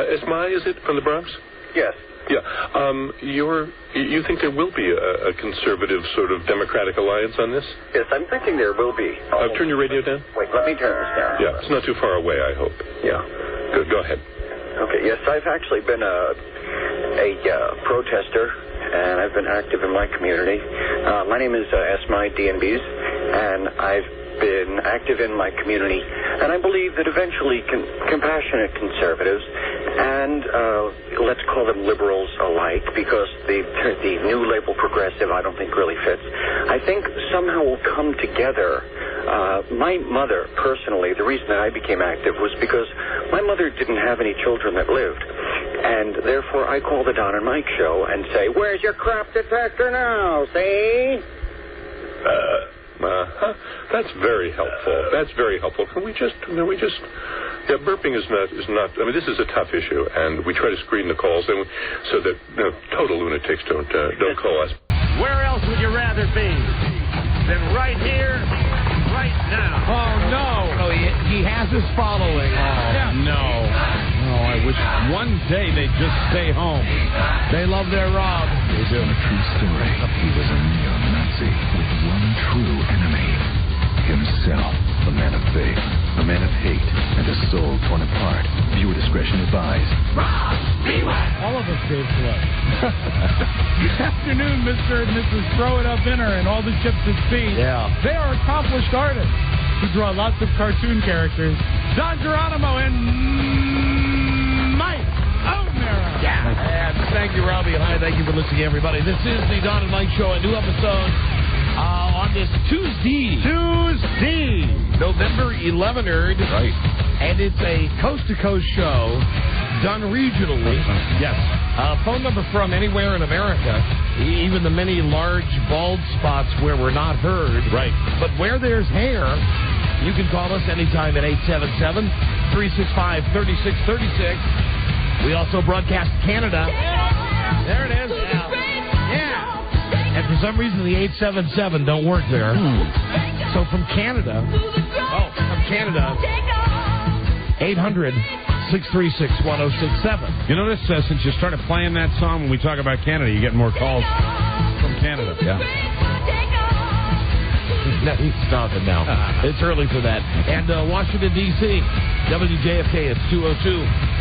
Esma, is it, from the Bronx? Yes. Yeah. You think there will be a conservative sort of Democratic alliance on this? Yes, I'm thinking there will be. Turn your radio down. Wait, let me turn this down. Yeah, it's not too far away, I hope. Yeah. Good, go ahead. Okay, yes, I've actually been a protester, and I've been active in my community. My name is Esma DNBs, and I've been active in my community, and I believe that eventually compassionate conservatives and let's call them liberals alike, because the new label progressive I don't think really fits, I think somehow will come together. My mother, personally, the reason that I became active was because my mother didn't have any children that lived, and therefore I call the Don and Mike show and say, "Where's your crap detector now, see?" That's very helpful. That's very helpful. Can we just, yeah, burping is not, I mean, this is a tough issue, and we try to screen the calls so that total lunatics don't call us. Where else would you rather be than right here, right now? Oh, no. Oh, he has his following. Oh, yeah. No. Oh, I wish one day they'd just stay home. They love their Rob. They do. A true story. He was a neo-Nazi with one true enemy. Himself. A man of faith, a man of hate, and a soul torn apart. Viewer discretion advised. Rob, beware! All of us gave blood. Good afternoon, Mr. and Mrs. Throw It Up Inner and all the chips at sea. Yeah. They are accomplished artists who draw lots of cartoon characters. Don Geronimo and Mike O'Mara. Yeah. And thank you, Robbie. Hi, thank you for listening, everybody. This is the Don and Mike Show, a new episode on this Tuesday, November 11th. Right. And it's a coast-to-coast show done regionally. Yes. Phone number from anywhere in America, even the many large bald spots where we're not heard. Right. But where there's hair, you can call us anytime at 877-365-3636. We also broadcast Canada. There it is. Yeah. And for some reason, the 877 don't work there. So from Canada, 800-636-1067. You notice since you started playing that song when we talk about Canada, you get more calls from Canada. Yeah. No, stop it now. It's early for that. And Washington, D.C., WJFK, it's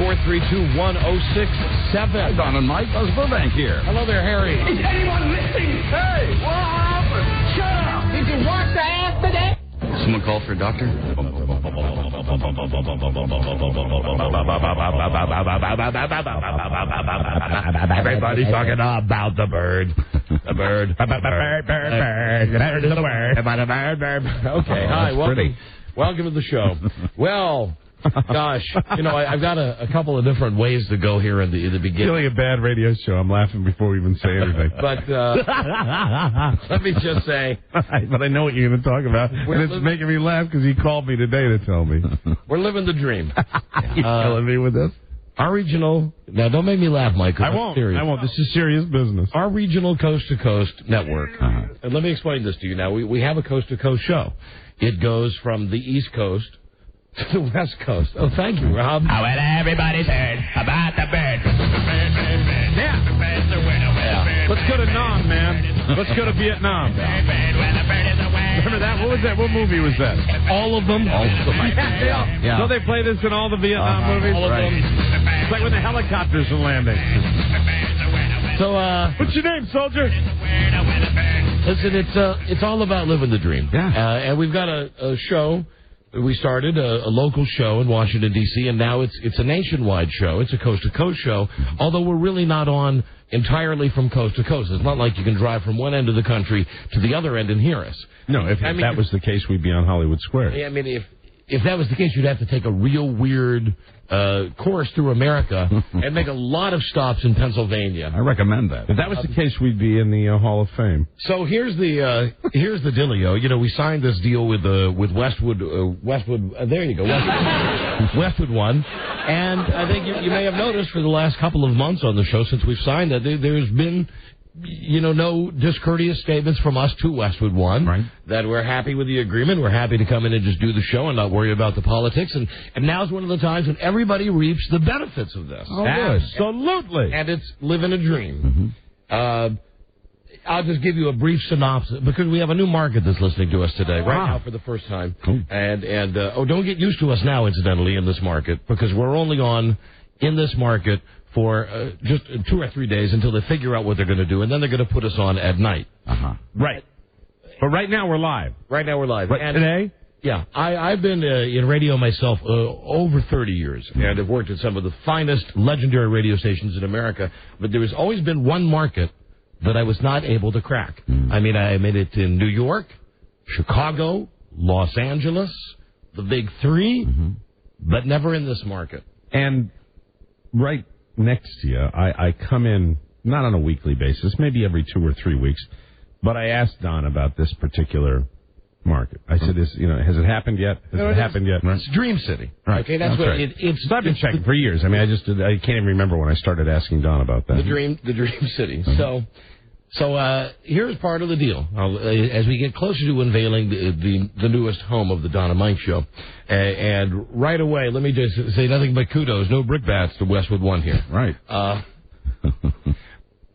202-432-1067. Don and Mike, Buzz Burbank here. Hello there, Harry. Is anyone listening? Hey, what happened? Shut up! Did you wash the ass today? Someone call for a doctor? Everybody's talking about the bird. The bird. Okay, hi, welcome to the show. Well, gosh, I've got a couple of different ways to go here in the beginning. Feeling a bad radio show. I'm laughing before we even say anything. But let me just say. But I know what you're going to talk about. And it's making me laugh because he called me today to tell me. We're living the dream. You're telling me with this? Our regional... Now, don't make me laugh, Mike. I won't. This is serious business. Our regional coast-to-coast network. And let me explain this to you now. We have a coast-to-coast show. It goes from the East Coast to the West Coast. Oh, thank you, Rob. Oh, well, everybody's heard about the bird. Yeah. Let's go to Nam, man. Let's go to Vietnam. Remember that? What was that? What movie was that? All of them. Yeah. So they play this in all the Vietnam movies? All of them. It's like when the helicopters are landing. So, what's your name, soldier? Listen, it's all about living the dream. Yeah. And we've got a show. We started a local show in Washington, D.C., and now it's a nationwide show. It's a coast-to-coast show, although we're really not on entirely from coast to coast. It's not like you can drive from one end of the country to the other end and hear us. No, if that was the case, we'd be on Hollywood Square. I mean, if that was the case, you'd have to take a real weird course through America and make a lot of stops in Pennsylvania. I recommend that. If that was the case, we'd be in the Hall of Fame. So here's the dealio. We signed this deal with Westwood. There you go, Westwood One. And I think you may have noticed for the last couple of months on the show since we've signed that there's been no discourteous statements from us to Westwood One. Right. That we're happy with the agreement. We're happy to come in and just do the show and not worry about the politics. And now's one of the times when everybody reaps the benefits of this. Oh, absolutely. And it's living a dream. I'll just give you a brief synopsis because we have a new market that's listening to us today, right now for the first time. Cool. And don't get used to us now, incidentally, in this market because we're only on in this market for just 2 or 3 days until they figure out what they're going to do, and then they're going to put us on at night. Right. But right now we're live. Right now we're live. Right, and today? Yeah. I've been in radio myself over 30 years, and I've worked at some of the finest legendary radio stations in America, but there has always been one market that I was not able to crack. I mean, I made it in New York, Chicago, Los Angeles, the big three, but never in this market. And right next to you, I come in, not on a weekly basis, maybe every 2 or 3 weeks, but I asked Don about this particular market. I said, has it happened yet? Has it happened yet? It's Dream City. Right. Okay, that's what right. it's. So I've been checking for years. I mean, I can't even remember when I started asking Don about that. The Dream City. So here's part of the deal. As we get closer to unveiling the newest home of the Don and Mike show, and right away, let me just say nothing but kudos, no brickbats to Westwood One here. Right.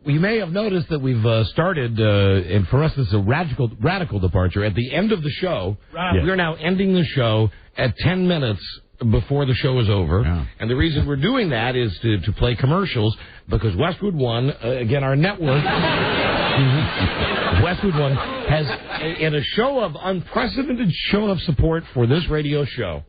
You may have noticed that we've started, and for us this is a radical departure. At the end of the show, we're now ending the show at 10 minutes before the show is over. Yeah. And the reason we're doing that is to play commercials, because Westwood One, again, our network, Westwood One, has, in a show of unprecedented show of support for this radio show.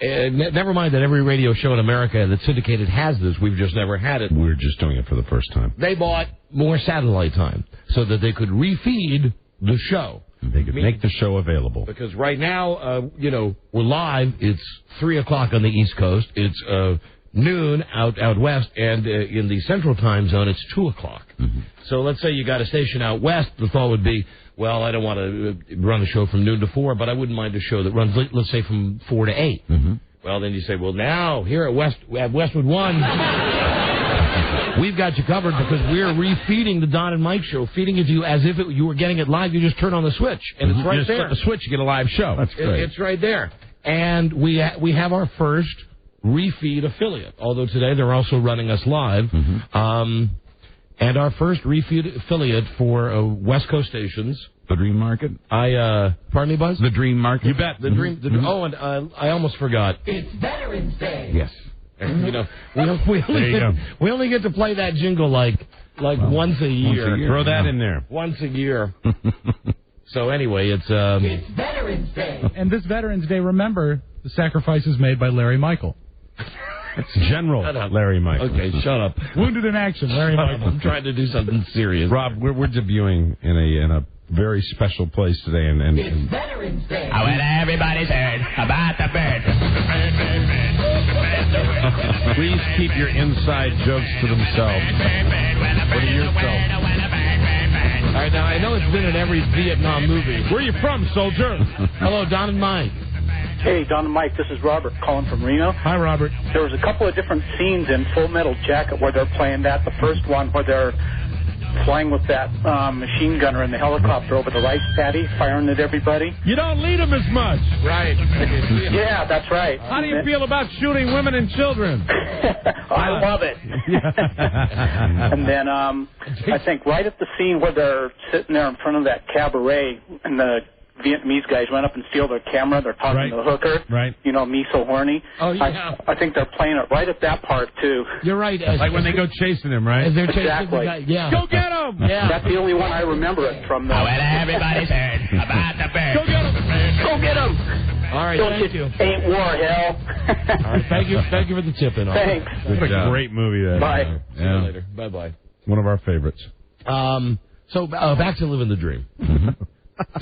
Never mind that every radio show in America that's syndicated has this. We've just never had it. We're just doing it for the first time. They bought more satellite time so that they could refeed the show. They could make the show available. Because right now, we're live. It's 3 o'clock on the East Coast. It's noon out west. And in the Central Time Zone, it's 2 o'clock. So let's say you got a station out west. The thought would be, well, I don't want to run a show from noon to 4, but I wouldn't mind a show that runs, let's say, from 4 to 8. Well, then you say, well, now, here at Westwood One, we've got you covered because we're refeeding the Don and Mike show, feeding it to you as if you were getting it live. You just turn on the switch, and it's right there. Flip the switch, you get a live show. That's great. It's right there. And we have our first refeed affiliate, although today they're also running us live. And our first refeed affiliate for West Coast stations. The Dream Market? Pardon me, Buzz? The Dream Market? You bet. Oh, and I almost forgot. It's Veterans Day. Yes. We only get to play that jingle like once a year. Throw that in there. Once a year. So anyway, it's Veterans Day. And this Veterans Day, remember the sacrifices made by Larry Michael. It's General Larry Michael. Okay, shut up. Wounded in action, Larry Michael. I'm trying to do something serious. Rob, we're debuting in a very special place today, and it's Veterans Day. Oh, well, everybody's heard about the bird. Please keep your inside jokes to themselves. What are your jokes? All right, now I know it's been in every Vietnam movie. Where are you from, soldier? Hello, Don and Mike. Hey, Don and Mike, this is Robert calling from Reno. Hi, Robert. There was a couple of different scenes in Full Metal Jacket where they're playing that. The first one where they're flying with that machine gunner in the helicopter over the rice paddy, firing at everybody. You don't lead them as much. Right. Yeah, that's right. How do you feel about shooting women and children? I love it. And then I think right at the scene where they're sitting there in front of that cabaret and the Vietnamese guys run up and steal their camera. They're talking to the hooker. Right. You know, me so horny. Oh, yeah. I think they're playing it right at that part, too. You're right. Like when they go chasing him, right? As they're chasing Exactly. the guy. Yeah. Go get him! Yeah. That's the only one I remember it from. Oh, well, everybody's heard about the bird. Go get him! Go get him! All right, thank you. Ain't war, hell. All right, thank you for the tip-in. Thanks. What a great movie that is. Bye. See you later. Bye-bye. One of our favorites. So back to living the dream.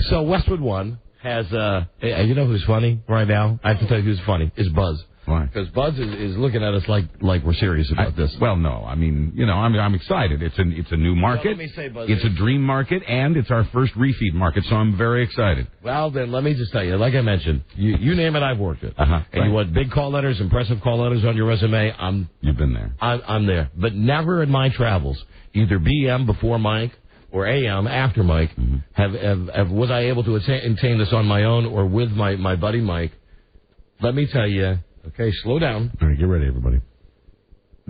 So Westwood One has, you know who's funny right now? I have to tell you who's funny. Is Buzz. Why? Because Buzz is looking at us like we're serious about this. Well, no. I mean, I'm excited. It's a new market. Well, let me say, Buzz, it's a dream market, and it's our first refeed market, so I'm very excited. Well, then let me just tell you, like I mentioned, you name it, I've worked it. Uh-huh. And you want big call letters, impressive call letters on your resume, You've been there. I'm there. But never in my travels, either BM before Mike or AM after Mike, was I able to attain this on my own or with my buddy Mike. Let me tell you, okay, slow down. All right, get ready, everybody.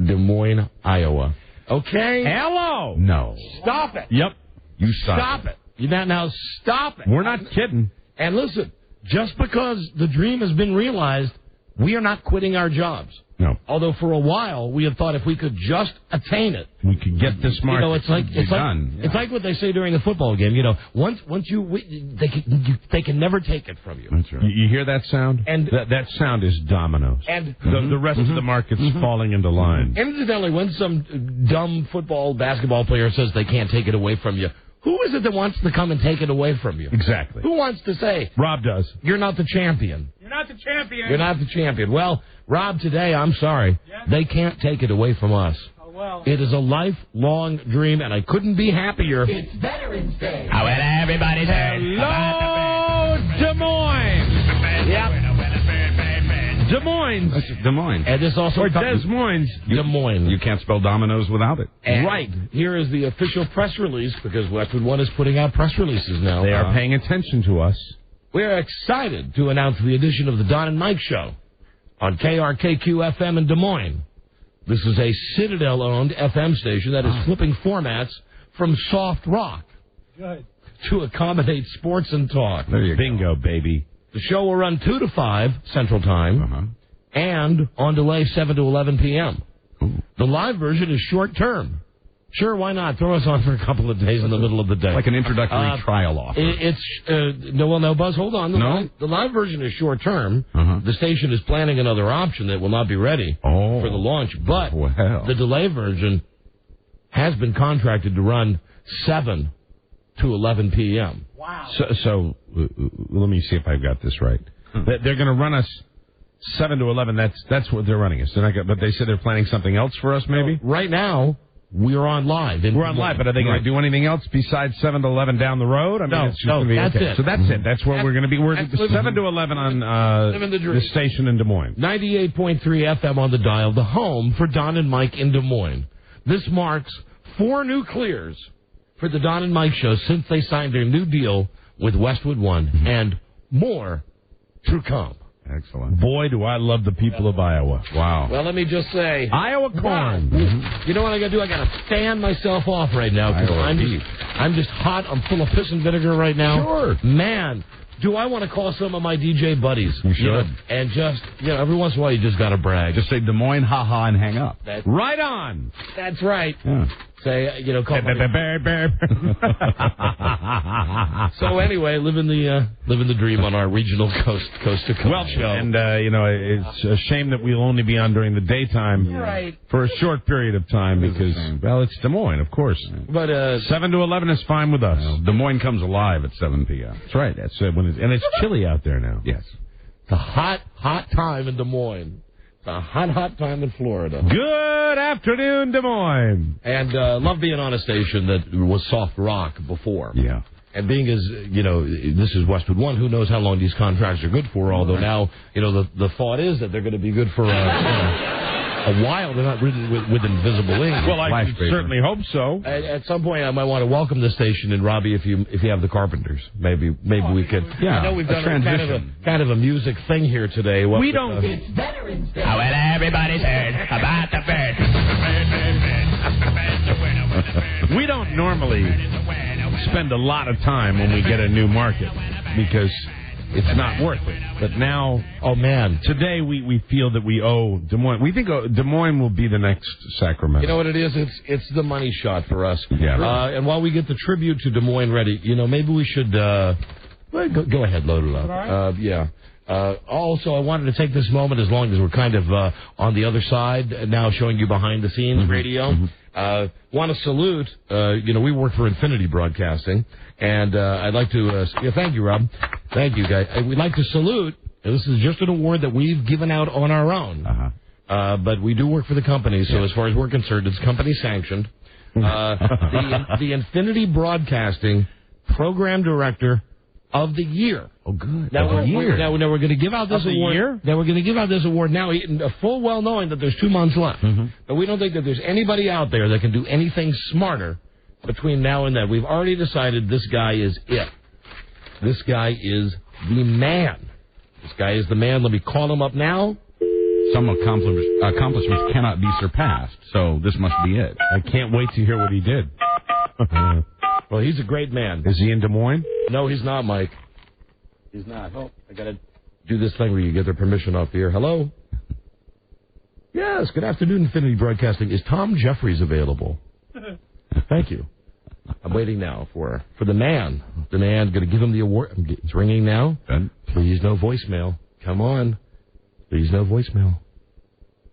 Des Moines, Iowa. Okay? Hello! No. Stop it. Yep. You Stop it. Now stop it. We're not kidding. And listen, just because the dream has been realized, we are not quitting our jobs. No. Although for a while we had thought if we could just attain it, we could get this market. It's like what they say during a football game. Once they can never take it from you. That's right. You hear that sound? And that sound is dominoes. And the rest of the market's falling into line. Incidentally, when some dumb basketball player says they can't take it away from you, who is it that wants to come and take it away from you? Exactly. Who wants to say? Rob does. You're not the champion. You're not the champion. You're not the champion. Well, Rob, today, I'm sorry. Yes? They can't take it away from us. Oh, well. It is a lifelong dream, and I couldn't be happier. It's Veterans Day. Well, everybody's heard. Hello, Des Moines. Yep. Des Moines. That's Des Moines. And this also Or Des Moines. Des Moines. You can't spell dominoes without it. Right. Here is the official press release, because Westwood One is putting out press releases now. They are paying attention to us. We are excited to announce the addition of the Don and Mike Show on KRKQ-FM in Des Moines. This is a Citadel-owned FM station that is flipping formats from soft rock to accommodate sports and talk. There you Bingo, baby. The show will run 2 to 5 Central Time and on delay 7 to 11 p.m. The live version is short term. Sure, why not? Throw us on for a couple of days in the middle of the day. Like an introductory trial offer. No, Buzz, hold on. The live version is short term. The station is planning another option that will not be ready for the launch. But the delay version has been contracted to run 7 to 11 p.m. Wow. So let me see if I've got this right. They're going to run us 7 to 11. That's what they're running us. But they said they're planning something else for us, maybe? Right now, we're on live. We're on live, but are they going to do anything else besides 7 to 11 down the road? I mean, it's just gonna be, that's it. So that's it. That's where we're going to be. We're 7 to 11 on the station in Des Moines. 98.3 FM on the dial, the home for Don and Mike in Des Moines. This marks 4 new clears for the Don and Mike Show since they signed their new deal with Westwood One, and more to come. Excellent. Boy, do I love the people of Iowa. Wow. Well, let me just say, Iowa corn. You know what I got to do? I got to fan myself off right now because I'm just hot. I'm full of piss and vinegar right now. Sure. Man, do I want to call some of my DJ buddies? You should. And just, every once in a while you just got to brag. Just say Des Moines, ha-ha, and hang up. Right on. That's right. Yeah. Say, call So anyway, living the dream on our regional coast to coast show. And it's a shame that we'll only be on during the daytime for a short period of time because it's Des Moines, of course. But 7 to 11 is fine with us. Des Moines comes alive at 7 p.m. That's right. That's when it's chilly out there now. Yes. It's a hot time in Des Moines. It's a hot time in Florida. Good afternoon, Des Moines. And love being on a station that was soft rock before. Yeah. And being as, this is Westwood One, who knows how long these contracts are good for, although now, the thought is that they're going to be good for a while. They're not written with invisible ink. Well, I certainly hope so. At some point, I might want to welcome the station, and Robbie, if you have the Carpenters, maybe we could. Yeah, I know we've done kind of a music thing here today. We don't. It's Veterans Day. Well, everybody's heard about the bird. We don't normally spend a lot of time when we get a new market because it's not worth it. But now, today we feel that we owe Des Moines. We think Des Moines will be the next Sacramento. You know what it is? It's the money shot for us. Yeah. And while we get the tribute to Des Moines ready, maybe we should go ahead, load it up. Right. Also, I wanted to take this moment, as long as we're kind of on the other side now, showing you behind the scenes radio. Want to salute. We work for Infinity Broadcasting, and I'd like to. Thank you, Rob. Thank you, guys. We'd like to salute This is just an award that we've given out on our own. But we do work for the company, so as far as we're concerned, it's company sanctioned. The Infinity Broadcasting Program Director of the Year. Oh, good. Now we're going to give out this award. Year? Now we're going to give out this award now, full well knowing that there's 2 months left. But we don't think that there's anybody out there that can do anything smarter between now and then. We've already decided this guy is it. This guy is the man. This guy is the man. Let me call him up now. Some accomplishments cannot be surpassed, so this must be it. I can't wait to hear what he did. Well, he's a great man. Is he in Des Moines? No, he's not, Mike. He's not. Oh, I got to do this thing where you get their permission off the air. Hello? Yes, good afternoon, Infinity Broadcasting. Is Tom Jeffries available? Thank you. I'm waiting now for the man. The man, going to give him the award. It's ringing now. Good. Please, no voicemail. Come on. Please, no voicemail.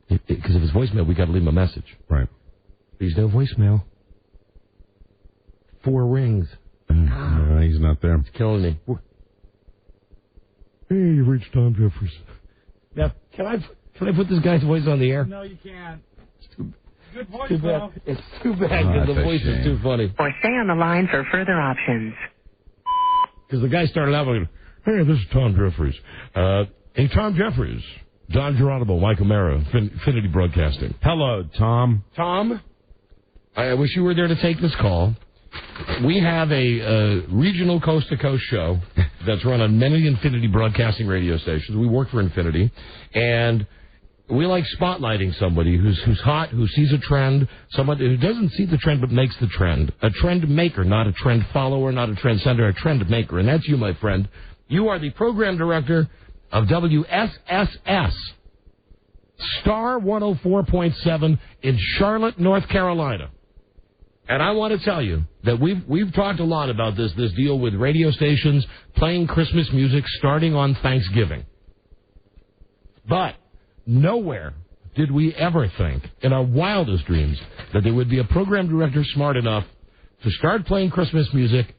Because if it's voicemail, we got to leave him a message. Right. Please, no voicemail. 4 rings. He's not there. It's killing me. Hey, you reached Tom Jeffries. Now, can I put this guy's voice on the air? No, you can't. Good voice, Too bad. It's too bad because the voice is too funny. Or stay on the line for further options. Because the guy started out with, hey, this is Tom Jeffries. Hey, Tom Jeffries. Don Geronimo, Mike O'Mara, Infinity Broadcasting. Hello, Tom. Tom, I wish you were there to take this call. We have a regional coast-to-coast show that's run on many Infinity Broadcasting radio stations. We work for Infinity, and we like spotlighting somebody who's hot, who sees a trend, somebody who doesn't see the trend but makes the trend. A trend maker, not a trend follower, not a trend setter, a trend maker. And that's you, my friend. You are the program director of WSSS, Star 104.7 in Charlotte, North Carolina. And I want to tell you that we've talked a lot about this deal with radio stations playing Christmas music starting on Thanksgiving. But nowhere did we ever think, in our wildest dreams, that there would be a program director smart enough to start playing Christmas music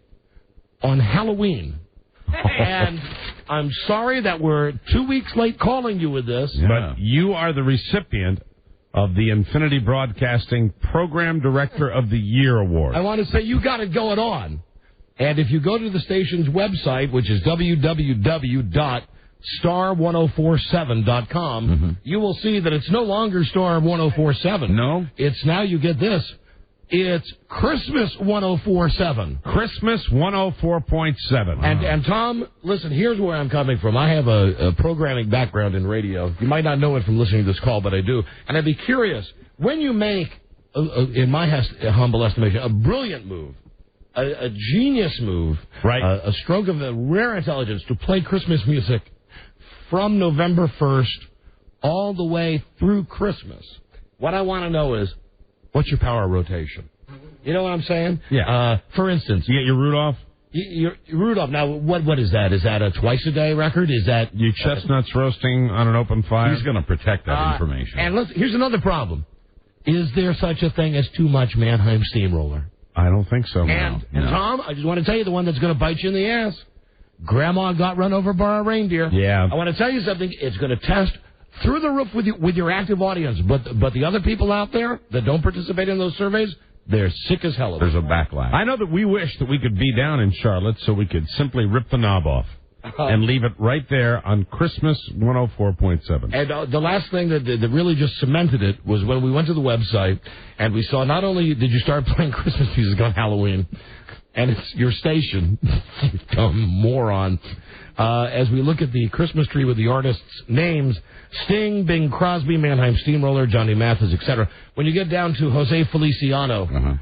on Halloween. And I'm sorry that we're 2 weeks late calling you with this. But you are the recipient of the Infinity Broadcasting Program Director of the Year Award. I want to say you got it going on. And if you go to the station's website, which is www.star1047.com, you will see that it's no longer Star 1047. No? It's now, you get this, it's Christmas 1047. Christmas 104.7. And Tom, listen, here's where I'm coming from. I have a programming background in radio. You might not know it from listening to this call, but I do. And I'd be curious, when you make, in my humble estimation, a brilliant move, a genius move, right, a stroke of a rare intelligence to play Christmas music from November 1st all the way through Christmas, what I want to know is, what's your power rotation? You know what I'm saying? Yeah. For instance, you get your Rudolph? Your Rudolph. Now, what is that? Is that a twice-a-day record? Is that your chestnuts roasting on an open fire? He's going to protect that information. And here's another problem. Is there such a thing as too much Mannheim Steamroller? I don't think so. And Tom, I just want to tell you the one that's going to bite you in the ass. Grandma got run over by a reindeer. Yeah. I want to tell you something. It's going to test through the roof with your active audience. But the other people out there that don't participate in those surveys, they're sick as hell of it. There's a backlash. I know that we wish that we could be down in Charlotte so we could simply rip the knob off and leave it right there on Christmas 104.7. And the last thing that really just cemented it was when we went to the website and we saw not only did you start playing Christmas music on Halloween, and it's your station, you dumb moron, as we look at the Christmas tree with the artists' names, Sting, Bing Crosby, Mannheim Steamroller, Johnny Mathis, etc. When you get down to Jose Feliciano,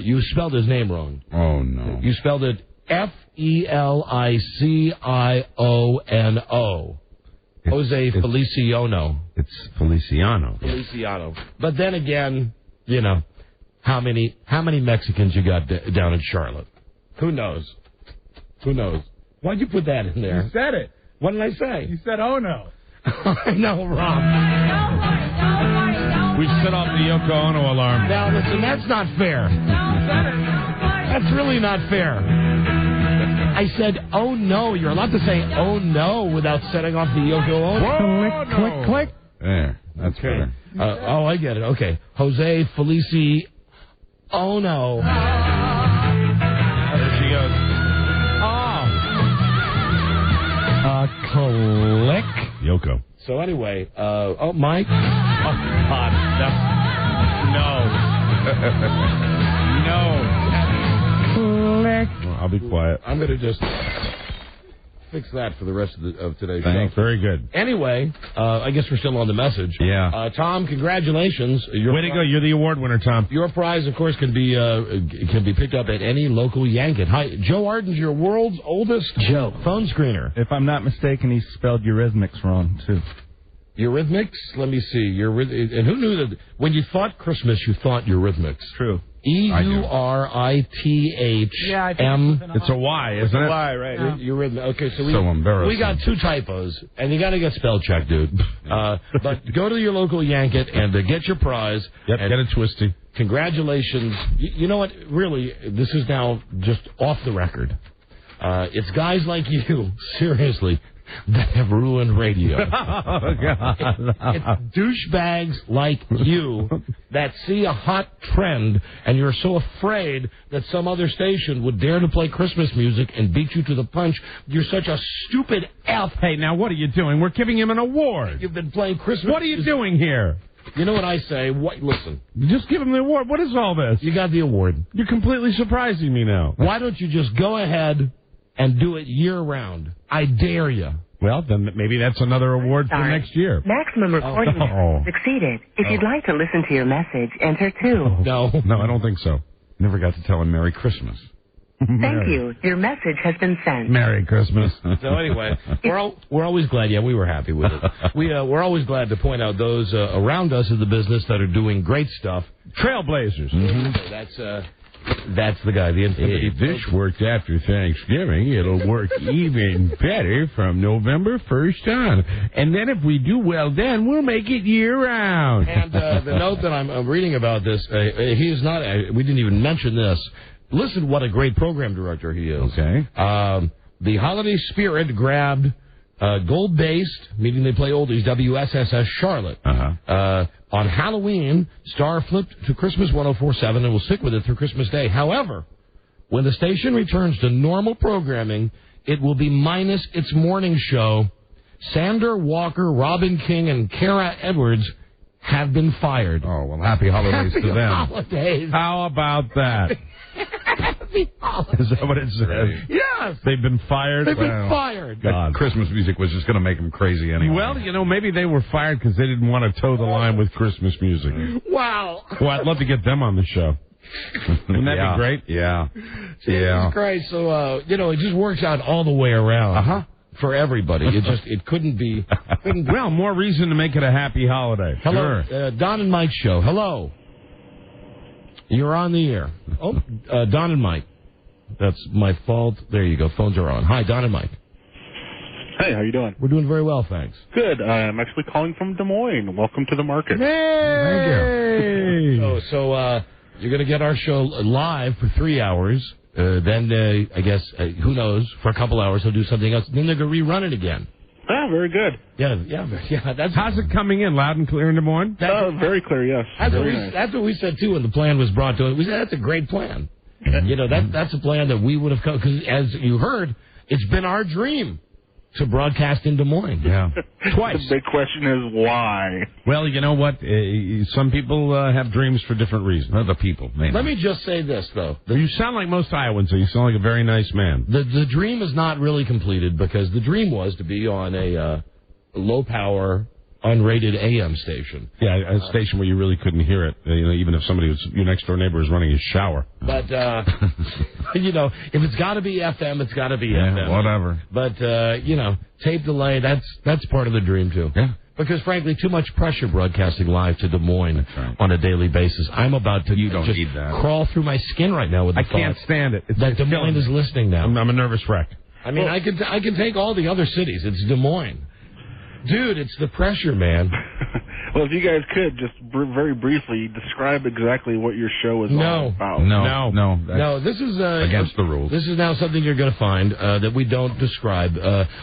you spelled his name wrong. Oh, no. You spelled it Feliciano. Jose Feliciano. It's Feliciano. Feliciano. But then again, you know, how many Mexicans you got down in Charlotte? Who knows? Who knows? Why'd you put that in there? You said it. What did I say? You said, oh, no. I know, Rob. We set off the Yoko Ono alarm. Now, listen, that's not fair. That's really not fair. I said, oh, no. You're allowed to say, oh, no, without setting off the Yoko Ono. Click, click. There. That's better. Oh, I get it. Okay. Jose Felici. Oh, no. There she goes. Click. Yoko. So anyway, Mike. Oh, God. No. Click. Well, I'll be quiet. I'm going to just fix that for the rest of today's Thanks. show. Very good. Anyway, I guess we're still on the message. Yeah. Tom, congratulations. Way to go. You're the award winner, Tom. Your prize, of course, can be picked up at any local Yanket. Hi, Joe Arden's your world's oldest phone screener. If I'm not mistaken, he spelled Eurythmics wrong, too. Eurythmics? Let me see. And who knew that when you thought Christmas, you thought Eurythmics? True. EURITHM. It's a Y, isn't it? Y, right. Eurythmics. Okay, so embarrassing. we got 2 typos, and you got to get spell check, dude. But go to your local Yanket and get your prize. Yep, get it twisty. Congratulations. You know what? Really, this is now just off the record. It's guys like you, seriously, that have ruined radio. Oh, God. It's douchebags like you that see a hot trend, and you're so afraid that some other station would dare to play Christmas music and beat you to the punch. You're such a stupid F. Hey, now what are you doing? We're giving him an award. You've been playing Christmas What are you doing here? You know what I say? Listen. Just give him the award. What is all this? You got the award. You're completely surprising me now. Why don't you just go ahead and do it year-round? I dare you. Well, then maybe that's another award for next year. Maximum recording succeeded. If you'd like to listen to your message, enter 2. No, I don't think so. Never got to tell him Merry Christmas. Thank you. Your message has been sent. Merry Christmas. So anyway, we're always glad. Yeah, we were happy with it. We're always glad to point out those around us in the business that are doing great stuff. Trailblazers. So that's the guy. The infinity. If this worked after Thanksgiving, it'll work even better from November 1st on. And then if we do well then, we'll make it year-round. And the note that I'm reading about this, he is not, we didn't even mention this. Listen what a great program director he is. Okay. The holiday spirit grabbed gold-based, meaning they play oldies, WSSS Charlotte. On Halloween, Star flipped to Christmas 104.7 and will stick with it through Christmas Day. However, when the station returns to normal programming, it will be minus its morning show. Sander Walker, Robin King, and Kara Edwards have been fired. Oh, well, happy holidays to them. Holidays. How about that? Happy holidays. Is that what it says? Yes. They've been fired? They've been fired. God. Christmas music was just going to make them crazy anyway. Well, maybe they were fired because they didn't want to toe the line with Christmas music. Wow. Well, I'd love to get them on the show. Wouldn't that be great? Yeah. Jesus Christ. So, it just works out all the way around. For everybody. It couldn't be. Well, more reason to make it a happy holiday. Hello. Sure. Don and Mike show. Hello. You're on the air. Oh, Don and Mike. That's my fault. There you go. Phones are on. Hi, Don and Mike. Hey, how you doing? We're doing very well, thanks. Good. I'm actually calling from Des Moines. Welcome to the market. Hey! Thank you. So you're going to get our show live for 3 hours. Then, I guess, who knows, for a couple hours he'll do something else. Then they're going to rerun it again. Ah, very good. Yeah. How's it coming in? Loud and clear in Des Moines? Very clear, yes. That's what we said, too, when the plan was brought to us. We said, that's a great plan. That's a plan that we would have come, because as you heard, it's been our dream to broadcast in Des Moines. Yeah. Twice. The big question is why? Well, you know what? Some people have dreams for different reasons. Other people, maybe. Let me just say this, though. You sound like most Iowans, so you sound like a very nice man. The dream is not really completed, because the dream was to be on a low-power, unrated AM station. Yeah, a station where you really couldn't hear it, even if your next-door neighbor is running his shower. But, if it's got to be FM, it's got to be FM. Whatever. But, tape delay, that's part of the dream, too. Yeah. Because, frankly, too much pressure broadcasting live to Des Moines on a daily basis. I'm about to need that. Crawl through my skin right now with the thought. I can't stand it. That Des Moines is listening now. I'm a nervous wreck. I mean, I can take all the other cities. It's Des Moines. Dude, it's the pressure, man. Well, if you guys could, just very briefly, describe exactly what your show is all about. No. This is against the rules. This is now something you're going to find that we don't describe.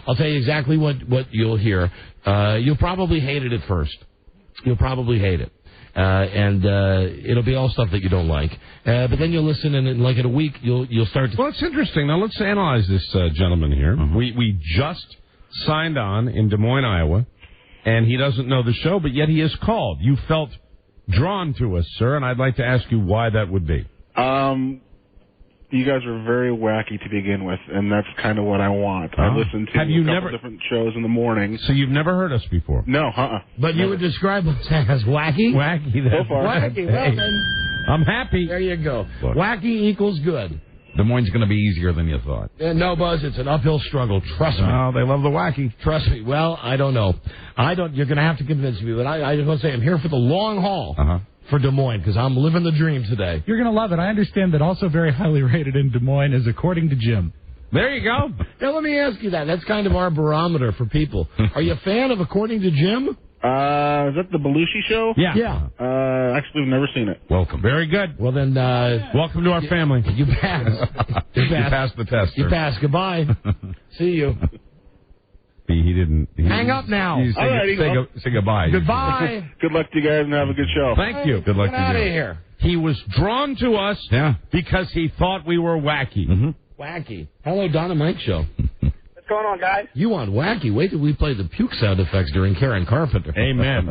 I'll tell you exactly what you'll hear. You'll probably hate it at first. You'll probably hate it. And it'll be all stuff that you don't like. But then you'll listen, and in a week, you'll start to... Well, it's interesting. Now, let's analyze this gentleman here. Uh-huh. We just signed on in Des Moines, Iowa, and he doesn't know the show, but yet he is called. You felt drawn to us, sir, and I'd like to ask you why that would be. You guys are very wacky to begin with, and that's kind of what I want. I listen to a couple different shows in the morning. So you've never heard us before? No, But you would describe us as wacky? Wacky. So far. Wacky. Well, then, I'm happy. there you go. Look. Wacky equals good. Des Moines is going to be easier than you thought. No, Buzz, it's an uphill struggle. Trust me. Oh, they love the wacky. Trust me. Well, I don't know. You're going to have to convince me, but I just want to say I'm here for the long haul for Des Moines because I'm living the dream today. You're going to love it. I understand that also very highly rated in Des Moines is According to Jim. There you go. Now, let me ask you that. That's kind of our barometer for people. Are you a fan of According to Jim? Is that the Belushi show? Yeah. Actually, I've never seen it. Welcome. Very good. Well, then... welcome to our family. You passed. You passed the test, sir. You passed. Goodbye. See you. He didn't... Hang up now. Say goodbye. Goodbye. Good luck to you guys and have a good show. Thank you. Good luck Get to out you. of here. He was drawn to us because he thought we were wacky. Mm-hmm. Wacky. Hello, Donna Mike Show. What's going on, guys? You want wacky? Wait till we play the puke sound effects during Karen Carpenter. Amen.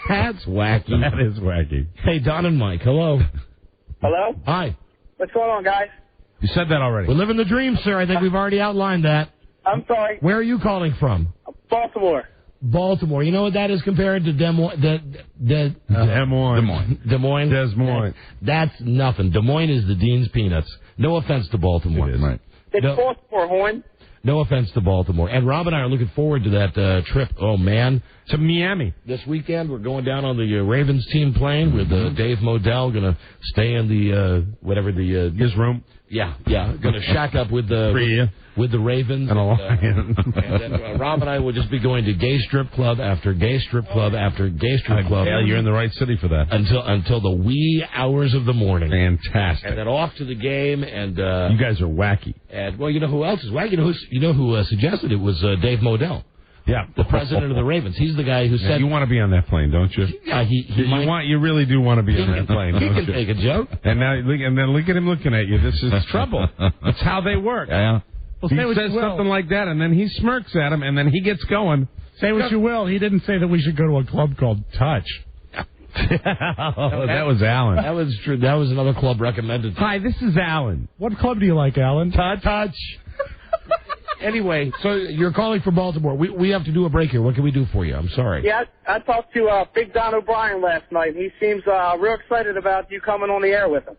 That's wacky. That is wacky. Hey, Don and Mike, hello. Hello? Hi. What's going on, guys? You said that already. We're living the dream, sir. I think we've already outlined that. I'm sorry. Where are you calling from? Baltimore. Baltimore. You know what that is compared to Des Moines? Des Moines. Des Moines. Des Moines. That's nothing. Des Moines is the Dean's Peanuts. No offense to Baltimore. It is. Right. It's Baltimore, Horn. No offense to Baltimore. And Rob and I are looking forward to that trip. Oh, man. To Miami. This weekend, we're going down on the Ravens team plane with Dave Modell. Going to stay in the, his room. Yeah. Going to shack up with the Ravens. And a lion. And then Rob and I will just be going to gay strip club after gay strip club after gay strip club. Yeah, you're in the right city for that. Until the wee hours of the morning. Fantastic. And then off to the game. And you guys are wacky. And well, you know who else is wacky? You know who suggested it was Dave Modell. Yeah, the president of the Ravens. He's the guy who said you want to be on that plane, don't you? Yeah, you really do want to be on that plane. He don't can you? take a joke. And then look at him looking at you. This is trouble. That's how they work. Yeah. Well, He says something like that, and then he smirks at him, and then he gets going. Say what you will. He didn't say that we should go to a club called Touch. That was Alan. That was true. That was another club recommended. Hi, this is Alan. What club do you like, Alan? Touch. Anyway, so you're calling for Baltimore. We have to do a break here. What can we do for you? I'm sorry. Yeah, I talked to Big Don O'Brien last night, and he seems real excited about you coming on the air with him.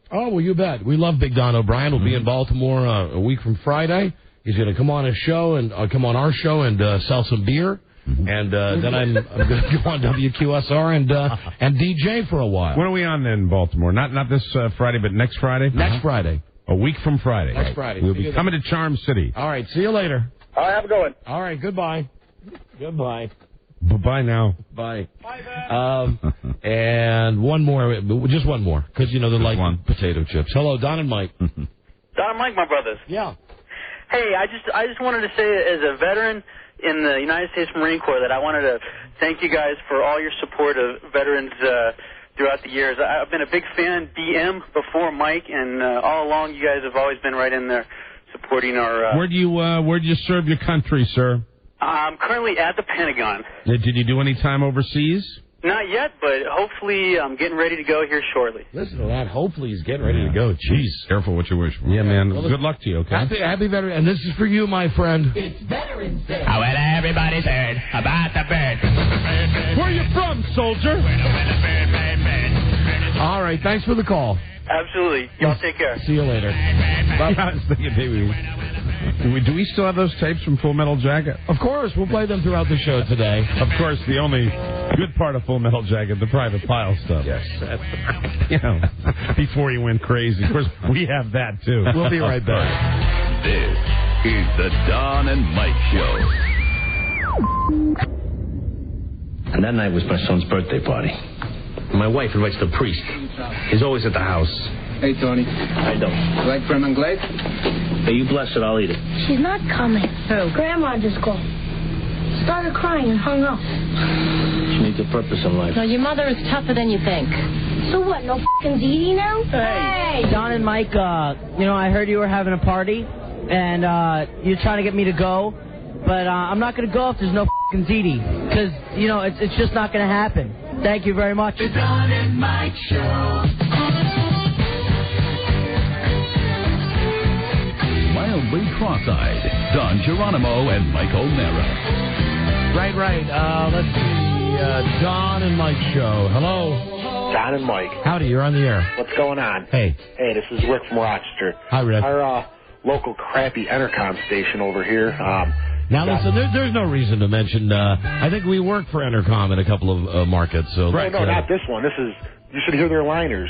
Oh, well, you bet. We love Big Don O'Brien. We'll be in Baltimore a week from Friday. He's going to come on our show and sell some beer. And then I'm going to go on WQSR and DJ for a while. When are we on then, Baltimore? Not this Friday, but next Friday? Next Friday. A week from Friday. Next Friday. We'll be coming to Charm City. All right. See you later. All right, have a good one. All right. Goodbye. Goodbye. Bye now. Bye. And one more. Just one more. Because, they're like potato chips. Hello, Don and Mike. Don and Mike, my brothers. Yeah. Hey, I just wanted to say, as a veteran in the United States Marine Corps, that I wanted to thank you guys for all your support of veterans throughout the years. I've been a big fan, BM, before Mike, and all along you guys have always been right in there supporting our... Where do you serve your country, sir? I'm currently at the Pentagon. Did you do any time overseas? Not yet, but hopefully I'm getting ready to go here shortly. Listen to that. Hopefully he's getting ready to go. Jeez. Careful what you wish for. Yeah, man. Well, good luck to you, okay? Happy veteran. And this is for you, my friend. It's Veterans Day. Oh, well, everybody's heard about the bird. Where are you from, soldier? All right. Thanks for the call. Absolutely. Y'all take care. See you later. I was thinking maybe do we still have those tapes from Full Metal Jacket? Of course. We'll play them throughout the show today. Of course, the only good part of Full Metal Jacket, the Private Pile stuff. Yes. Before he went crazy. Of course, we have that, too. We'll be right back. This is the Don and Mike Show. And that night was my son's birthday party. My wife invites the priest. He's always at the house. Hey, Tony. I don't. Like creme anglaise? Hey, you bless it, I'll eat it. She's not coming. Who? Grandma just called. Started crying and hung up. She needs a purpose in life. No, your mother is tougher than you think. So what, no f***ing Dee Dee now? Hey! Don and Mike, I heard you were having a party, and you're trying to get me to go, but I'm not going to go if there's no f***ing Dee Dee, because, it's just not going to happen. Thank you very much. The Don and Mike Show. Mildly cross-eyed, Don Geronimo and Mike O'Mara. Right. Let's see. Don and Mike Show. Hello. Don and Mike. Howdy, you're on the air. What's going on? Hey. Hey, this is Rick from Rochester. Hi, Rick. Our local crappy Entercom station over here. Now, listen, there's no reason to mention, I think we work for Entercom in a couple of markets. So no, not this one. You should hear their liners.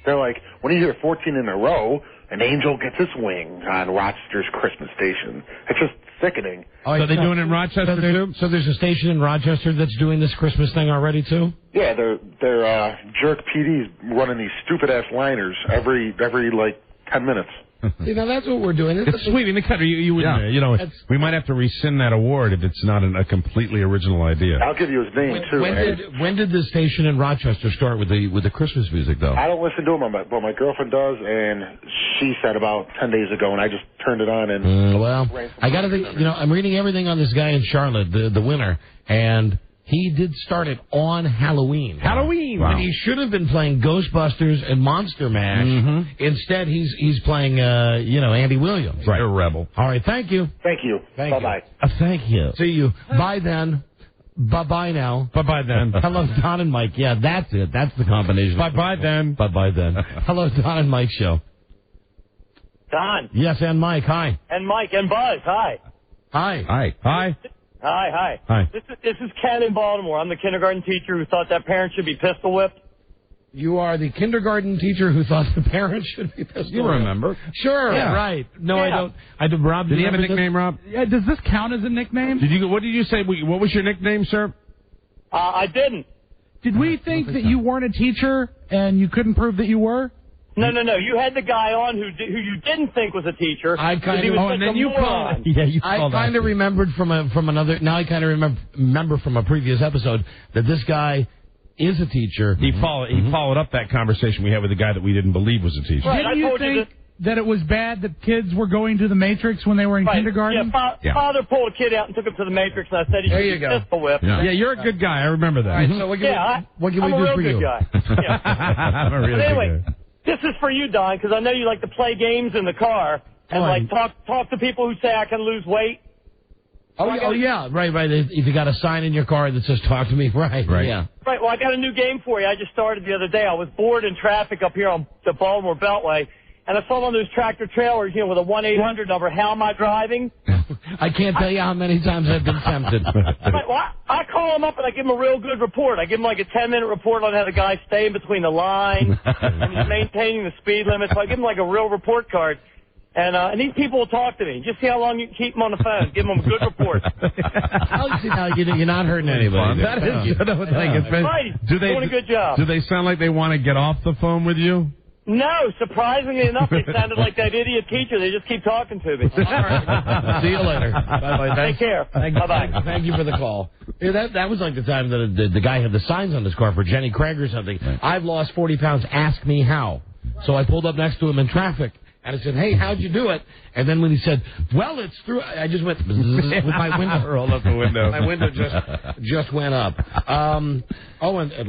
They're like, when you hear 14 in a row, an angel gets his wing on Rochester's Christmas station. It's just sickening. So they're doing it in Rochester, too? So there's a station in Rochester that's doing this Christmas thing already, too? Yeah, they're jerk PDs running these stupid-ass liners every 10 minutes. See, now that's what we're doing. It's sweet in the country. You wouldn't, we might have to rescind that award if it's not a completely original idea. I'll give you his name, too. When did the station in Rochester start with the Christmas music, though? I don't listen to them, but my girlfriend does, and she said about 10 days ago, and I just turned it on. And well, I got to think, I'm reading everything on this guy in Charlotte, the winner, and he did start it on Halloween. Halloween! Wow. And he should have been playing Ghostbusters and Monster Mash. Mm-hmm. Instead, he's playing, Andy Williams. Right. A rebel. All right, thank you. Thank you. Bye-bye. Thank you. See you. Bye then. Bye-bye now. Bye-bye then. Hello, Don and Mike. Yeah, that's it. That's the combination. Bye-bye then. Bye-bye then. Hello, Don and Mike Show. Don. Yes, and Mike. Hi. And Mike and Buzz. Hi. Hi. Hi. Hi. Hi. Hi. This is Ken in Baltimore. I'm the kindergarten teacher who thought that parent should be pistol whipped. You are the kindergarten teacher who thought the parents should be pistol whipped. You remember? Sure. Yeah. Right. No, yeah. I don't. Rob, did he have a nickname, Rob? Yeah, does this count as a nickname? What did you say? What was your nickname, sir? I didn't. Did we think that you weren't a teacher and you couldn't prove that you were? No. You had the guy on who you didn't think was a teacher. I kind of. Oh, and then you called. Yeah, you called. I kind of remembered from another. Now I kind of remember from a previous episode that this guy is a teacher. He followed up that conversation we had with the guy that we didn't believe was a teacher. Right, Didn't you think that it was bad that kids were going to the Matrix when they were in kindergarten? Yeah, father pulled a kid out and took him to the Matrix, and I said he should be pistol whipped. Yeah, you're a good guy. I remember that. All right, so what can we do for you? I'm a real good guy. Yeah. I'm a really but anyway, good guy. this is for you, Don, because I know you like to play games in the car and talk to people who say I can lose weight. Oh, yeah, right. If you got a sign in your car that says "Talk to me," right? Yeah. Right. Well, I got a new game for you. I just started the other day. I was bored in traffic up here on the Baltimore Beltway, and I saw one of those tractor trailers, with a 1-800 number. How am I driving? I can't tell you how many times I've been tempted. Right, well, I call him up and I give him a real good report. I give him like a 10-minute report on how the guy's staying between the lines and he's maintaining the speed limit. So I give him like a real report card. And these people will talk to me. Just see how long you can keep them on the phone. Give them a good report. Now, you're not hurting anybody. That is right. Doing a good job. Do they sound like they want to get off the phone with you? No, surprisingly enough, they sounded like that idiot teacher. They just keep talking to me. All right. See you later. Bye-bye. Take care. Bye-bye. Thank you for the call. Yeah, that was like the time that the guy had the signs on his car for Jenny Craig or something. Right. I've lost 40 pounds. Ask me how. So I pulled up next to him in traffic. And I said, "Hey, how'd you do it?" And then when he said, "Well, it's through," I just went with my window. Rolled up the window. My window just went up. And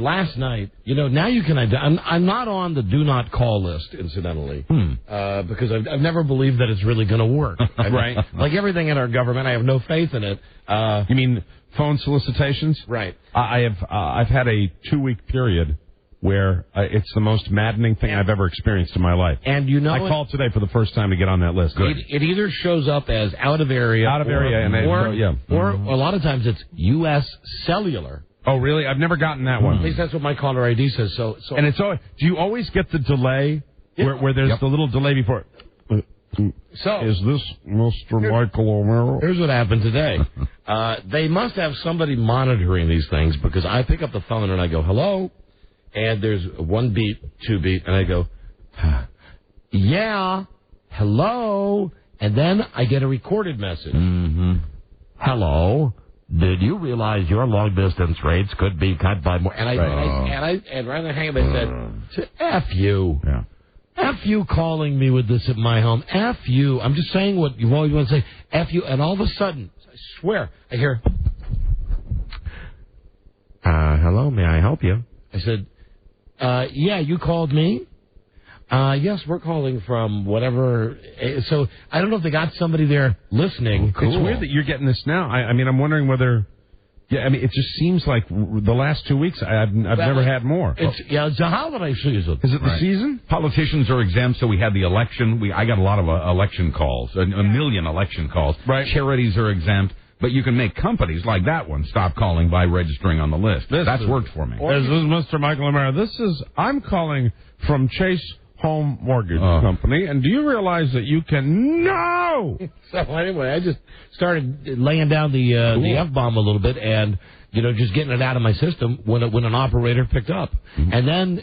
last night, now you can. I'm not on the do not call list, incidentally, because I've never believed that it's really going to work. Right. Like everything in our government, I have no faith in it. You mean phone solicitations? Right. I've had a 2-week period where it's the most maddening thing I've ever experienced in my life. And I called today for the first time to get on that list. It either shows up as out of area, or a lot of times it's U.S. Cellular. Oh, really? I've never gotten that one. At least that's what my caller ID says. So and it's always, do you always get the delay where there's the little delay before? So, is this Mr. Michael O'Mara? Here's what happened today. They must have somebody monitoring these things because I pick up the phone and I go, hello, and there's 1 beat, 2 beat, and I go, yeah, hello, and then I get a recorded message. Mm-hmm. Hello. Did you realize your long distance rates could be cut by more? And rather than hang up, I said, F you. Yeah. F you calling me with this at my home. F you. I'm just saying what you always want to say. F you. And all of a sudden, I swear, I hear, hello, may I help you? I said, yeah, you called me? Yes, we're calling from whatever. So I don't know if they got somebody there listening. Cool. It's weird that you're getting this now. I mean, I'm wondering whether. Yeah, I mean, it just seems like the last 2 weeks I've never had more. It's a holiday season. Is it the season? Politicians are exempt, so we had the election. I got a lot of election calls, a million election calls. Right. Charities are exempt. But you can make companies like that one stop calling by registering on the list. That's worked for me. This is Mr. Michael O'Mara. I'm calling from Chase Home Mortgage Company, and do you realize that you can... No! So anyway, I just started laying down the F-bomb a little bit and, just getting it out of my system when an operator picked up. Mm-hmm. And then,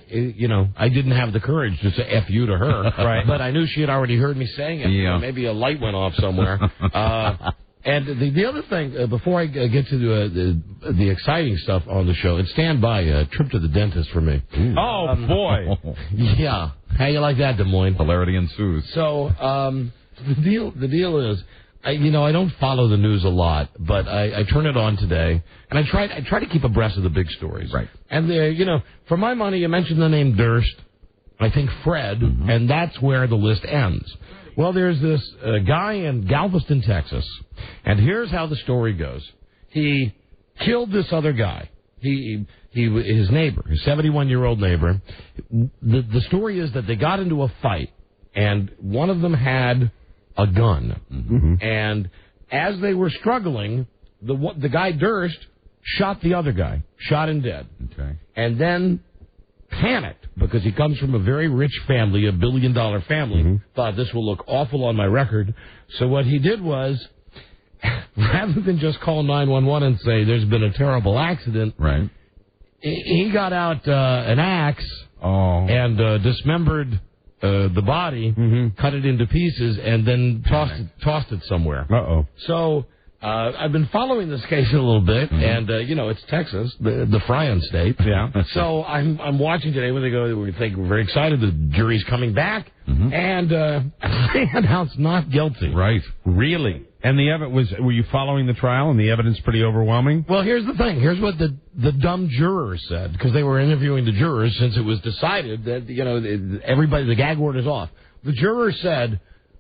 I didn't have the courage to say F you to her. Right. But I knew she had already heard me saying it. Yeah. Maybe a light went off somewhere. And the other thing, before I get to the exciting stuff on the show, and stand by, a trip to the dentist for me. Oh, boy. Yeah. How you like that, Des Moines? Hilarity ensues. So, the deal is, I don't follow the news a lot, but I turn it on today, and I try to keep abreast of the big stories. Right. And, for my money, you mentioned the name Durst, I think Fred, and that's where the list ends. Well, there's this guy in Galveston, Texas, and here's how the story goes. He killed this other guy. His neighbor, his 71-year-old neighbor. The story is that they got into a fight, and one of them had a gun. Mm-hmm. And as they were struggling, the guy Durst shot the other guy, shot him dead. Okay. And then panicked because he comes from a very rich family, $1 billion family, thought this will look awful on my record. So what he did was, rather than just call 911 and say there's been a terrible accident, right? He got out an axe and dismembered the body, cut it into pieces, and then tossed it somewhere. Uh-oh. So I've been following this case a little bit, and it's Texas, the Fryan state. Yeah. So I'm watching today when we think we're very excited. The jury's coming back, and they announced not guilty. Right. Really? And were you following the trial, and the evidence pretty overwhelming? Well, here's the thing. Here's what the dumb jurors said, because they were interviewing the jurors since it was decided that, the gag order's off. The jurors said,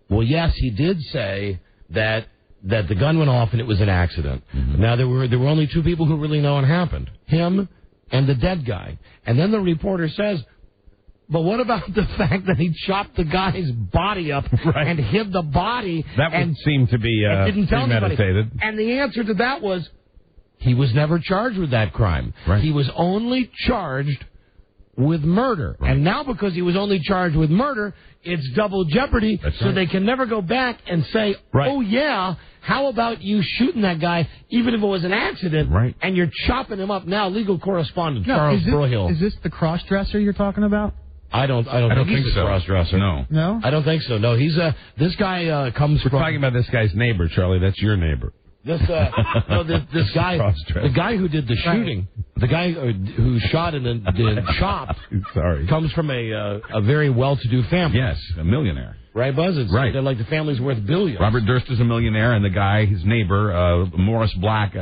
well, yes, he did say that the gun went off and it was an accident. Mm-hmm. Now, there were only two people who really know what happened, him and the dead guy. And then the reporter says, but what about the fact that he chopped the guy's body up and hid the body? That would seem to be premeditated. And the answer to that was, he was never charged with that crime. Right. He was only charged with murder. Right. And now because he was only charged with murder, it's double jeopardy, so they can never go back and say, oh, yeah, how about you shooting that guy, even if it was an accident, and you're chopping him up now? Legal correspondent Charles Brohill. Is this the cross-dresser you're talking about? I don't think he's a cross-dresser. No? I don't think so. No, he's this guy comes from... We're talking about this guy's neighbor, Charlie. That's your neighbor. This guy, the guy who did the shooting, the guy who shot and then chopped, comes from a very well-to-do family. Yes, a millionaire. Right, Buzz? Right. They're like the family's worth billions. Robert Durst is a millionaire, and the guy, his neighbor, Morris Black,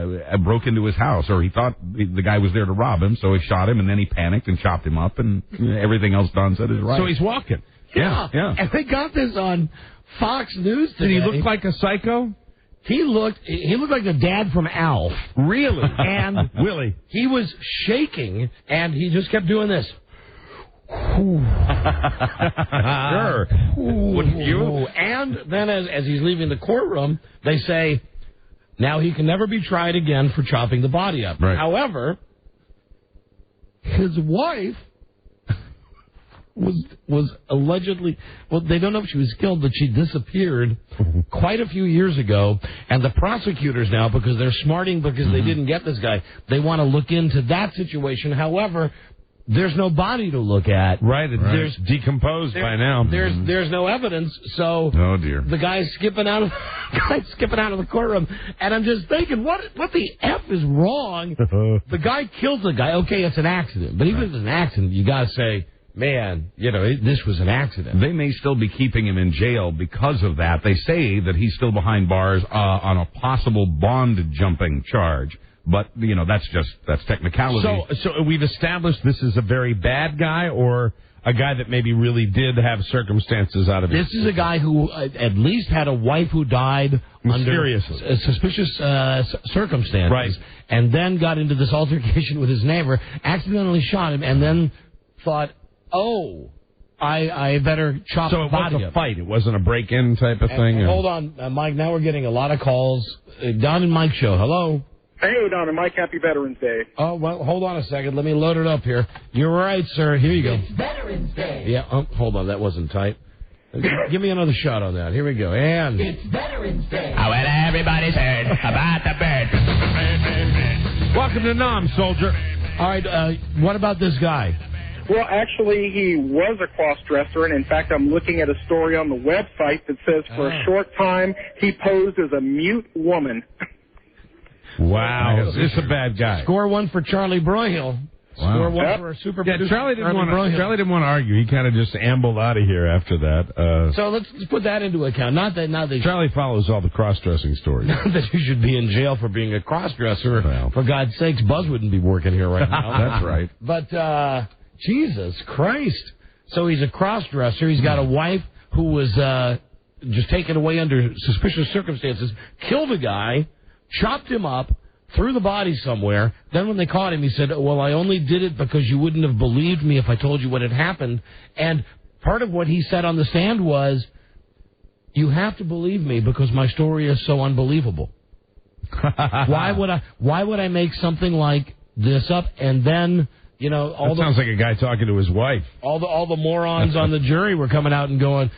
broke into his house, or he thought the guy was there to rob him, so he shot him, and then he panicked and chopped him up, and everything else Don said is right. So he's walking. Yeah. And they got this on Fox News today. Did he look like a psycho? He looked like the dad from Alf. Really? And Willie. He was shaking, and he just kept doing this. Sure. Wouldn't you? And then as he's leaving the courtroom, they say, now he can never be tried again for chopping the body up. Right. However, his wife was allegedly, well, they don't know if she was killed, but she disappeared quite a few years ago. And the prosecutors now, because they're smarting because they didn't get this guy, they want to look into that situation. However, there's no body to look at. Right, it's decomposed by now. There's no evidence, so oh dear, the guy's skipping out of the courtroom, and I'm just thinking, what the F is wrong? The guy kills the guy. Okay, it's an accident, but even if it's an accident, you gotta say, man, this was an accident. They may still be keeping him in jail because of that. They say that he's still behind bars on a possible bond jumping charge. But, that's technicality. So we've established this is a very bad guy or a guy that maybe really did have circumstances out of it? This is a guy who at least had a wife who died under suspicious circumstances. Right. And then got into this altercation with his neighbor, accidentally shot him, and then thought, I better chop the body up. So it was a fight. It wasn't a break-in type of thing? Hold on, Mike. Now we're getting a lot of calls. Don and Mike show. Hello. Hey, Don and Mike, happy Veterans Day. Oh, well, hold on a second. Let me load it up here. You're right, sir. Here you go. It's Veterans Day. Yeah, hold on. That wasn't tight. Give me another shot on that. Here we go. And it's Veterans Day. Oh, well, everybody's heard about the bird. Welcome to Nam, soldier. All right, what about this guy? Well, actually, he was a cross-dresser, and in fact, I'm looking at a story on the website that says for a short time he posed as a mute woman. Wow, this is a bad guy. Score one for Charlie Broyhill. Wow. Score one for a super producer. Charlie didn't want to argue. He kind of just ambled out of here after that. So let's put that into account. Not that Charlie follows all the cross-dressing stories. Not that you should be in jail for being a cross-dresser. Well. For God's sakes, Buzz wouldn't be working here right now. That's right. But Jesus Christ! So he's a cross-dresser. He's got a wife who was just taken away under suspicious circumstances. Killed a guy. Chopped him up, threw the body somewhere. Then when they caught him, he said, well, I only did it because you wouldn't have believed me if I told you what had happened. And part of what he said on the stand was, you have to believe me because my story is so unbelievable. Why would I make something like this up? And then, sounds like a guy talking to his wife. All the morons on the jury were coming out and going,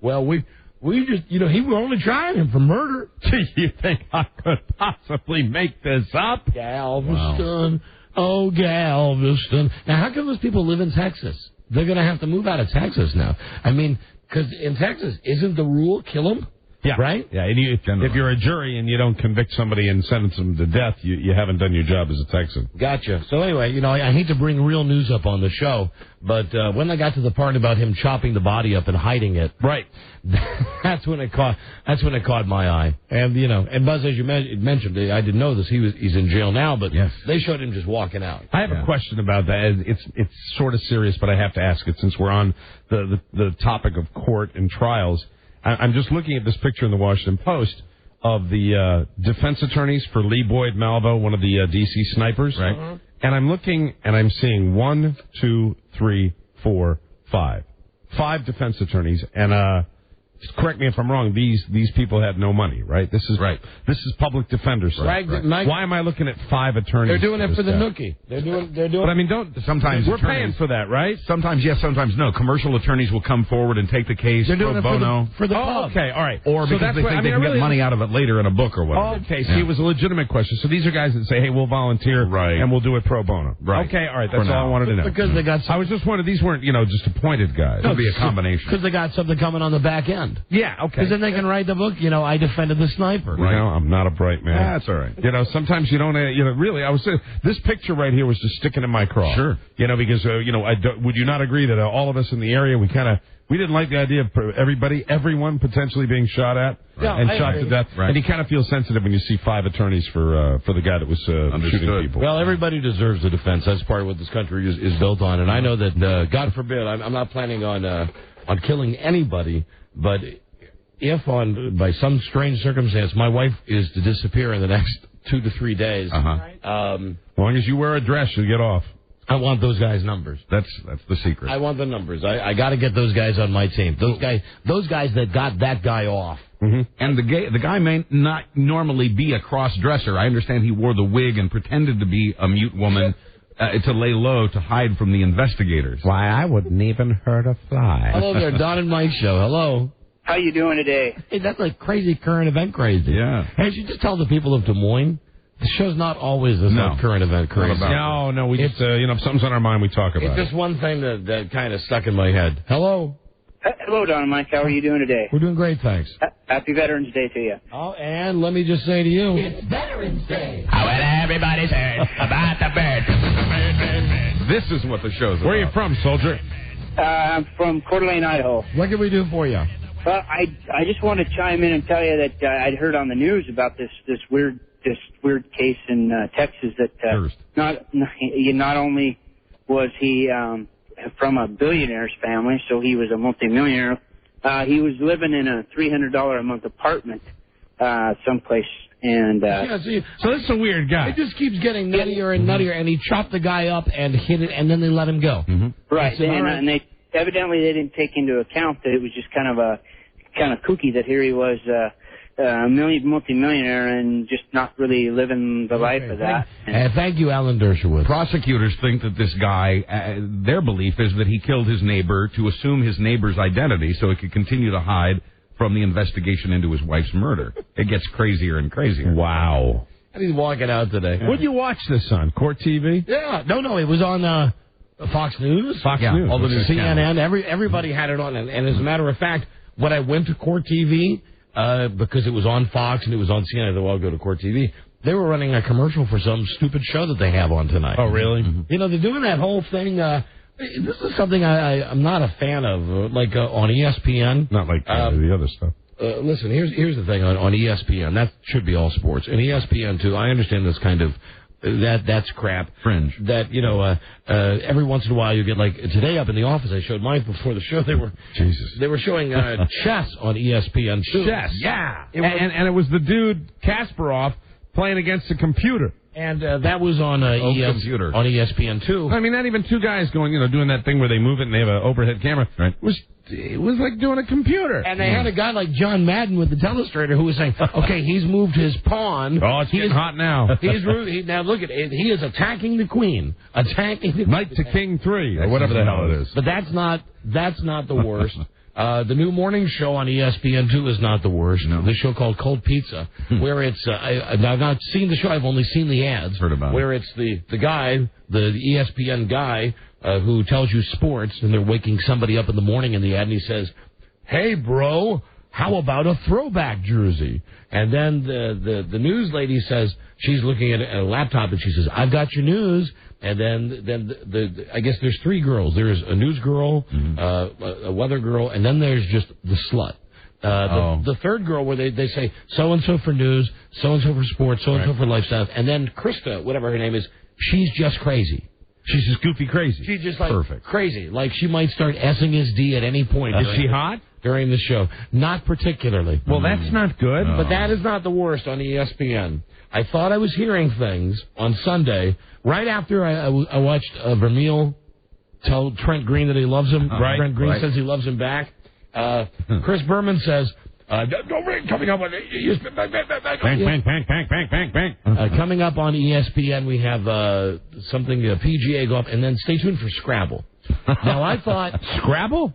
well, we just, he were only trying him for murder. Do you think I could possibly make this up? Galveston. Wow. Oh, Galveston. Now, how come those people live in Texas? They're going to have to move out of Texas now. I mean, because in Texas, isn't the rule kill them? Yeah. Right? Yeah, and if you're a jury and you don't convict somebody and sentence them to death, you haven't done your job as a Texan. Gotcha. So anyway, I hate to bring real news up on the show, but when I got to the part about him chopping the body up and hiding it, right, that's when it caught my eye. And and Buzz, as you mentioned, I didn't know this. He's in jail now, but they showed him just walking out. I have a question about that. It's sort of serious, but I have to ask it since we're on the topic of court and trials. I'm just looking at this picture in the Washington Post of the defense attorneys for Lee Boyd Malvo, one of the D.C. snipers. Right. Uh-huh. And I'm looking, and I'm seeing 1, 2, 3, 4, 5. 5 defense attorneys, and correct me if I'm wrong. These people had no money, right? This is right. This is public defenders. Right. Right. Why am I looking at 5 attorneys? They're doing it for the nookie. They're doing. But I mean, sometimes we're paying for that, right? Sometimes yes, sometimes no. Commercial attorneys will come forward and take the case pro bono. For the pub. Okay, all right. Or because they think they can get money out of it later in a book or whatever. Okay, see, it was a legitimate question. So these are guys that say, hey, we'll volunteer, and we'll do it pro bono. Right. Okay, all right. That's all I wanted to know. Because they got. I was just wondering, these weren't just appointed guys. It'll be a combination. Because they got something coming on the back end. Yeah. Okay. Because then they can write the book, I defended the sniper. Right. I'm not a bright man. That's all right. Sometimes you don't, really, I was saying, this picture right here was just sticking in my craw. Sure. Because, would you not agree that all of us in the area, we didn't like the idea of everyone potentially being shot at and shot to death. Right. And you kind of feel sensitive when you see 5 attorneys for the guy that was shooting people. Well, everybody deserves the defense. That's part of what this country is built on. And I know that, God forbid, I'm not planning on killing anybody, but if by some strange circumstance my wife is to disappear in the next 2 to 3 days, as long as you wear a dress, you'll get off. I want those guys' numbers. That's the secret. I want the numbers. I got to get those guys on my team. Those guys that got that guy off. Mm-hmm. And the guy may not normally be a cross-dresser. I understand he wore the wig and pretended to be a mute woman to lay low to hide from the investigators. Why, I wouldn't even hurt a fly. Hello there, Don and Mike show. Hello. How you doing today? Hey, that's like crazy current event crazy. Yeah. Hey, you should just tell the people of Des Moines, the show's not always this current event crazy. No, we just, if something's on our mind, we talk about it. It's just one thing that kind of stuck in my head. Hello. Hello, Don and Mike. How are you doing today? We're doing great, thanks. Happy Veterans Day to you. Oh, and let me just say to you. It's Veterans Day. Well, everybody's heard about the bird. This is what the show's about. Where are you from, soldier? I'm from Coeur d'Alene, Idaho. What can we do for you? Well, I just want to chime in and tell you that I'd heard on the news about this weird case in Texas that not only was he from a billionaire's family, so he was a multimillionaire. He was living in a $300 a month apartment someplace, and so this is a weird guy. It just keeps getting nuttier and nuttier, and he chopped the guy up and hit it, and then they let him go. Mm-hmm. Right, and they evidently they didn't take into account that it was just kind of kooky that here he was. Multi-millionaire and just not really living the life of that. Thank you, Alan Dershowitz. Prosecutors think that this guy, their belief is that he killed his neighbor to assume his neighbor's identity so he could continue to hide from the investigation into his wife's murder. It gets crazier and crazier. Wow. And he's walking out today. What'd you watch this on? Court TV? Yeah. No, it was on Fox News. Fox News. All the CNN. Everybody had it on. And as a matter of fact, when I went to Court TV, because it was on Fox and it was on CNN, I'll go to Court TV. They were running a commercial for some stupid show that they have on tonight. Oh, really? Mm-hmm. You know, they're doing that whole thing. This is something I'm not a fan of, like on ESPN. Not like the other stuff. Listen, here's the thing on ESPN. That should be all sports. And ESPN, too, I understand this kind of... That's crap. Fringe. That, every once in a while you get like, today up in the office, I showed mine before the show, they were showing chess on ESPN too. Chess? Yeah. And it was the dude, Kasparov, playing against a computer. And that was on computer. On ESPN too. I mean, not even two guys going, doing that thing where they move it and they have an overhead camera. Right. It was like doing a computer. And they had a guy like John Madden with the telestrator who was saying, okay, he's moved his pawn. Oh, it's getting hot now. Now look at it. He is attacking the queen. Knight to king 3, or whatever the hell it is. But that's not the worst. The new morning show on ESPN2 is not the worst. No. The show called Cold Pizza, where it's, I've not seen the show, I've only seen the ads. Heard about where it. It's the guy, the ESPN guy, who tells you sports, and they're waking somebody up in the morning in the ad, and he says, hey, bro, how about a throwback jersey? And then the news lady says, she's looking at a laptop, and she says, I've got your news. And then I guess there's three girls. There's a news girl, a weather girl, and then there's just the slut. The third girl where they say so-and-so for news, so-and-so for sports, so-and-so for lifestyle. And then Krista, whatever her name is, she's just crazy. She's just goofy crazy. She's just like perfect. Crazy. Like she might start S-ing his D at any point. Is she hot? During the show. Not particularly. Well, that's not good. But that is not the worst on ESPN. I thought I was hearing things on Sunday, right after I watched Vermeil tell Trent Green that he loves him. Trent Green says he loves him back. Chris Berman says, coming up on coming up on ESPN, we have something PGA golf, and then stay tuned for Scrabble. Now I thought Scrabble.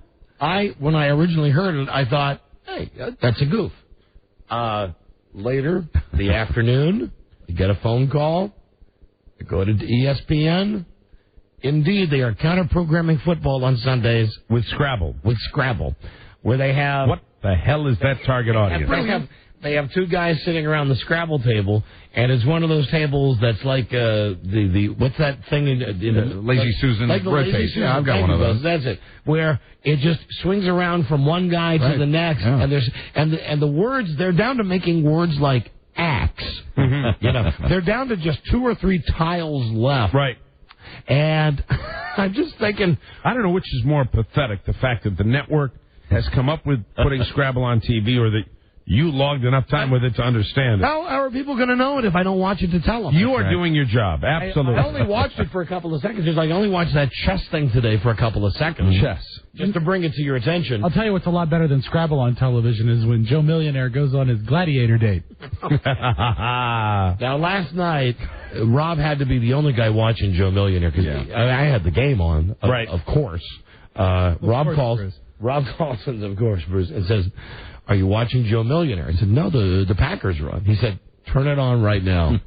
When I originally heard it, I thought, hey, that's a goof. Later, the afternoon, you get a phone call. You go to ESPN. Indeed, they are counter-programming football on Sundays with Scrabble. Where they have... What the hell is that target audience? They have two guys sitting around the Scrabble table, and it's one of those tables that's like the what's that thing in Lazy Susan rotates. Yeah, I've got one of those. That's it. Where it just swings around from one guy to the next, and there's and the words, they're down to making words like axe. They're down to just 2 or 3 tiles left. Right. And I'm just thinking, I don't know which is more pathetic, the fact that the network has come up with putting Scrabble on TV, or that You logged enough time with it to understand it. How are people going to know it if I don't watch it to tell them? You are doing your job, absolutely. I only watched it for a couple of seconds. Just like I only watched that chess thing today for a couple of seconds. Chess. Just to bring it to your attention. I'll tell you what's a lot better than Scrabble on television is when Joe Millionaire goes on his gladiator date. Now, last night, Rob had to be the only guy watching Joe Millionaire because I had the game on, of course. Rob calls, and of course, Bruce, and says, "Are you watching Joe Millionaire?" I said, "No, the Packers are on." He said, "Turn it on right now."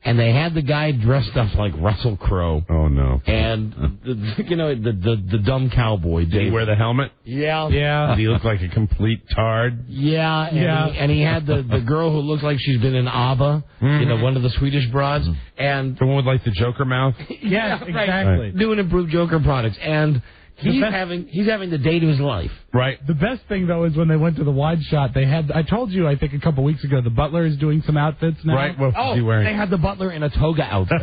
And they had the guy dressed up like Russell Crowe. Oh, no. And, the dumb cowboy. Did he wear the helmet? Yeah. Did he look like a complete tard? Yeah. And he had the girl who looked like she's been in ABBA, one of the Swedish broads. And the one with, like, the Joker mouth? Yes, exactly. Right. Doing improved Joker products. And he's having the date of his life. Right. The best thing, though, is when they went to the wide shot, they had, I told you, I think a couple weeks ago, the butler is doing some outfits now. Right. What was he wearing? They had the butler in a toga outfit.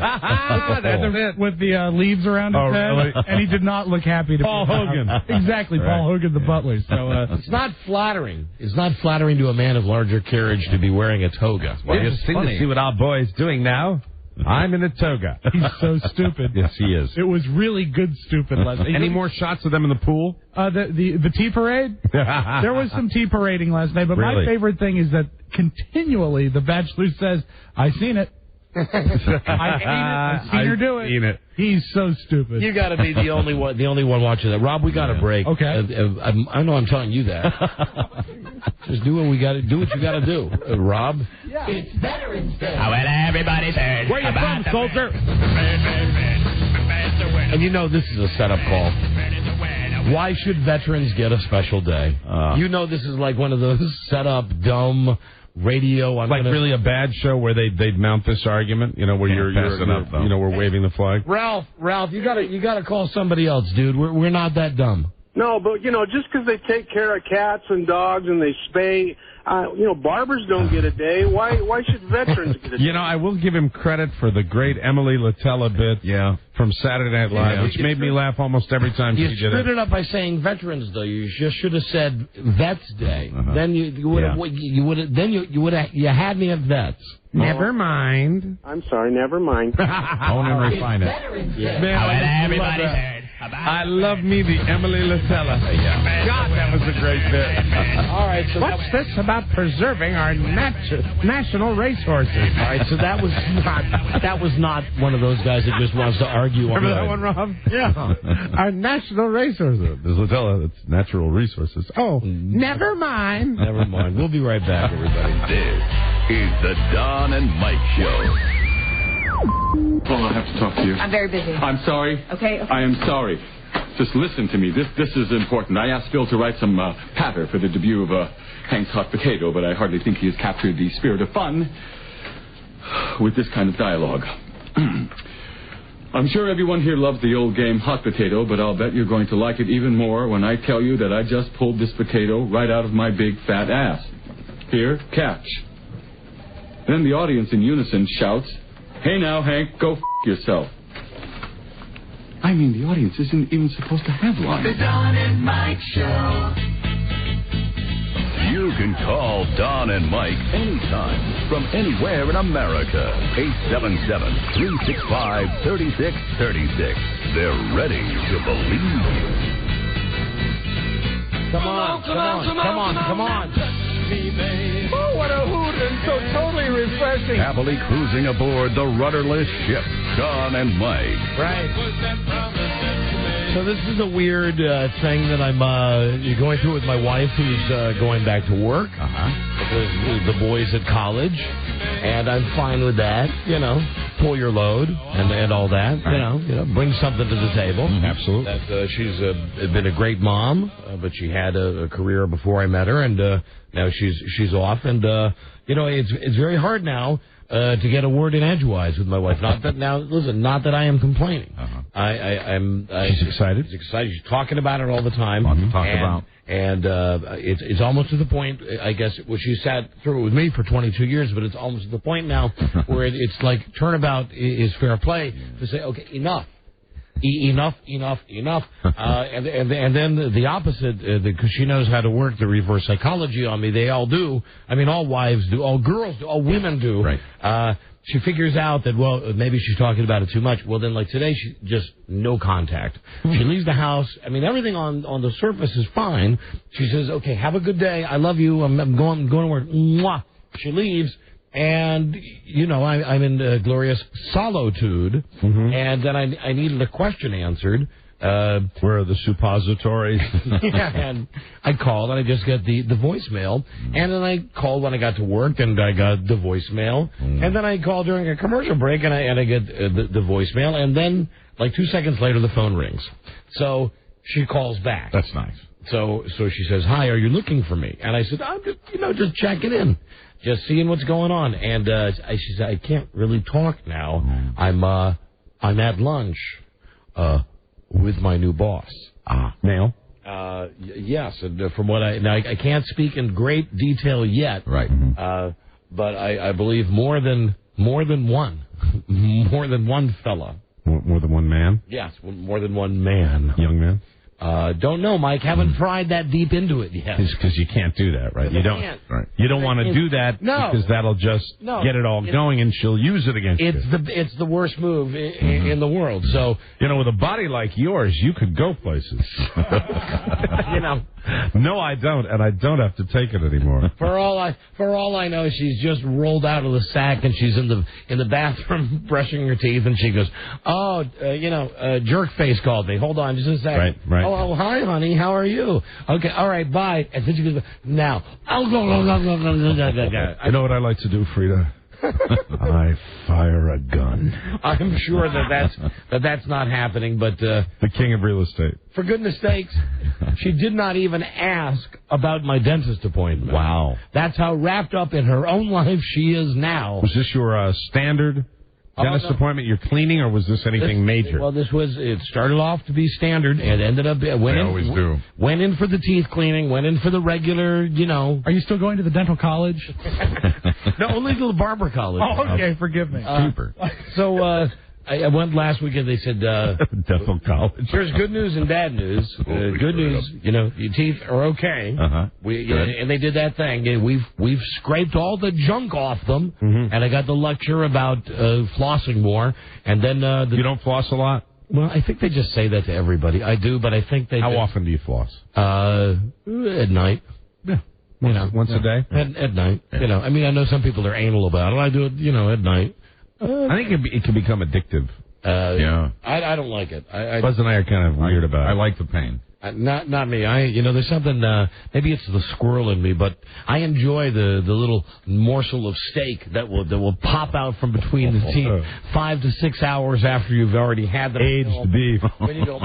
With the leaves around his head. Really? And he did not look happy to Paul Hogan. Exactly, right. Paul Hogan, the butler. So it's not flattering. It's not flattering to a man of larger carriage to be wearing a toga. Well, it's funny to see what our boy's doing now. I'm in a toga. He's so stupid. Yes, he is. It was really good stupid last night. Any more shots of them in the pool? The tea parade? There was some tea parading last night, but my favorite thing is that continually the Bachelor says, "I seen it. I seen her do it." Seen it. He's so stupid. You got to be the only one watching that. Rob, we got a break. Okay. I know I'm telling you that. Just do what we got to do. What you got to do, Rob. Yeah. It's Veterans Day. Oh, well, everybody's heard. Where you from, soldier? And you know this is a setup call. Why should veterans get a special day? This is like one of those set-up, dumb radio. Really a bad show where they'd mount this argument, where we're waving the flag. Ralph, you gotta call somebody else, dude. We're not that dumb. No, but just because they take care of cats and dogs and they spay, barbers don't get a day. Why should veterans get a day? I will give him credit for the great Emily Latella bit from Saturday Night Live, which made me laugh almost every time she did it. You screwed it up by saying veterans, though. You just should have said Vets Day. Then you would have had me at Vets. Never mind. I'm sorry, never mind. Own and refine it. Everybody's heard. I love me the Emily Latella. God, that was a great bit. All right, so what's this about preserving our national racehorses? All right, so that was not one of those guys that just wants to argue. Remember that one, Rob? Yeah. Our national racehorses. Ms. Latella, it's natural resources. Oh, never mind. Never mind. We'll be right back, everybody. This is the Don and Mike Show. Paul, I have to talk to you. I'm very busy. I'm sorry. Okay. I am sorry. Just listen to me. This is important. I asked Phil to write some patter for the debut of Hank's Hot Potato, but I hardly think he has captured the spirit of fun with this kind of dialogue. I'm sure everyone here loves the old game Hot Potato, but I'll bet you're going to like it even more when I tell you that I just pulled this potato right out of my big fat ass. Here, catch. Then the audience in unison shouts, "Hey now, Hank, go f*** yourself." I mean, the audience isn't even supposed to have lines. The Don and Mike Show. You can call Don and Mike anytime from anywhere in America. 877-365-3636. They're ready to believe you. Come on. Oh, what a hoot and so totally refreshing. Happily cruising aboard the rudderless ship, Don and Mike. Right. So this is a weird thing that I'm going through with my wife, who's going back to work. The boys at college, and I'm fine with that. Pull your load and all that. Bring something to the table. Absolutely. That she's been a great mom, but she had a career before I met her, and now she's off, and it's very hard now to get a word in edgewise with my wife. Not that I am complaining. She's excited. She's excited. She's talking about it all the time. And it's almost to the point, I guess, where she sat through it with me for 22 years, but it's almost to the point now where it's like turnabout is fair play to say, okay, enough. enough. And then the opposite, because she knows how to work the reverse psychology on me. They all do. I mean, all wives do, all girls do, all women do. Right. She figures out that, well, maybe she's talking about it too much. Well, then, like today, she just no contact. She leaves the house. I mean, everything on the surface is fine. She says, okay, have a good day. I love you. I'm going to work. Mwah. She leaves. And, you know, I'm in glorious solitude. And then I needed a question answered. Where are the suppositories? And I called, and I just got the voicemail. And then I called when I got to work, and I got the voicemail. And then I called during a commercial break, and I get the voicemail. And then, like 2 seconds later, the phone rings. So she calls back. That's nice. So she says, "Hi, are you looking for me?" And I said, "I'm just checking in, just seeing what's going on." And she said, "I can't really talk now. I'm at lunch with my new boss." Male? Yes. And from what I can't speak in great detail yet. Right. But I believe more than one, more than one fella. More than one man? Yes, more than one man. Young man? Don't know, Mike. Haven't pried that deep into it yet. Because you can't do that, right? You don't. Right. You don't want to do that because that'll just get it all going, and she'll use it against you. It's the worst move in the world. So with a body like yours, you could go places. No, I don't, and I don't have to take it anymore. For all I know, she's just rolled out of the sack and she's in the bathroom brushing her teeth, and she goes, "Oh, jerk face called me. Hold on, just a second." Right. Oh, hi, honey. How are you? Okay, all right, bye. And then she goes, "Now, I'll go." You know what I like to do, Frida? I fire a gun. I'm sure that's not happening, but the king of real estate. For goodness sakes, she did not even ask about my dentist appointment. Wow, that's how wrapped up in her own life she is now. Was this your standard dentist appointment? You're cleaning, or was this anything major? Well, it started off to be standard, and ended up went in for the teeth cleaning, went in for the regular, Are you still going to the dental college? No, only to the barber college. Oh, okay, forgive me. Super. So I went last week, and they said dental college. Here's good news and bad news. Good news, your teeth are okay. And they did that thing. We've scraped all the junk off them, and I got the lecture about flossing more. And then you don't floss a lot. Well, I think they just say that to everybody. I do, but I think they. How often do you floss? At night. Yeah. Once a day? At night. Yeah. I mean, I know some people are anal about it. I do it, at night. I think it can become addictive. I don't like it. Buzz and I are kind of weird about it. I like the pain. Not me. There's something. Maybe it's the squirrel in me, but I enjoy the little morsel of steak that will pop out from between the teeth 5 to 6 hours after you've already had them. Aged beef. When you go,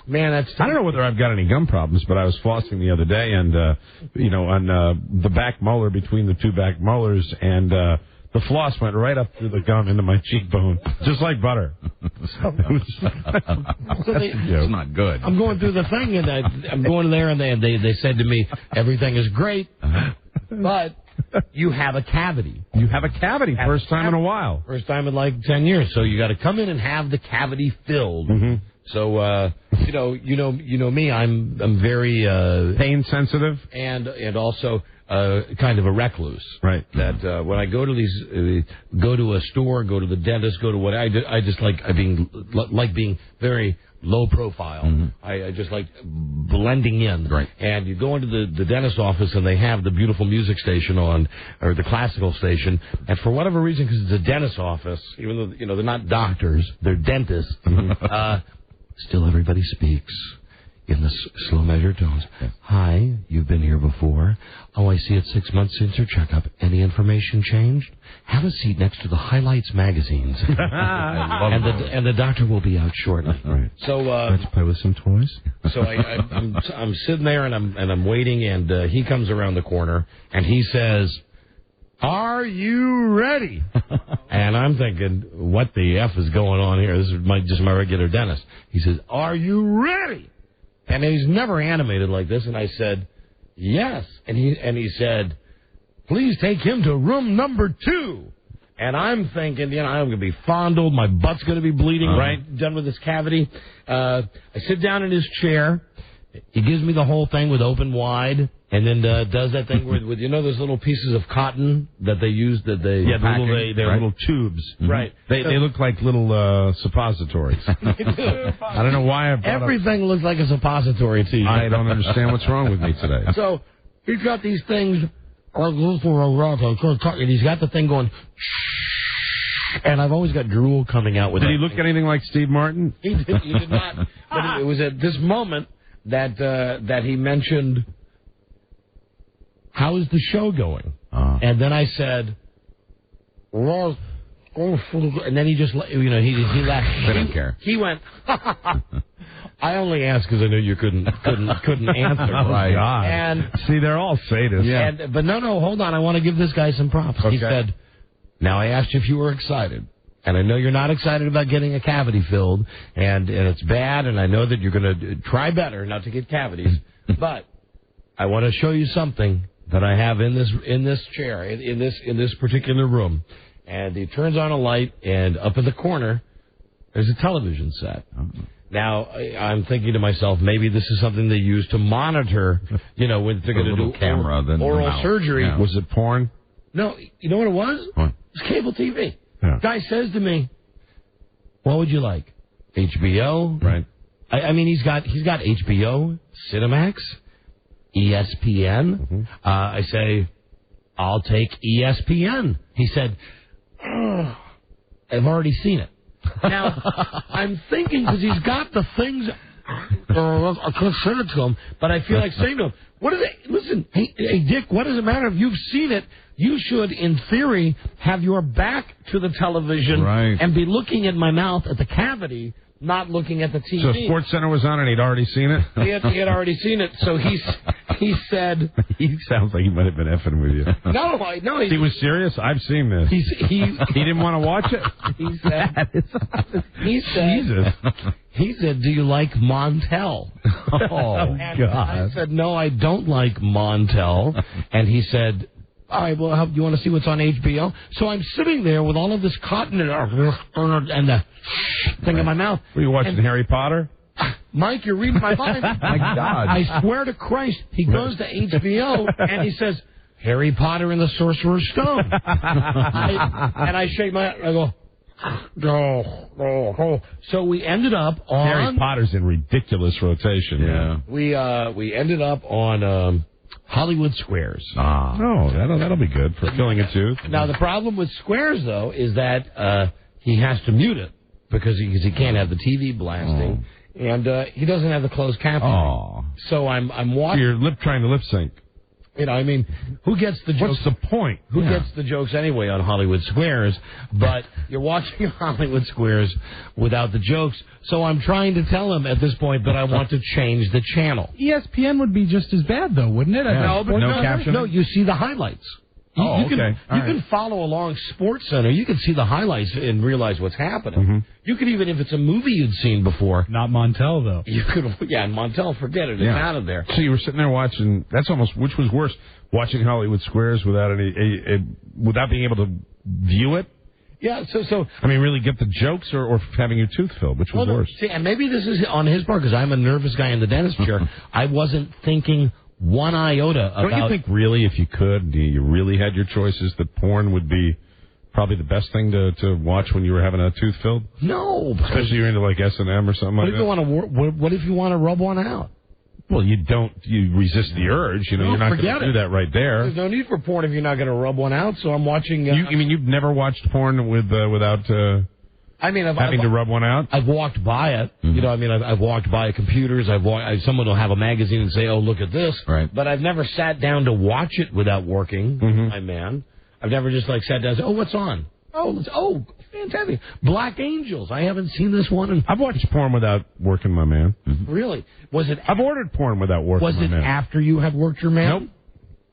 man, that's. I don't know whether I've got any gum problems, but I was flossing the other day, and on the back molar, between the two back molars, and the floss went right up through the gum into my cheekbone, just like butter. It's not good. I'm going through the thing, and I'm going there, and they said to me, everything is great, but you have a cavity. You have a cavity. First time in a while. First time in like 10 years. So you got to come in and have the cavity filled. So you know me. I'm very pain sensitive, and also kind of a recluse. Right. That when I go to go to a store, go to the dentist, go to what I just like being very low profile. I just like blending in. Right. And you go into the dentist office, and they have the beautiful music station on, or the classical station, and for whatever reason, because it's a dentist office, even though they're not doctors, they're dentists, still everybody speaks in the slow measured tones. Hi, you've been here before. Oh, I see it's 6 months since your checkup. Any information changed? Have a seat next to the Highlights magazines. and the doctor will be out shortly. Right. So let's play with some toys. So I'm sitting there, and I'm waiting, and he comes around the corner, and he says, "Are you ready?" And I'm thinking, what the F is going on here? This is just my regular dentist. He says, "Are you ready?" And he's never animated like this. And I said, "Yes." And he said, "Please take him to room number 2." And I'm thinking, I'm going to be fondled. My butt's going to be bleeding, right? Done with this cavity. I sit down in his chair. He gives me the whole thing with open wide, and then does that thing with those little pieces of cotton that they use they're little tubes, right? They look like little suppositories. They do. I don't know why everything looks like a suppository to you. I don't understand what's wrong with me today. So he's got these things, and he's got the thing going. And I've always got drool coming out with it. Did he look anything like Steve Martin? He did not. But it was at this moment that he mentioned, how is the show going? And then I said, well, and then he just, he laughed. They don't care. He went, I only asked because I knew you couldn't answer. Right. God. And see, they're all sadists. Yeah. But no, hold on. I want to give this guy some props. Okay. He said, now I asked you if you were excited. And I know you're not excited about getting a cavity filled, and it's bad, and I know that you're going to try better not to get cavities. But I want to show you something that I have in this chair, in this particular room. And he turns on a light, and up in the corner, there's a television set. Now, I'm thinking to myself, maybe this is something they use to monitor, when they're going to do camera, oral surgery. Yeah. Was it porn? No, you know what it was? What? It was cable TV. Yeah. Guy says to me, what would you like? HBO? Right. I mean, he's got HBO, Cinemax, ESPN. Mm-hmm. I say, I'll take ESPN. He said, I've already seen it. Now, I'm thinking, because he's got the things, I could send it to him, but I feel like saying to him, listen, hey, Dick, what does it matter if you've seen it? You should, in theory, have your back to the television and be looking at my mouth at the cavity, not looking at the TV. So SportsCenter was on and he'd already seen it? He had already seen it, so he said... He sounds like he might have been effing with you. No. He was serious? I've seen this. He didn't want to watch it? He said, do you like Montel? Oh, and God. I said, no, I don't like Montel. And he said... All right, well, you want to see what's on HBO? So I'm sitting there with all of this cotton and the thing in my mouth. Were you watching Harry Potter? Mike, you're reading my mind. My God. I swear to Christ, he goes to HBO and he says, Harry Potter and the Sorcerer's Stone. And I shake my head. I go, no. So we ended up on... Harry Potter's in ridiculous rotation. Yeah. We ended up on... Hollywood Squares. Oh, that'll be good for filling a tooth. Now, the problem with Squares, though, is that he has to mute it because he can't have the TV blasting, and he doesn't have the closed captioning. So I'm watching. So you're trying to lip sync. I mean, who gets the jokes? What's the point? Who gets the jokes anyway on Hollywood Squares? But you're watching Hollywood Squares without the jokes. So I'm trying to tell him at this point that I want to change the channel. ESPN would be just as bad, though, wouldn't it? Yeah. No captioning? No, you see the highlights. You can follow along SportsCenter. You can see the highlights and realize what's happening. Mm-hmm. You could even, if it's a movie you'd seen before. Not Montel, though. You could, Montel, forget it. It's out of there. So you were sitting there watching. That's almost, which was worse, watching Hollywood Squares without without being able to view it. Yeah. So I mean, really get the jokes or having your tooth filled, which was worse. See, and maybe this is on his part because I'm a nervous guy in the dentist chair. I wasn't thinking one iota about... Don't you think really, if you could, you really had your choices, that porn would be probably the best thing to watch when you were having a tooth filled? No. Especially you're into like S&M or something like that. What if you want to rub one out? Well, you resist the urge. You're not going to do that right there. There's no need for porn if you're not going to rub one out, so I'm watching... You mean you've never watched porn without... having to rub one out? I've walked by it. Mm-hmm. I've walked by computers. Someone will have a magazine and say, oh, look at this. Right. But I've never sat down to watch it without working, mm-hmm. my man. I've never just sat down and said, oh, what's on? Oh, fantastic. Black Angels. I haven't seen this one. I've watched porn without working, my man. Mm-hmm. Really? I've ordered porn without working, Was it after you had worked your man?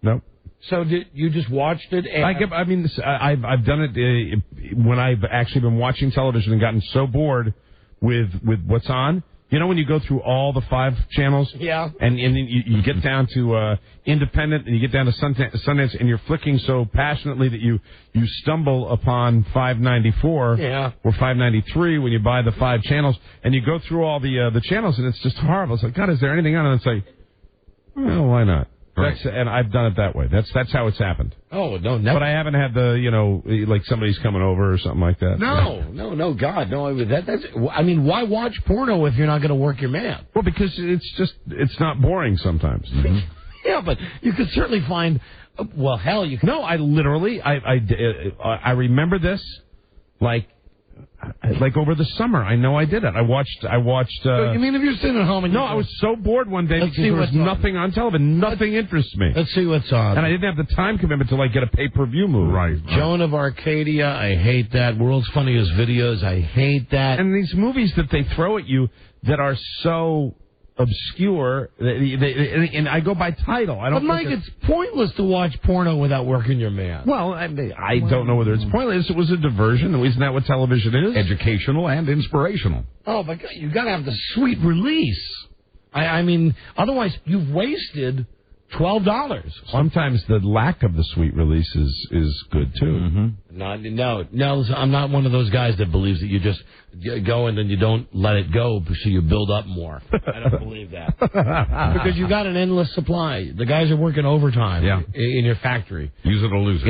Nope. So you just watched it? I've done it when I've actually been watching television and gotten so bored with what's on. You know when you go through all the 5 channels? Yeah. And you get down to Independent, and you get down to Sundance, and you're flicking so passionately that you stumble upon 594 or 593 when you buy the 5 channels, and you go through all the channels, and it's just horrible. It's like, God, is there anything on it? And it's like, well, why not? Right. And I've done it that way. That's how it's happened. Oh, no, never. But I haven't had like somebody's coming over or something like that. No, God, no. That's. I mean, why watch porno if you're not going to work your man? Well, because it's not boring sometimes. Mm-hmm. Yeah, but you could certainly find. Well, hell, you can. No, I literally, I remember this, like over the summer. I know I did it. I watched. You mean if you're sitting at home and I was so bored one day because there was nothing on television. Nothing interests me. Let's see what's on. And I didn't have the time commitment to get a pay-per-view movie. Right. Joan of Arcadia, I hate that. World's Funniest Videos, I hate that. And these movies that they throw at you that are so obscure, and I go by title. I don't. But Mike, it's pointless to watch porno without working your man. Well, I don't know whether it's pointless. It was a diversion. Isn't that what television is? Educational and inspirational. Oh, but you got to have the sweet release. I mean, otherwise you've wasted $12. Sometimes the lack of the sweet release is good too. Mm-hmm. No, I'm not one of those guys that believes that you just go and then you don't let it go so you build up more. I don't believe that. Because you got an endless supply. The guys are working overtime in your factory. Use it or lose it.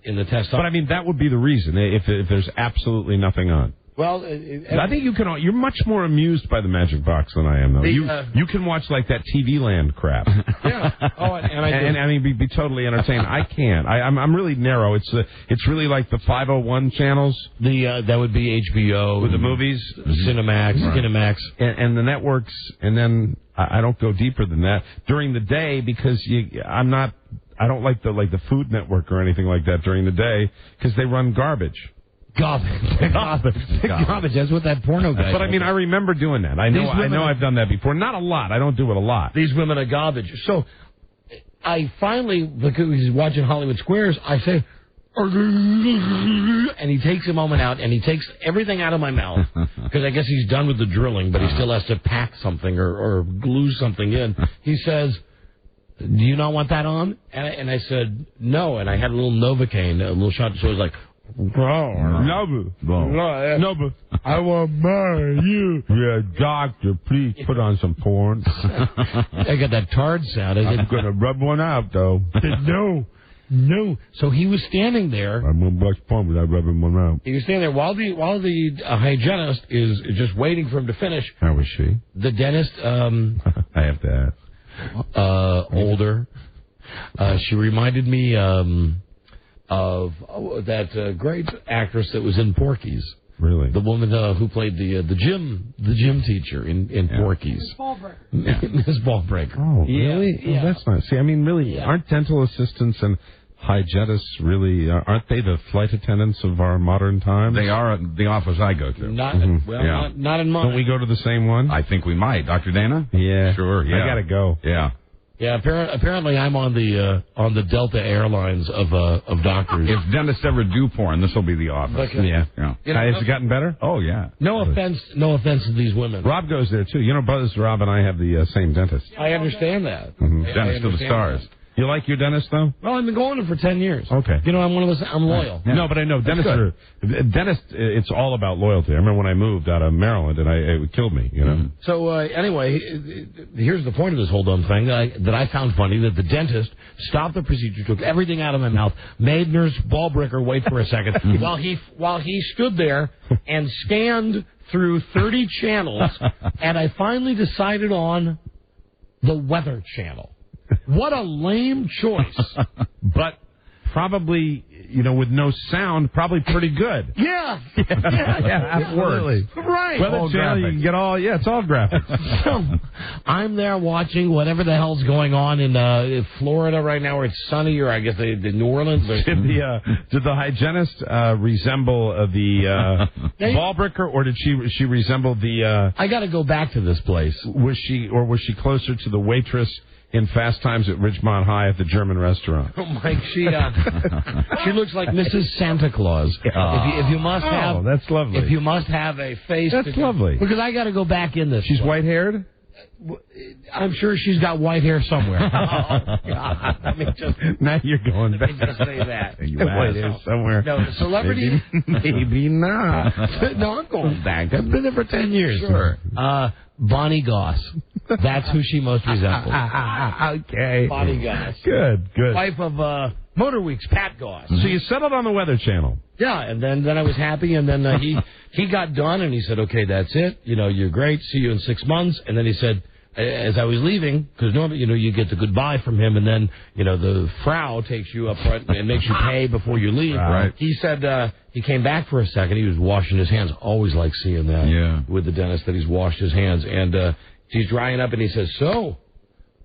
In the test. But I mean, that would be the reason if there's absolutely nothing on. Well, I think you're much more amused by the Magic Box than I am, though. You can watch that TV Land crap. Yeah. Oh, and I mean, be totally entertained. I can't. I'm really narrow. It's really like the 501 channels. That would be HBO with the movies, Cinemax, and the networks. And then I don't go deeper than that during the day because I don't like the Food Network or anything like that during the day because they run garbage. Garbage. That's what that porno guy. But I mean, I remember doing that. I know I've done that before. Not a lot. I don't do it a lot. These women are garbage. So I finally, because he's watching Hollywood Squares, I say, and he takes a moment out and he takes everything out of my mouth because I guess he's done with the drilling, but he still has to pack something or glue something in. He says, "Do you not want that on?" And I said, "No." And I had a little Novocaine, a little shot, so it was like. No, I will marry you. Yeah, doctor, please put on some porn. I got that tard sound. I'm going to rub one out, though. No. So he was standing there. I'm going to watch porn without rubbing one out. He was standing there while the hygienist is just waiting for him to finish. How was she? The dentist, I have to ask. Older. She reminded me, of that great actress that was in Porky's. Really? The woman who played the gym teacher in Porky's. Miss Ballbreaker. Oh, really? Yeah. Oh, that's nice. See, I mean, really, aren't dental assistants and hygienists really, aren't they the flight attendants of our modern times? They are at the office I go to. Not in mine. Don't we go to the same one? I think we might. Dr. Dana? Yeah. Sure, yeah. I got to go. Yeah. Yeah, apparently I'm on the Delta Airlines of doctors. If dentists ever do porn, this will be the office. Yeah. Has it gotten better? Oh yeah. No offense to these women. Rob goes there too. Buzz, Rob, and I have the same dentist. I understand that. Mm-hmm. Dentist to the stars. That. You like your dentist, though? Well, I've been going to for 10 years. Okay. I'm one of those. I'm loyal. Yeah. No, but I know dentists. It's all about loyalty. I remember when I moved out of Maryland, and it killed me. Mm-hmm. So anyway, here's the point of this whole dumb thing that I found funny: that the dentist stopped the procedure, took everything out of my mouth, made Nurse Ballbreaker wait for a second while he stood there and scanned through 30 channels, and I finally decided on the Weather Channel. What a lame choice. But probably, with no sound, probably pretty good. Yeah, absolutely. Right. Weather Channel, you can get it's all graphics. So, I'm there watching whatever the hell's going on in Florida right now, where it's sunny, or I guess New Orleans. Did the hygienist resemble the Ballbreaker, or did she resemble the... I got to go back to this place. Was she closer to the waitress in Fast Times at Ridgemont High at the German restaurant. Oh, Mike, she looks like Mrs. Santa Claus. If you must have, that's lovely. If you must have a face, that's lovely. Because I got to go back in this. She's white-haired. I'm sure she's got white hair somewhere. Oh, God. Let me just, now you're going back. Let me just say that. White hair somewhere. No, celebrity? Maybe not. No, I'm going back. I've been there for 10 years. Sure. Bonnie Goss. That's who she most resembles. Okay. Bonnie Goss. Good. Wife of Motor Week's Pat Goss. So you settled on the Weather Channel. Yeah, and then I was happy, and then he got done, and he said, okay, that's it. You're great. See you in 6 months. And then he said, as I was leaving, because normally, you get the goodbye from him, and then, the Frau takes you up front and makes you pay before you leave. Right. He said he came back for a second. He was washing his hands. Always like seeing that with the dentist, that he's washed his hands. And he's drying up, and he says, so,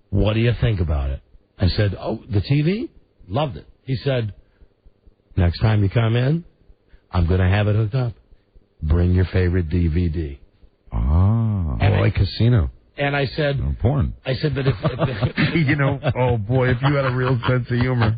what do you think about it? I said, oh, the TV? Loved it. He said, next time you come in, I'm going to have it hooked up. Bring your favorite DVD. Oh, like Casino. And I said, porn. I said that if oh boy, if you had a real sense of humor.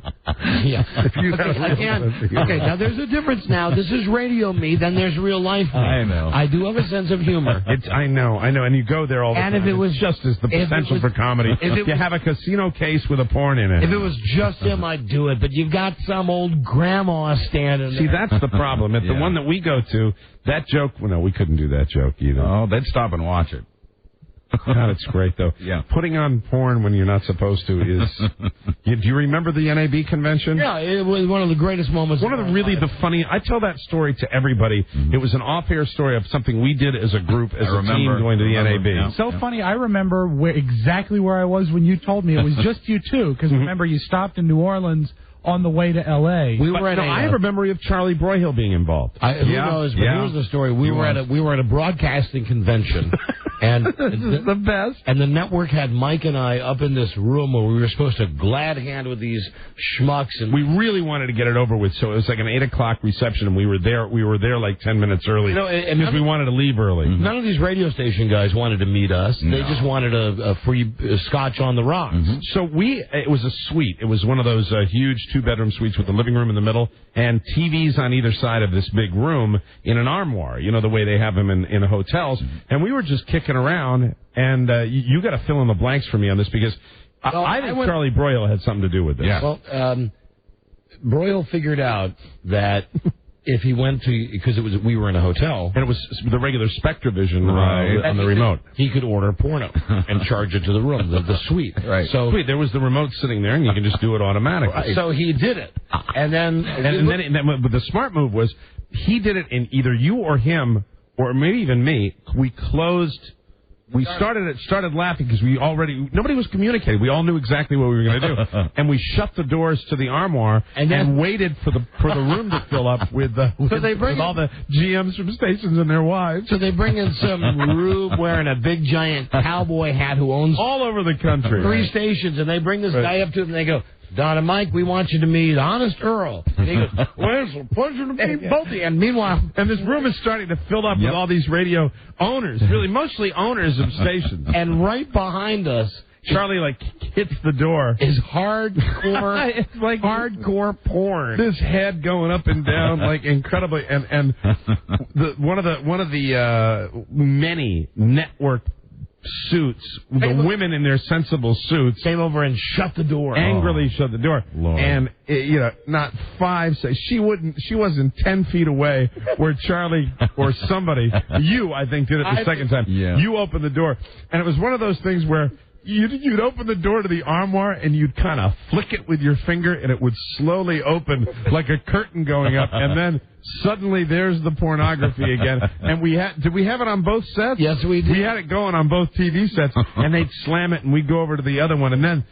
Yeah. If you had a real sense of humor. Okay, now there's a difference now. This is radio me, then there's real life me. I know. I do have a sense of humor. I know, and you go there all the time. And if it was just as the potential for comedy. If you have a casino case with a porn in it. If it was just him, I'd do it. But you've got some old grandma standing there. See, that's the problem. At the one that we go to, that joke, well, no, we couldn't do that joke either. Oh, they'd stop and watch it. God, it's great, though. Yeah. Putting on porn when you're not supposed to is... Do you remember the NAB convention? Yeah, it was one of the greatest moments. One of the funny... I tell that story to everybody. Mm-hmm. It was an off-air story of something we did as a group, as a team going to the NAB. Yeah. So funny, I remember exactly where I was when you told me. It was just you two, because remember, you stopped in New Orleans on the way to L.A. I have a memory of Charlie Broyhill being involved. Who knows? But here's the story. We were at a broadcasting convention, and this is the best. And the network had Mike and I up in this room where we were supposed to glad hand with these schmucks, and we really wanted to get it over with. So it was like an 8:00 reception, and we were there like 10 minutes early because we wanted to leave early. None of these radio station guys wanted to meet us. No. They just wanted a free scotch on the rocks. Mm-hmm. So it was a suite. It was one of those huge 2-bedroom suites with the living room in the middle and TVs on either side of this big room in an armoire, the way they have them in hotels. And we were just kicking around, and you got to fill in the blanks for me on this, because I think Charlie Broyhill had something to do with this. Yeah. Well, Broyhill figured out that if he went to, because we were in a hotel, and it was the regular Spectravision on the remote, he could order porno and charge it to the room, the suite. Right. So there was the remote sitting there, and you can just do it automatically. Right. So he did it, and then but the smart move was he did it in either you or him, or maybe even me. We closed. We started laughing because nobody was communicating. We all knew exactly what we were going to do, and we shut the doors to the armoire and waited for the room to fill up with all the GMs from stations and their wives. So they bring in some rube wearing a big giant cowboy hat who owns all over the country 3 stations, and they bring this guy up to him and they go, Don and Mike, we want you to meet Honest Earl. And he goes, well, it's a pleasure to meet both of you. And meanwhile, this room is starting to fill up with all these radio owners, really mostly owners of stations. And right behind us, Charlie hits the door. Is hardcore, it's like hardcore porn. This head going up and down incredibly, and one of the many network suits, the women in their sensible suits came over and shut the door. Angrily shut the door. Lord. And not 5 seconds. She wasn't 10 feet away where Charlie or somebody, I think, did it the second time. Yeah. You opened the door, and it was one of those things where you'd open the door to the armoire and you'd kind of flick it with your finger, and it would slowly open like a curtain going up, and then suddenly there's the pornography again. And did we have it on both sets? Yes, we did. We had it going on both TV sets, and they'd slam it, and we'd go over to the other one, and then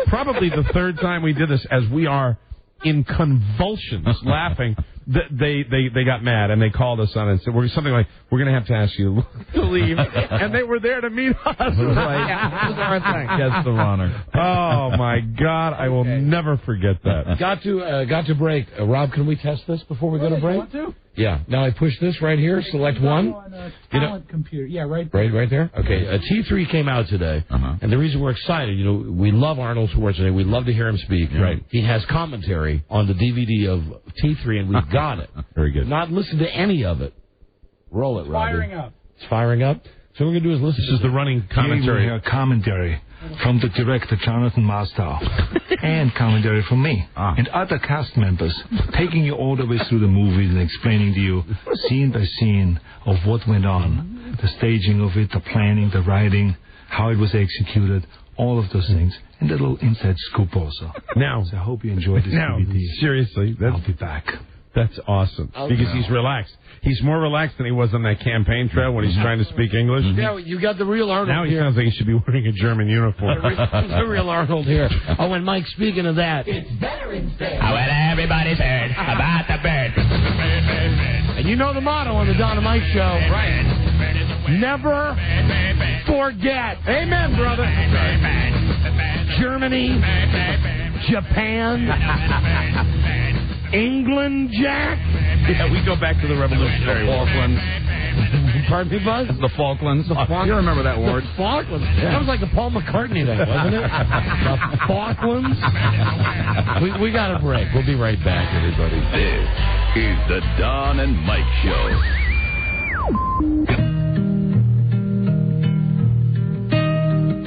probably the third time we did this, as we are in convulsions laughing, they got mad and they called us on it and said something like, "We're going to have to ask you to leave," and they were there to meet us. Right. Guest of honor. Oh my God, I will never forget that. Got to break. Rob, can we test this before we go to break? Want to? Yeah. Now I push this right here. Select one. Talent computer. Yeah, right there. Right there. Okay. T3 came out today, and the reason we're excited, we love Arnold Schwarzenegger. We love to hear him speak. Right. He has commentary on the DVD of T3, and we've got it. Very good. Not listen to any of it. Roll it, Robbie. Firing up. It's firing up. So what we're going to do is listen. This is the running commentary. Commentary from the director Jonathan Mostow and commentary from me and other cast members, taking you all the way through the movies and explaining to you scene by scene of what went on, the staging of it, the planning, the writing, how it was executed, all of those things, and a little inside scoop also. Now, so I hope you enjoyed this DVD. Seriously, I'll be back. That's awesome. Because he's relaxed. He's more relaxed than he was on that campaign trail when he's trying to speak English. Yeah, you got the real Arnold now here. Now he sounds like he should be wearing a German uniform. The real Arnold here. Oh, and Mike, speaking of that. It's Veterans Day. Well, everybody's heard about the bird. And you know the motto on the Don and Mike show. Right. Never forget. Amen, brother. Germany. Japan. England, Jack. Yeah, we go back to the Revolutionary War. Falklands. Pardon me, Buzz? The Falklands. You remember that word? The Falklands. Yeah. That was like the Paul McCartney thing, wasn't it? The Falklands. We got a break. We'll be right back, everybody. This is the Don and Mike Show.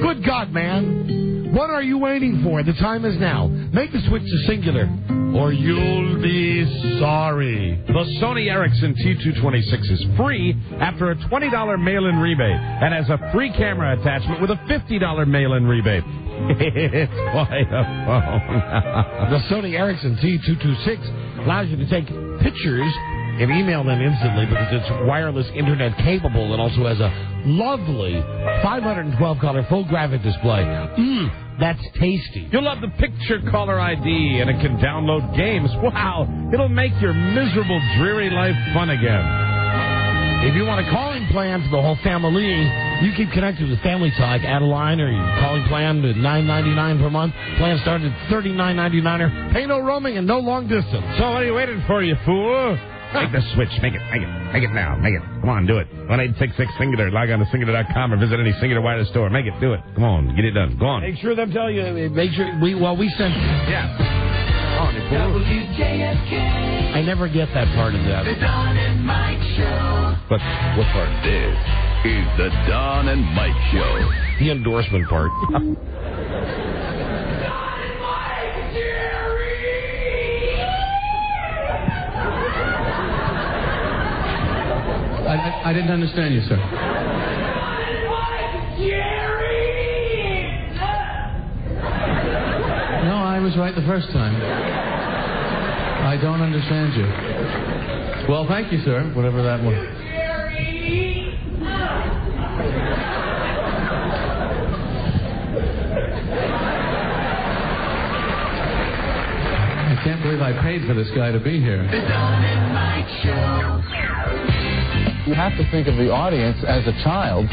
Good God, man. What are you waiting for? The time is now. Make the switch to singular, or you'll be sorry. The Sony Ericsson T226 is free after a $20 mail-in rebate and has a free camera attachment with a $50 mail-in rebate. It's quite a phone. The Sony Ericsson T226 allows you to take pictures and email them instantly because it's wireless internet capable and also has a lovely 512-color full graphic display. That's tasty. You'll love the picture caller ID, and it can download games. Wow, it'll make your miserable, dreary life fun again. If you want a calling plan for the whole family, you keep connected with Family Talk. Add a line or your calling plan to $9.99 per month. Plan starts at $39.99. Pay no roaming and no long distance. So what are you waiting for, you fool? Make the switch. Make it now. Make it. Come on, do it. 1-866-SINGULAR. Log on to singular.com or visit any Singular wireless store. Make it. Do it. Come on. Get it done. Go on. Make sure them tell you. Make sure we sent. Yeah. On, you fool. WJFK. I never get that part of that. The Don and Mike Show. What part? This is the Don and Mike Show. The endorsement part. I didn't understand you, sir. No, I was right the first time. I don't understand you. Well, thank you, sir, whatever that was. I can't believe I paid for this guy to be here. The Don and Mike Show. You have to think of the audience as a child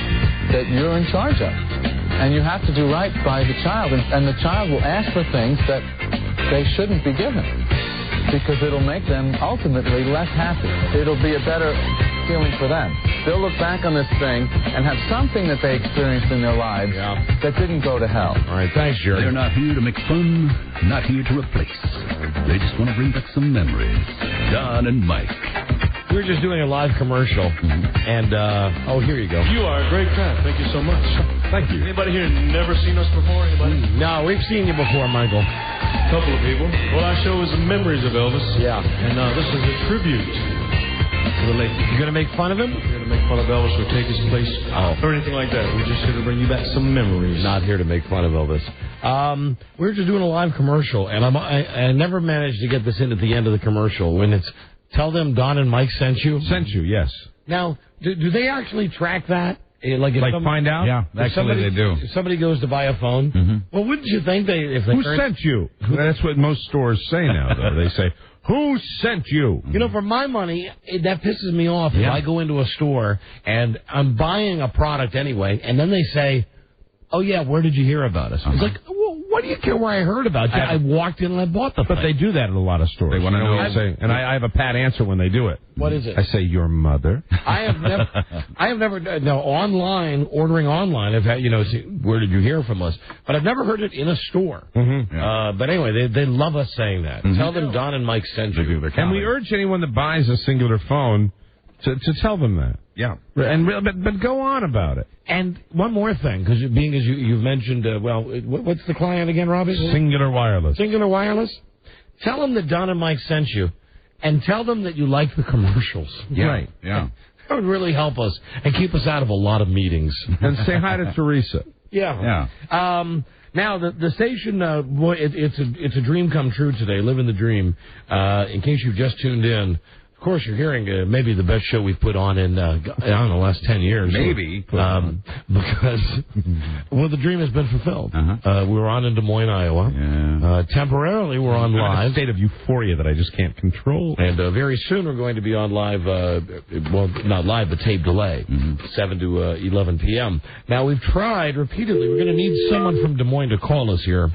that you're in charge of. And you have to do right by the child. And the child will ask for things that they shouldn't be given. Because it'll make them ultimately less happy. It'll be a better feeling for them. They'll look back on this thing and have something that they experienced in their lives that didn't go to hell. All right, thanks, Jerry. They're not here to make fun, not here to replace. They just want to bring back some memories. Don and Mike. We were just doing a live commercial, and, here you go. You are a great guy. Thank you so much. Thank you. Anybody here never seen us before? Anybody? No, we've seen you before, Michael. A couple of people. Well, our show is the Memories of Elvis. Yeah. And this is a tribute to the late. You going to make fun of him? We're going to make fun of Elvis or take his place or anything like that. We're just here to bring you back some memories. Not here to make fun of Elvis. We were just doing a live commercial, and I never managed to get this in at the end of the commercial when it's tell them Don and Mike sent you. Sent you, yes. Now, do they actually track that? Like find out? Yeah, actually they do. If somebody goes to buy a phone, well, wouldn't you think if they Who sent you? That's what most stores say now, though. They say, Who sent you? You know, for my money, that pisses me off if I go into a store and I'm buying a product anyway, and then they say, oh, yeah, where did you hear about us? It's like, well, what do you care where I heard about you? I walked in and I bought the thing. But they do that in a lot of stores. They want to know. And I have a pat answer when they do it. What is it? I say, your mother. I have never, ordering online, I've had, where did you hear from us? But I've never heard it in a store. But anyway, they love us saying that. Tell them Don and Mike sent you. And we urge anyone that buys a singular phone to tell them that. Yeah. But go on about it. And one more thing, because you've mentioned, what's the client again, Robbie? Singular Wireless. Singular Wireless? Tell them that Don and Mike sent you, and tell them that you like the commercials. Yeah. Right, yeah. That would really help us and keep us out of a lot of meetings. And say hi to Teresa. Yeah. Now, the station, it's a dream come true today, living the dream. In case you've just tuned in, of course, you're hearing maybe the best show we've put on in, I don't know, the last 10 years. Maybe. Because, the dream has been fulfilled. We were on in Des Moines, Iowa. Yeah. Temporarily, we're on live. In a state of euphoria that I just can't control. And very soon we're going to be on live, not live, but tape delay, 7 to 11 p.m. Now, we've tried repeatedly. We're going to need someone from Des Moines to call us here.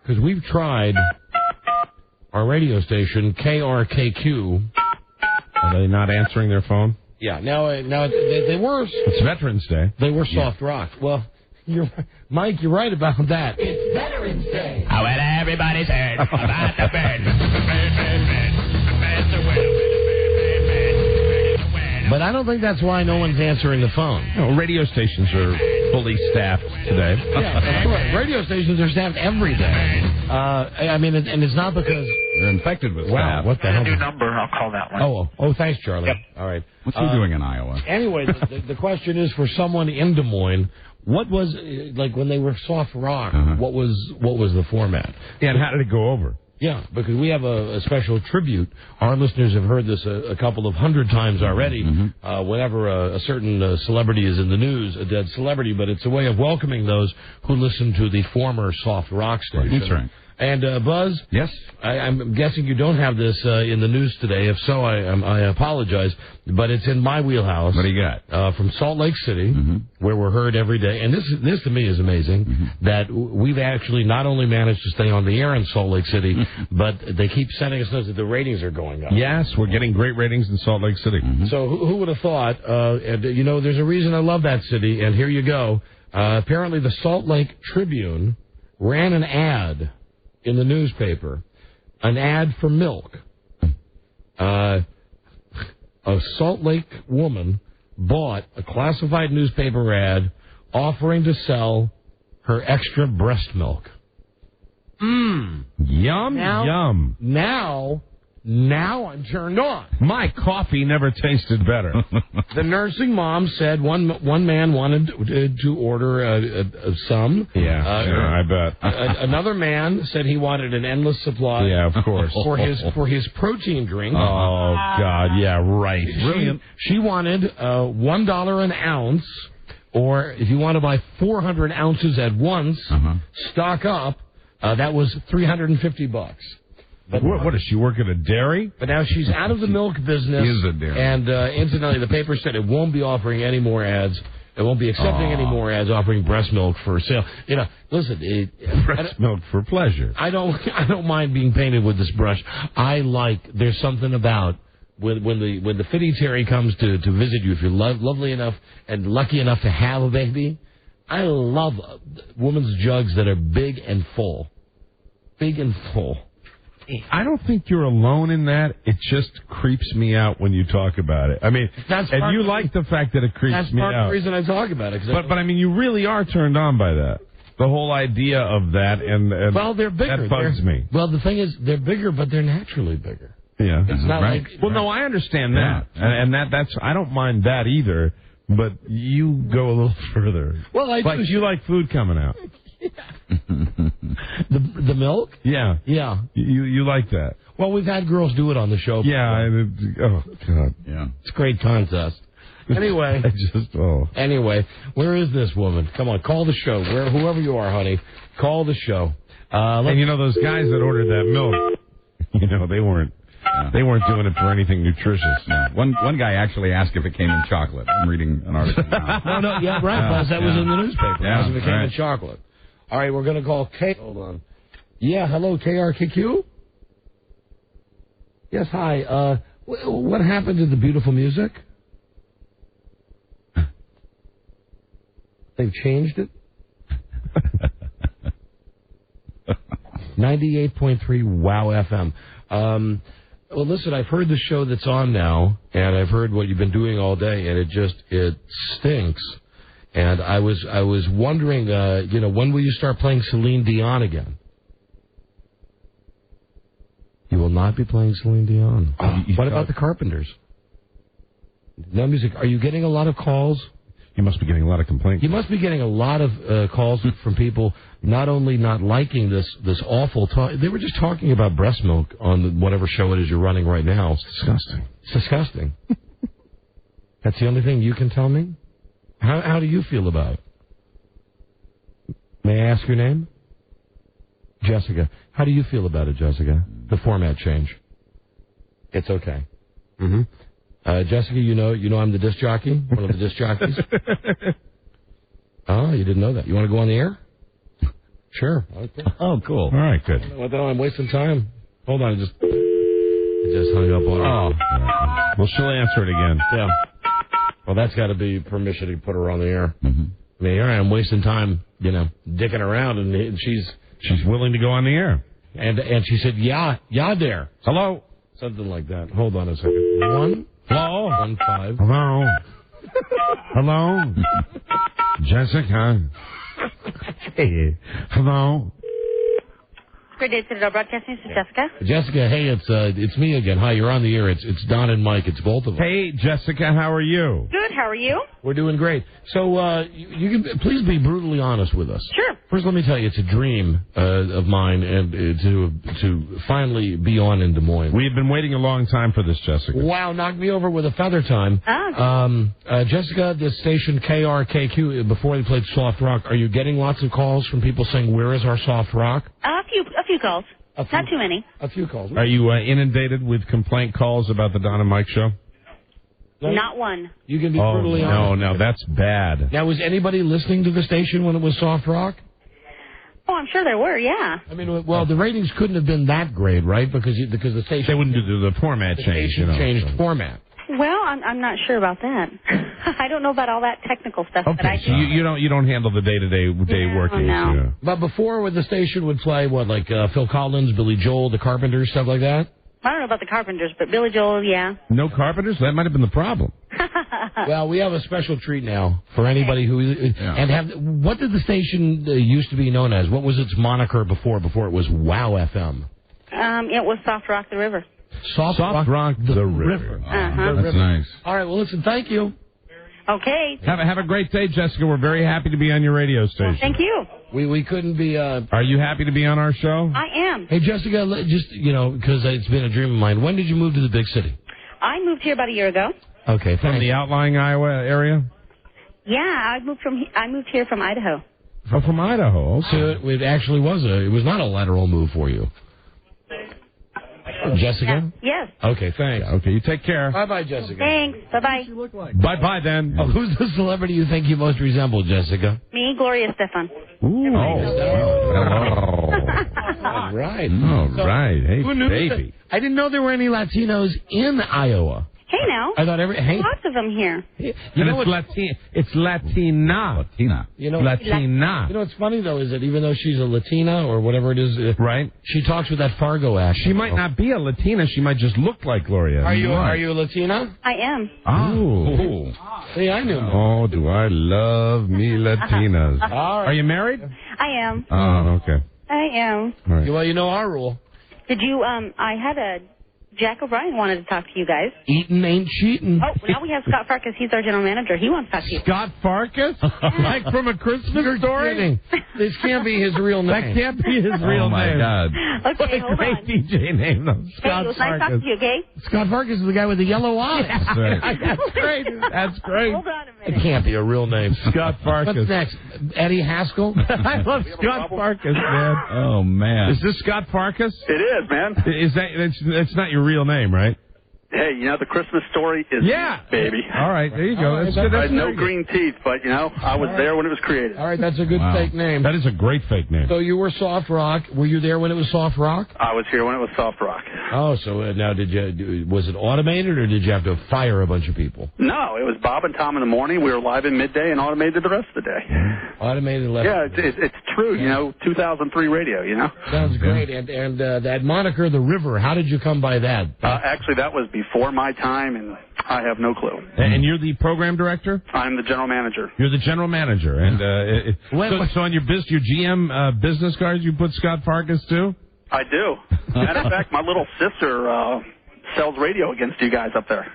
Because we've tried our radio station, KRKQ. Are they not answering their phone? Yeah. Now they were. It's Veterans Day. They were soft rock. Well, Mike, you're right about that. It's Veterans Day. Oh, well, everybody's heard about the bird. But I don't think that's why no one's answering the phone. No, radio stations are fully staffed today. Yeah, of course. Radio stations are staffed every day. And it's not because they're infected with wow, staph. what the hell? New number. I'll call that one. Oh, thanks, Charlie. Yep. All right. What's he doing in Iowa? Anyway, the question is for someone in Des Moines. What was like when they were soft rock? What was the format? Yeah, and how did it go over? Yeah, because we have a special tribute. Our listeners have heard this a couple of hundred times already. Whenever a certain celebrity is in the news, a dead celebrity, but it's a way of welcoming those who listen to the former soft rock station. That's right. And Buzz, yes, I'm guessing you don't have this in the news today. If so, I apologize, but it's in my wheelhouse. What do you got? From Salt Lake City, where we're heard every day, and this to me is amazing that we've actually not only managed to stay on the air in Salt Lake City, but they keep sending us notes that the ratings are going up. Yes, we're getting great ratings in Salt Lake City. So who would have thought? And there's a reason I love that city, and here you go. Apparently, the Salt Lake Tribune ran an ad in the newspaper, an ad for milk. A Salt Lake woman bought a classified newspaper ad offering to sell her extra breast milk. Yum, yum. Now I'm turned on. My coffee never tasted better. The nursing mom said one man wanted to order some. Yeah, sure, I bet. Another man said he wanted an endless supply. Yeah, of course. For his protein drink. Oh God, yeah, right. Brilliant. She wanted $1 an ounce, or if you want to buy 400 ounces at once, stock up. That was $350. But what does she work at a dairy? But now she's out of the milk business. She is a dairy. And incidentally, the paper said it won't be offering any more ads. It won't be accepting any more ads offering breast milk for sale. Listen, breast milk for pleasure. I don't mind being painted with this brush. There's something about when the fitty Terry comes to visit you, if you're lovely enough and lucky enough to have a baby. I love women's jugs that are big and full. Big and full. I don't think you're alone in that. It just creeps me out when you talk about it. I mean, and you like the fact that it creeps me out. That's part of the reason I talk about it. But I mean, you really are turned on by that. The whole idea of that, and well, they're bigger. That bugs me. Well, the thing is, they're bigger, but they're naturally bigger. Yeah, it's not right. No, I understand that, and that's I don't mind that either. But you go a little further. Well, you like food coming out. The milk? Yeah. You like that? Well, we've had girls do it on the show. Yeah. Oh God. Yeah. It's a great contest. Anyway. Anyway, where is this woman? Come on, call the show. Whoever you are, honey, call the show. And those guys that ordered that milk. You know, they weren't doing it for anything nutritious. No. One guy actually asked if it came in chocolate. I'm reading an article now. No, yeah, right, Buzz. That was in the newspaper. Yeah, Asked if it came in chocolate. All right, we're going to call K. Hold on. Yeah, hello, KRKQ? Yes, hi. What happened to the beautiful music? They've changed it? 98.3 Wow FM. Well, listen, I've heard the show that's on now, and I've heard what you've been doing all day, and it stinks. And I was wondering, when will you start playing Celine Dion again? You will not be playing Celine Dion. What about the Carpenters? No music. Are you getting a lot of calls? You must be getting a lot of complaints. You must be getting a lot of calls from people not only not liking this awful talk. They were just talking about breast milk on whatever show it is you're running right now. It's disgusting. It's disgusting. That's the only thing you can tell me? How do you feel about it? May I ask your name? Jessica. How do you feel about it, Jessica? The format change. It's okay. Mm-hmm. Jessica, you know I'm the disc jockey, one of the disc jockeys. Oh, you didn't know that. You want to go on the air? Sure. Okay. Oh, cool. All right, good. What the hell? I'm wasting time. Hold on, it just hung up on her. Oh. Well, she'll answer it again. Yeah. Well, that's got to be permission to put her on the air. Mm-hmm. I mean, here I am wasting time, dicking around, and she's willing to go on the air. And she said, yeah there. Hello. Something like that. Hold on a second. Hello. 1-5. Hello. Hello. Jessica. Hey. Hello. Great Day Citadel Broadcasting. This is Jessica. Jessica, hey, it's me again. Hi, you're on the air. It's Don and Mike. It's both of us. Hey, Jessica, how are you? Good. How are you? We're doing great. So you can please be brutally honest with us. Sure. First, let me tell you, it's a dream of mine and to finally be on in Des Moines. We have been waiting a long time for this, Jessica. Wow, knocked me over with a feather time. Jessica, this station KRKQ, before they played soft rock, are you getting lots of calls from people saying, where is our soft rock? A few calls. Not too many. A few calls. Are you inundated with complaint calls about the Don and Mike show? No. Not one. You can be brutally honest. No, that's bad. Now, was anybody listening to the station when it was soft rock? Oh, I'm sure there were, yeah. I mean, well, the ratings couldn't have been that great, right? Because the station... They wouldn't do the format change, changed format. Well, I'm not sure about that. I don't know about all that technical stuff. Okay, that I so you don't handle the day workings. No. Yeah. But before, when the station would play, Phil Collins, Billy Joel, the Carpenters, stuff like that? I don't know about the Carpenters, but Billy Joel, yeah. No Carpenters? That might have been the problem. Well, we have a special treat now for anybody who... And what did the station used to be known as? What was its moniker before it was Wow FM? It was Soft Rock the River. Soft Rock the River. That's nice. All right, well, listen, thank you. Okay. Have a great day, Jessica. We're very happy to be on your radio station. Well, thank you. We couldn't be... Are you happy to be on our show? I am. Hey, Jessica, just, because it's been a dream of mine, when did you move to the big city? I moved here about a year ago. Okay, thanks. From the outlying Iowa area? Yeah, I moved here from Idaho. Oh, from Idaho. Okay. So it actually was it was not a lateral move for you. Jessica? Yes. Okay, thanks. Okay, you take care. Bye-bye, Jessica. Thanks. Bye-bye. Bye-bye, then. Oh, who's the celebrity you think you most resemble, Jessica? Me, Gloria Stefan. Ooh. All right. All right. Hey, who knew baby. I didn't know there were any Latinos in Iowa. Hey, now. I thought lots of them here. It's Latina. You know, Latina. You know what's funny, though, is that even though she's a Latina or whatever it is, right? She talks with that Fargo accent. She might not be a Latina. She might just look like Gloria. Are you a Latina? I am. Oh. See, I knew. Oh, do I love me Latinas. All right. Are you married? I am. Oh, okay. I am. All right. Well, you know our rule. Did you, I had a Jack O'Brien wanted to talk to you guys. Eating ain't cheating. Oh, now we have Scott Farkas. He's our general manager. He wants to talk to you. Scott Farkas? Like from A Christmas Story? Kidding. This can't be his real name. That can't be his real name. Oh, my God. Okay, hold Great on. DJ name, though. Hey, Scott it was nice Farkas. talking to you, okay? Scott Farkas is the guy with the yellow eyes. That's right. That's great. That's great. Hold on a It minute. can't be a real name. Scott Farkas. What's next? Eddie Haskell? I love Scott Farkas, man. Oh, man. Is this Scott Farkas? It is, man. Is that's not your real name, right? Hey, you know, the Christmas Story is Yeah. baby. All right, there you go. That's I had no green teeth, but, you know, I was there when it was created. All right, that's a good fake name. That is a great fake name. So you were soft rock. Were you there when it was soft rock? I was here when it was soft rock. Oh, so now was it automated or did you have to fire a bunch of people? No, it was Bob and Tom in the morning. We were live in midday and automated the rest of the day. Automated left. Yeah, it's true, you know, 2003 radio, you know. Sounds great. And that moniker, The River, how did you come by that? Actually, that was before my time, and I have no clue. And you're the program director? I'm the general manager. You're the general manager. And so on your GM business cards, you put Scott Farkas, too? I do. Matter of fact, my little sister sells radio against you guys up there.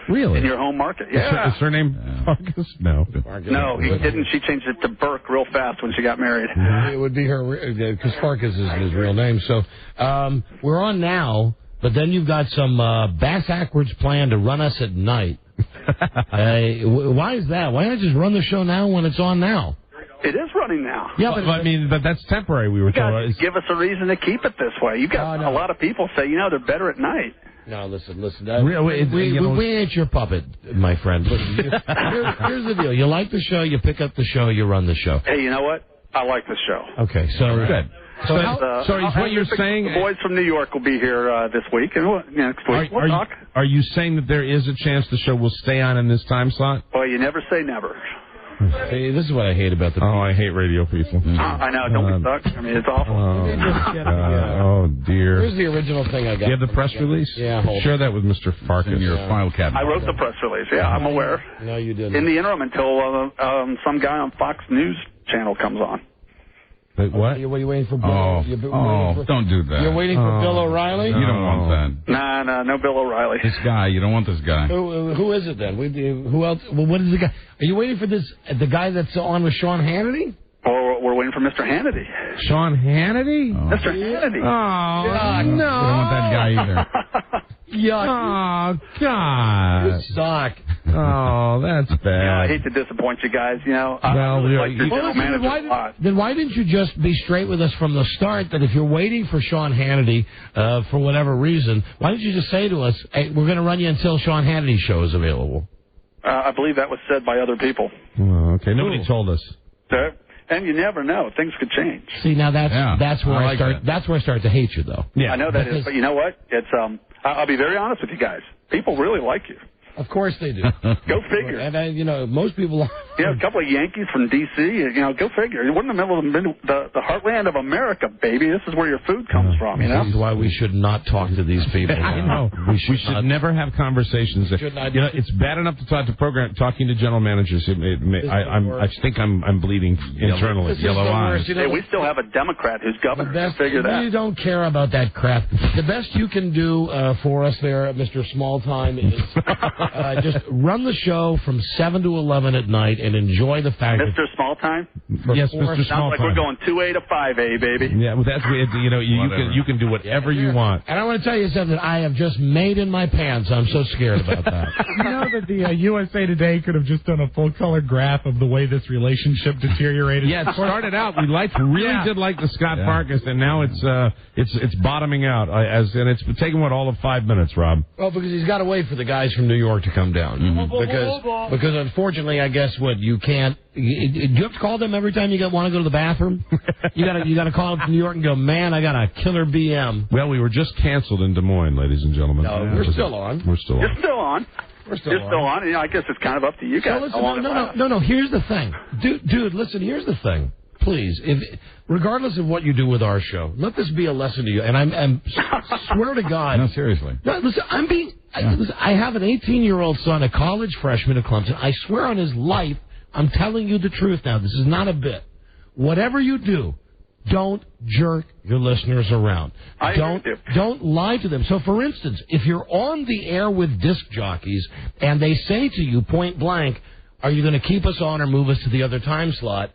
Really? In your home market, yeah. Is her name Farkas? No. No, he didn't. She changed it to Burke real fast when she got married. It would be her, because Farkas is his real name. So we're on now, but then you've got some bass-backwards plan to run us at night. Why is that? Why not just run the show now when it's on now? It is running now. Yeah, but that's temporary. We were You guys told. give us a reason to keep it this way. You got a lot of people say, you know, they're better at night. No, listen. We ain't your puppet, my friend. Listen, here's the deal. You like the show, you pick up the show, you run the show. Hey, you know what? I like this show. Okay, so good. So is what you're saying? The boys from New York will be here this week, and next week we'll talk. Are you saying that there is a chance the show will stay on in this time slot? Well, you never say never. Hey, this is what I hate about the people. Oh, I hate radio people. I know, don't be stuck. I mean, it's awful. Oh, dear. Here's the original thing I got. You have the press release? Yeah, Share that with Mr. Farkas. In your file cabinet. I wrote the press release. Yeah, I'm aware. No, you didn't. In the interim, until some guy on Fox News channel comes on. Wait, what? Are you waiting for Bill? Don't do that. You're waiting for Bill O'Reilly? You don't want that. Nah, no Bill O'Reilly. This guy, you don't want this guy. Who is it then? Who else? Well, what is the guy? Are you waiting for the guy that's on with Sean Hannity? Or we're waiting for Mr. Hannity. Sean Hannity? Mr. Hannity. Oh, no. We don't want that guy either. Yuck. Oh, God. You suck. Oh, that's bad. I hate to disappoint you guys. You know, I Well, really yeah, like your general manager a lot. Then why didn't you just be straight with us from the start that if you're waiting for Sean Hannity for whatever reason, why didn't you just say to us, hey, we're going to run you until Sean Hannity's show is available? I believe that was said by other people. Oh, okay, nobody told us. And you never know; things could change. See, now that's where I start. That. That's where I start to hate you, though. Yeah, I know that is, but you know what? It's I'll be very honest with you guys. People really like you. Of course they do. Go figure. And most people. A couple of Yankees from D.C. Go figure. We're in the middle of the heartland of America, baby. This is where your food comes from. You know. This is why we should not talk to these people. I know. We should never have conversations. It's bad enough to talk to talking to general managers. I think I'm bleeding internally. Yellow eyes. Hey, we still have a Democrat who's governor. Figure that. You don't care about that crap. The best you can do for us there, Mr. Small Time, is just run the show from 7 to 11 at night and enjoy the fact Mr. Small Time? Yes, Mr. Small Sounds like Time. we're going 2A to 5A, baby. Yeah, well, that's weird. You can do whatever you want. And I want to tell you something I have just made in my pants. I'm so scared about that. You know that the USA Today could have just done a full-color graph of the way this relationship deteriorated? Yeah, it started out. We did like the Scott Farkas, and now it's bottoming out. And it's taken all of 5 minutes, Rob. Well, because he's got to wait for the guys from New York to come down. Mm-hmm. Because unfortunately, I guess you can't. Do you have to call them every time you want to go to the bathroom? You got to call them from New York and go, man, I got a killer BM. Well, we were just canceled in Des Moines, ladies and gentlemen. No, we're still on. We're still on. You're still on. You're still on. I guess it's kind of up to you guys. So listen, no. Here's the thing, dude. Listen, here's the thing. Please, regardless of what you do with our show, let this be a lesson to you. And I'm swear to God. No, seriously. No, listen, I have an 18-year-old son, a college freshman at Clemson. I swear on his life, I'm telling you the truth now. This is not a bit. Whatever you do, Don't jerk your listeners around. I agree with you. Don't lie to them. So, for instance, if you're on the air with disc jockeys and they say to you point blank, are you going to keep us on or move us to the other time slot?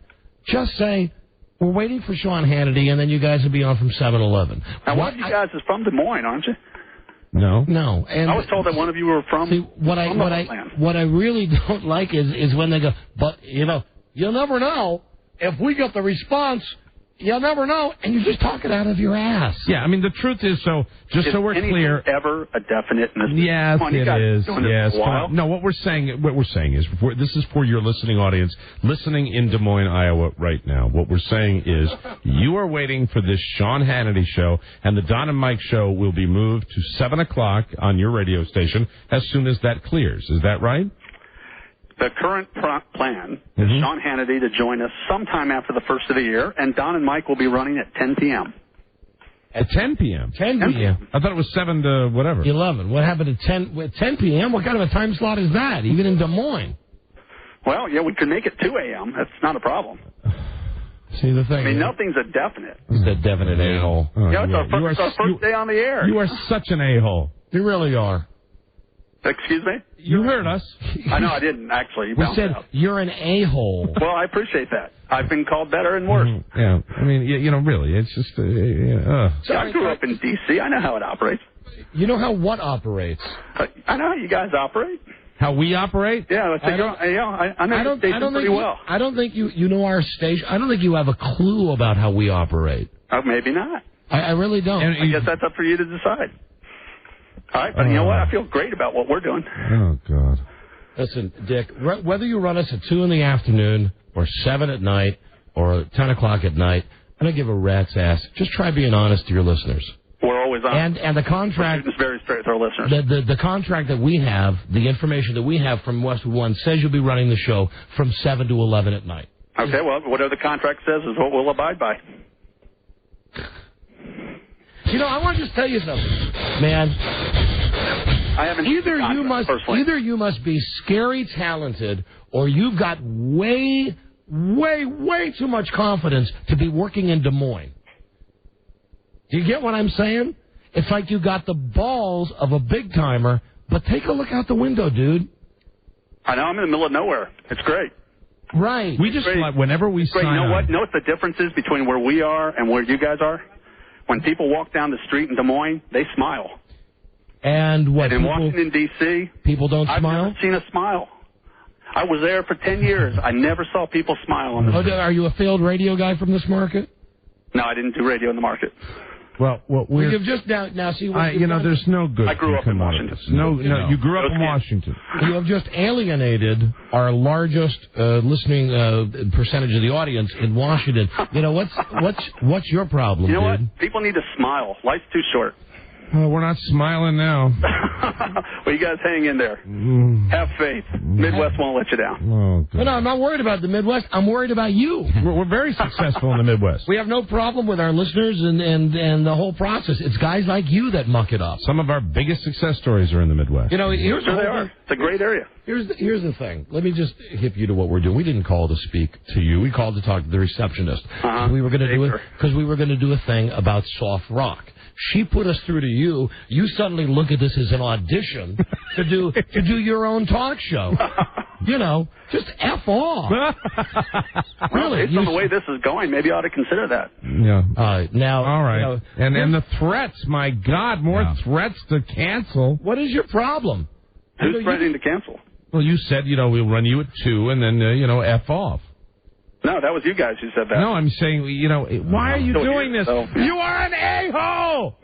Just say, we're waiting for Sean Hannity, and then you guys will be on from 7-Eleven. Now, one of you guys is from Des Moines, aren't you? No. And I was told that one of you were from what I really don't like is when they go, but, you'll never know. If we get the response, you'll never know. And you're just talking out of your ass. Yeah, I mean, the truth is, so we're clear. Ever a definite in this? Yes, it is. Yes. No, what we're saying is, this is for your listening audience, listening in Des Moines, Iowa right now. What we're saying is, you are waiting for this Sean Hannity show, and the Don and Mike show will be moved to 7 o'clock on your radio station as soon as that clears. Is that right? The current plan is Sean Hannity to join us sometime after the first of the year, and Don and Mike will be running at 10 p.m. At 10 p.m.? 10 p.m. I thought it was 7 to whatever. 11. What happened at 10 p.m.? What kind of a time slot is that, even in Des Moines? Well, yeah, we could make it 2 a.m. That's not a problem. See, the thing. I mean, nothing's a definite. It's a definite a-hole. It's our first day on the air. You are such an a-hole. You really are. Excuse me? You heard us. I know I didn't, actually. We said you're an a-hole. Well, I appreciate that. I've been called better and worse. Yeah, I mean, really, it's just... I grew up in D.C. I know how it operates. You know how what operates? I know how you guys operate. How we operate? Yeah, I know the station pretty well. I don't think you know our station. I don't think you have a clue about how we operate. Maybe not. I really don't. I guess that's up for you to decide. All right, but you know what? I feel great about what we're doing. Oh, God. Listen, Dick, whether you run us at 2 in the afternoon or 7 at night or 10 o'clock at night, I don't give a rat's ass. Just try being honest to your listeners. We're always honest. And the contract... It's very straight with our listeners. The contract that we have, the information that we have from Westwood One says you'll be running the show from 7 to 11 at night. Okay, well, whatever the contract says is what we'll abide by. I want to just tell you something, man. I haven't either you must be scary talented, or you've got way too much confidence to be working in Des Moines. Do you get what I'm saying? It's like you got the balls of a big timer, but take a look out the window, dude. I know, I'm in the middle of nowhere. It's great. Right. We just whenever we sign you know on. what? You know what the difference is between where we are and where you guys are? When people walk down the street in Des Moines, they smile. And what? And in Washington, D.C., people don't smile? I've never seen a smile. I was there for 10 years. I never saw people smile on the street. Are you a failed radio guy from this market? No, I didn't do radio in the market. Well, you've just now see what there's no good. I grew up in Washington. No, you grew up in Washington. You have just alienated our largest listening percentage of the audience in Washington. What's your problem, dude? You know what? People need to smile. Life's too short. We're not smiling now. Well, you guys hang in there. Have faith. Midwest won't let you down. Oh, God. No, I'm not worried about the Midwest. I'm worried about you. We're very successful in the Midwest. We have no problem with our listeners and the whole process. It's guys like you that muck it up. Some of our biggest success stories are in the Midwest. Here's they are. It's a great area. Here's the thing. Let me just hip you to what we're doing. We didn't call to speak to you. We called to talk to the receptionist. We were going to do it because we were going to do a thing about soft rock. She put us through to you. You suddenly look at this as an audition to do your own talk show. Just F off. Really? Based on the way this is going, maybe I ought to consider that. Yeah. Now. All right. And the threats, my God, more threats to cancel. What is your problem? Who's threatening to cancel? Well, you said, we'll run you at 2 and then, F off. No, that was you guys who said that. No, I'm saying, why are you doing this? You are an a-hole!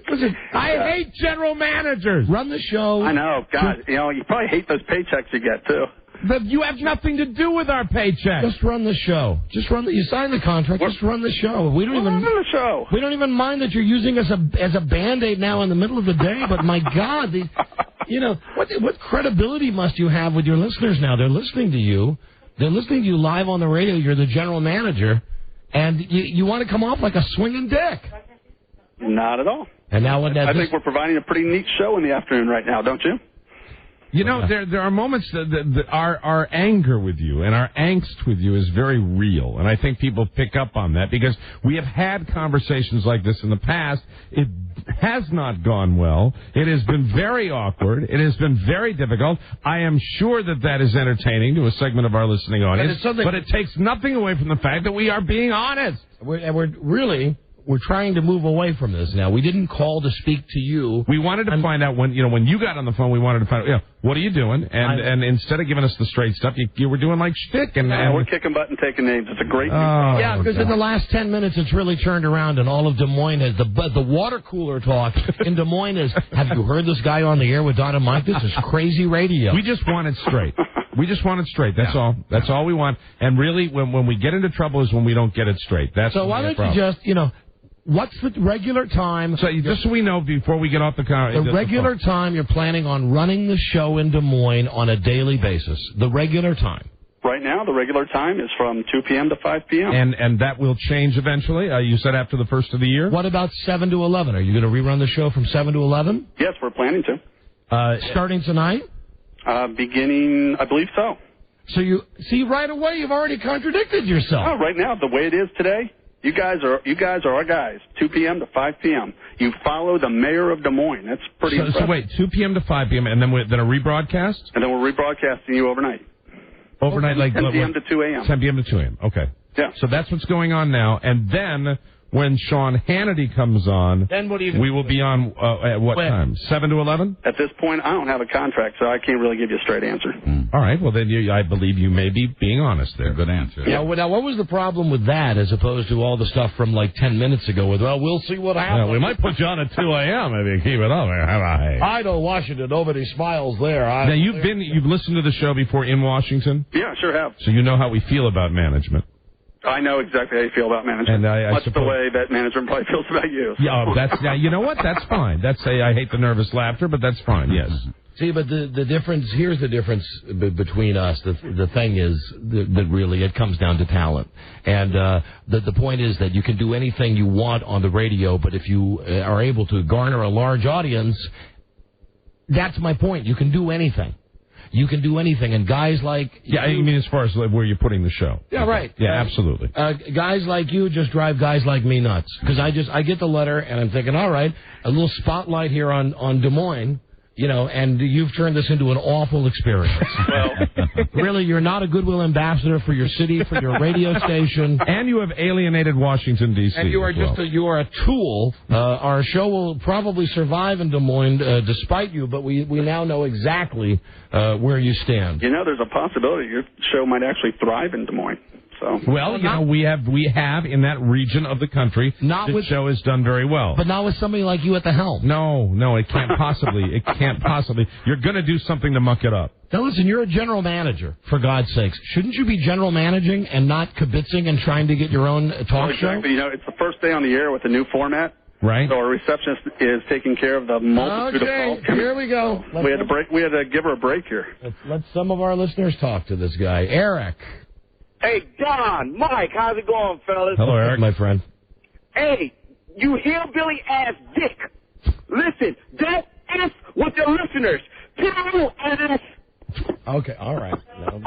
Listen, I hate general managers. Run the show. I know. God, you probably hate those paychecks you get, too. But you have nothing to do with our paycheck. Just run the show. You sign the contract. Just run the show. We don't even run the show. We don't even mind that you're using us as a Band-Aid now in the middle of the day. But my God, what credibility must you have with your listeners now? They're listening to you. They're listening to you live on the radio. You're the general manager, and you want to come off like a swinging dick. Not at all. And now I think we're providing a pretty neat show in the afternoon right now, don't you? You know, there are moments that our anger with you and our angst with you is very real, and I think people pick up on that because we have had conversations like this in the past. It has not gone well. It has been very awkward. It has been very difficult. I am sure that is entertaining to a segment of our listening audience, but it takes nothing away from the fact that we are being honest. We're trying to move away from this now. We didn't call to speak to you. We wanted to find out when you got on the phone. We wanted to find out, what are you doing? And instead of giving us the straight stuff, you were doing like shtick. And we're kicking butt and taking names. It's a great news. Yeah, because in the last 10 minutes, it's really turned around, and all of Des Moines has the water cooler talk in Des Moines is. Have you heard this guy on the air with Don and Mike? This is crazy radio. We just want it straight. We just want it straight. That's all. That's all we want. And really, when we get into trouble is when we don't get it straight. That's so. Why don't you just what's the regular time? So just so we know before we get off the car. The regular time you're planning on running the show in Des Moines on a daily basis. The regular time. Right now, the regular time is from 2 p.m. to 5 p.m. And that will change eventually? You said after the first of the year? What about 7 to 11? Are you going to rerun the show from 7 to 11? Yes, we're planning to. Starting tonight? Beginning, I believe so. So you see right away you've already contradicted yourself. Oh, right now, the way it is today, you guys are our guys. 2 p.m. to 5 p.m. You follow the mayor of Des Moines. That's pretty impressive. So wait, 2 p.m. to 5 p.m. and then a rebroadcast? And then we're rebroadcasting you overnight. Overnight, like 10 p.m. to 2 a.m. 10 p.m. to 2 a.m. Okay. Yeah. So that's what's going on now. And then when Sean Hannity comes on, then we will be on at what time? 7 to 11? At this point, I don't have a contract, so I can't really give you a straight answer. All right. Well, then I believe you may be being honest there. Good answer. Yeah. Now, what was the problem with that as opposed to all the stuff from like 10 minutes ago with, we'll see what happens. We might put you on at 2 a.m. if you keep it up. I know Washington. Nobody smiles there. Now, you've listened to the show before in Washington? Yeah, sure have. So you know how we feel about management. I know exactly how you feel about management. And much the way that management probably feels about you. So. Yeah, you know what? That's fine. I hate the nervous laughter, but that's fine. Yes. See, but the difference, here's the difference between us. The thing is that really it comes down to talent. And the point is that you can do anything you want on the radio, but if you are able to garner a large audience, that's my point. You can do anything. You can do anything, and guys like you mean as far as where you're putting the show? Yeah, right. Yeah, absolutely. Guys like you just drive guys like me nuts because I get the letter and I'm thinking, all right, a little spotlight here on Des Moines. And you've turned this into an awful experience. Well, really, you're not a goodwill ambassador for your city, for your radio station, and you have alienated Washington D.C. And you are you are a tool. Our show will probably survive in Des Moines despite you, but we now know exactly where you stand. There's a possibility your show might actually thrive in Des Moines. So. Well, we have in that region of the country. The show is done very well, but not with somebody like you at the helm. No, it can't possibly. It can't possibly. You're going to do something to muck it up. Now listen, you're a general manager, for God's sakes. Shouldn't you be general managing and not kibitzing and trying to get your own talk show? Exactly. It's the first day on the air with a new format. Right. So our receptionist is taking care of the multitude of calls. Here we go. We had to break. We had to give her a break here. Let some of our listeners talk to this guy, Eric. Hey, Don, Mike, how's it going, fellas? Hello, Eric. My friend. Hey, you hillbilly-ass dick. Listen, don't F with your listeners. P-O-S. Okay, all right. Now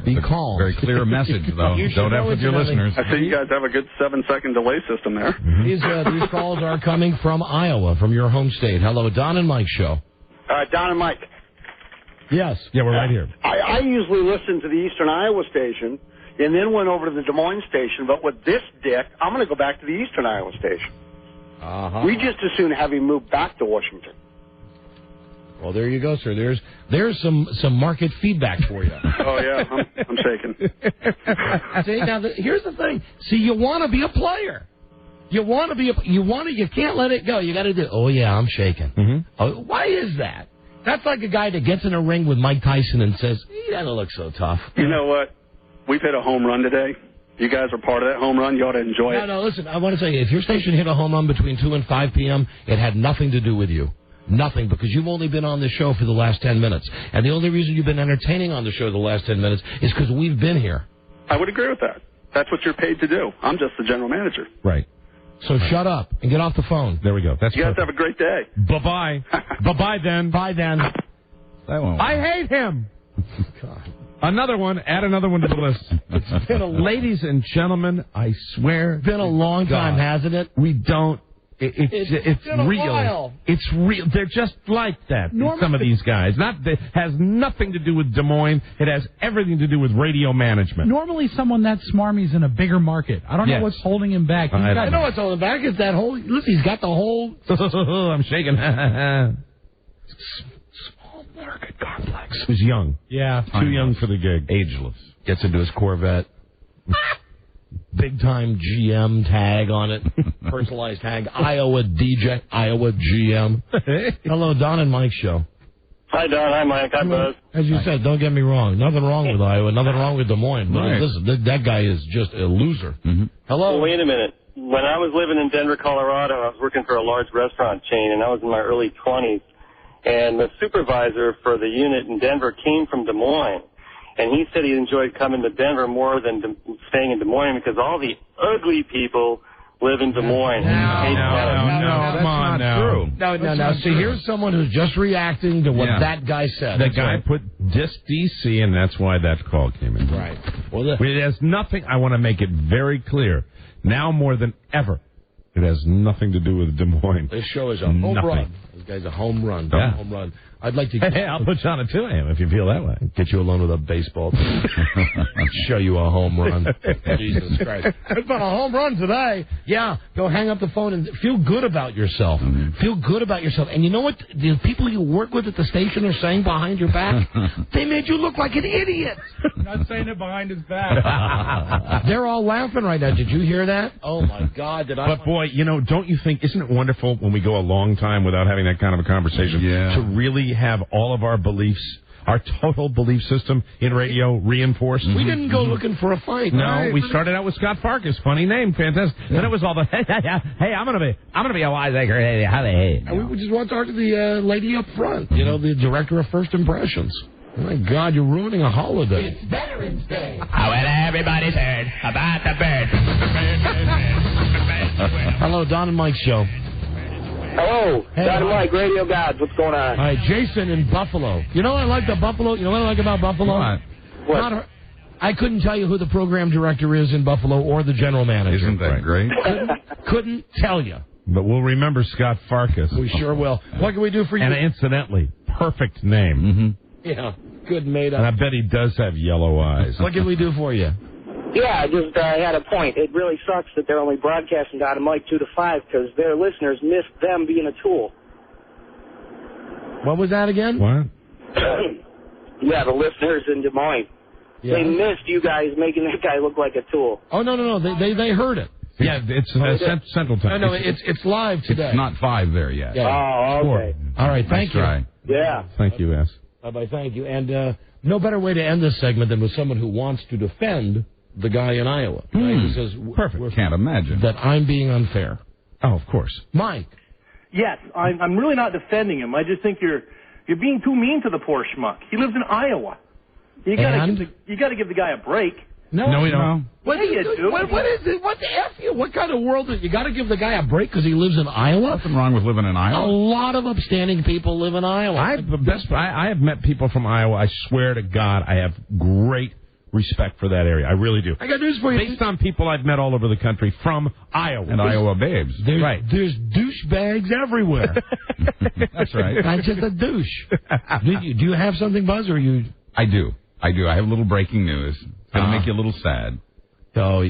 be calm. Very clear message, though. Don't F with your listeners. I see you guys have a good 7-second delay system there. Mm-hmm. These calls are coming from Iowa, from your home state. Hello, Don and Mike show. Don and Mike. Yes. Yeah, we're right here. I usually listen to the Eastern Iowa station and then went over to the Des Moines station, but with this dick, I'm going to go back to the Eastern Iowa station. Uh-huh. We just as soon have him move back to Washington. Well, there you go, sir. There's some market feedback for you. Oh, yeah, I'm shaking. See, now, here's the thing. See, you want to be a player. You can't let it go. You got to do, oh, yeah, I'm shaking. Mm-hmm. Oh, why is that? That's like a guy that gets in a ring with Mike Tyson and says, he doesn't look so tough. You know what? We've hit a home run today. You guys are part of that home run. You ought to enjoy it. No, listen, I want to tell you, if your station hit a home run between 2 and 5 p.m., it had nothing to do with you. Nothing, because you've only been on the show for the last 10 minutes. And the only reason you've been entertaining on the show the last 10 minutes is because we've been here. I would agree with that. That's what you're paid to do. I'm just the general manager. Right. So shut up and get off the phone. There we go. You guys have a great day. Bye-bye. Bye-bye, then. Bye, then. That one. I hate him. God. Another one. Add another one to the list. It's been Ladies and gentlemen, I swear. It's been a long time, hasn't it? We don't. It's been a real. while. It's real. They're just like that. Normally- Some of these guys. It has nothing to do with Des Moines. It has everything to do with radio management. Normally, someone that smarmy's in a bigger market. I don't know Yes. what's holding him back. I know what's holding back. It's that whole. Listen, he's got the whole. I'm shaking. Small market complex. He was young. Yeah. Too young for the gig. Ageless. Gets into his Corvette. Big time GM tag on it. Personalized tag. Iowa DJ. Iowa GM. Hello, Don and Mike show. Hi, Don. Hi, Mike. Hi, Buzz. As you said, don't get me wrong. Nothing wrong with Iowa. Nothing wrong with Des Moines. But Right. listen, that guy is just a loser. Hello. Well, wait a minute. When I was living in Denver, Colorado, I was working for a large restaurant chain, and I was in my early 20s. And the supervisor for the unit in Denver came from Des Moines. And he said he enjoyed coming to Denver more than staying in Des Moines because all the ugly people live in Des Moines. No, come on now. True. No. See, here's someone who's just reacting to what that guy said. The guy put Disc DC, and that's why that call came in. Right. Well, it has nothing. I want to make it very clear. Now more than ever, it has nothing to do with Des Moines. This show is a home run. This guy's a home run. Yeah. Home run. I'd like to. Hey, I'll put you on a 2 a.m. if you feel that way. Get you alone with a baseball. Show you a home run. Jesus Christ. It's been a home run today. Yeah, go hang up the phone and feel good about yourself. Feel good about yourself. And you know what the people you work with at the station are saying behind your back? They made you look like an idiot. Not saying it behind his back. They're all laughing right now. Did you hear that? Oh, my God. Did I? But, boy, don't you think, isn't it wonderful when we go a long time without having that kind of a conversation to really have all of our beliefs, our total belief system in radio reinforced? We didn't go looking for a fight. No, we started out with Scott Farkas. Funny name, fantastic. Then it was all the, hey, I'm gonna be a wiseacre. Hey. And we just want to talk to the lady up front, the director of First Impressions. Oh, my God, you're ruining a holiday. It's Veterans Day. Well, everybody's heard about the bird. Hello, Don and Mike show. Hello. Hey, Don and Mike, Radio Gods. What's going on? All right, Jason in Buffalo. You know what I like about Buffalo? What? I couldn't tell you who the program director is in Buffalo or the general manager. Isn't that great? Couldn't tell you. But we'll remember Scott Farkas. We sure will. What can we do for you? And incidentally, perfect name. Yeah, good made up. And I bet he does have yellow eyes. What can we do for you? Yeah, I just had a point. It really sucks that they're only broadcasting Don and Mike 2 to 5 because their listeners miss them being a tool. What was that again? What? Yeah, the listeners in Des Moines. Yeah. They missed you guys making that guy look like a tool. Oh, no. They heard it. Yeah, it's Central Time. No, it's live today. It's not 5 there yet. Yeah. Oh, okay. All right, thank you. Try. Yeah. Thank you, S. Bye-bye, thank you. And no better way to end this segment than with someone who wants to defend the guy in Iowa. Who says, Perfect. Can't imagine. That I'm being unfair. Oh, of course. Mike. Yes, I'm really not defending him. I just think you're being too mean to the poor schmuck. He lives in Iowa. You gotta give the guy a break. No, we don't. What you do? What is it? What the F you? What kind of world is you got to give the guy a break because he lives in Iowa? Nothing wrong with living in A Iowa. lot of upstanding people live in Iowa. I have met people from Iowa. I swear to God, I have great respect for that area. I really do. I got news for you. Based on people I've met all over the country from Iowa. And Iowa babes. There's douchebags everywhere. That's right. I'm just a douche. Do you have something, Buzz, or you? I do. I have a little breaking news. It's going to make you a little sad. Oh,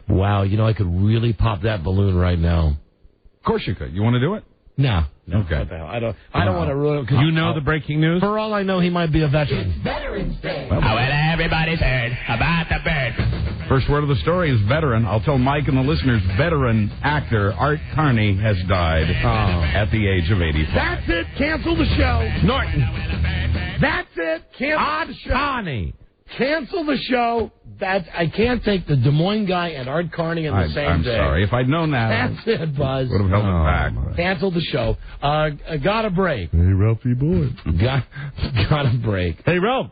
wow. I could really pop that balloon right now. Of course you could. You want to do it? No. Okay. I don't want to ruin it. You know the breaking news? For all I know, he might be a veteran. It's Veterans Day. Well, everybody's heard about the bird. First word of the story is veteran. I'll tell Mike and the listeners, veteran actor Art Carney has died at the age of 85. That's it. Cancel the show. Norton. That's it. Cancel the show. Carney. Cancel the show. I can't take the Des Moines guy and Art Carney in the same I'm day. sorry. If I'd known that, That's it, Buzz. would have held it back. Cancel the show. Got a break. Hey, Ralphie boy. Got a break. Hey, Ralph,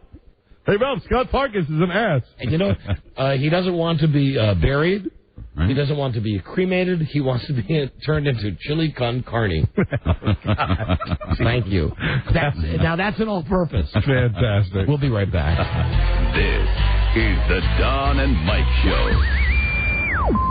Scott Farkas is an ass. And he doesn't want to be buried right? He doesn't want to be cremated. He wants to be turned into chili con carne. Thank you. Now that's an all-purpose. Fantastic. We'll be right back. This is the Don and Mike Show.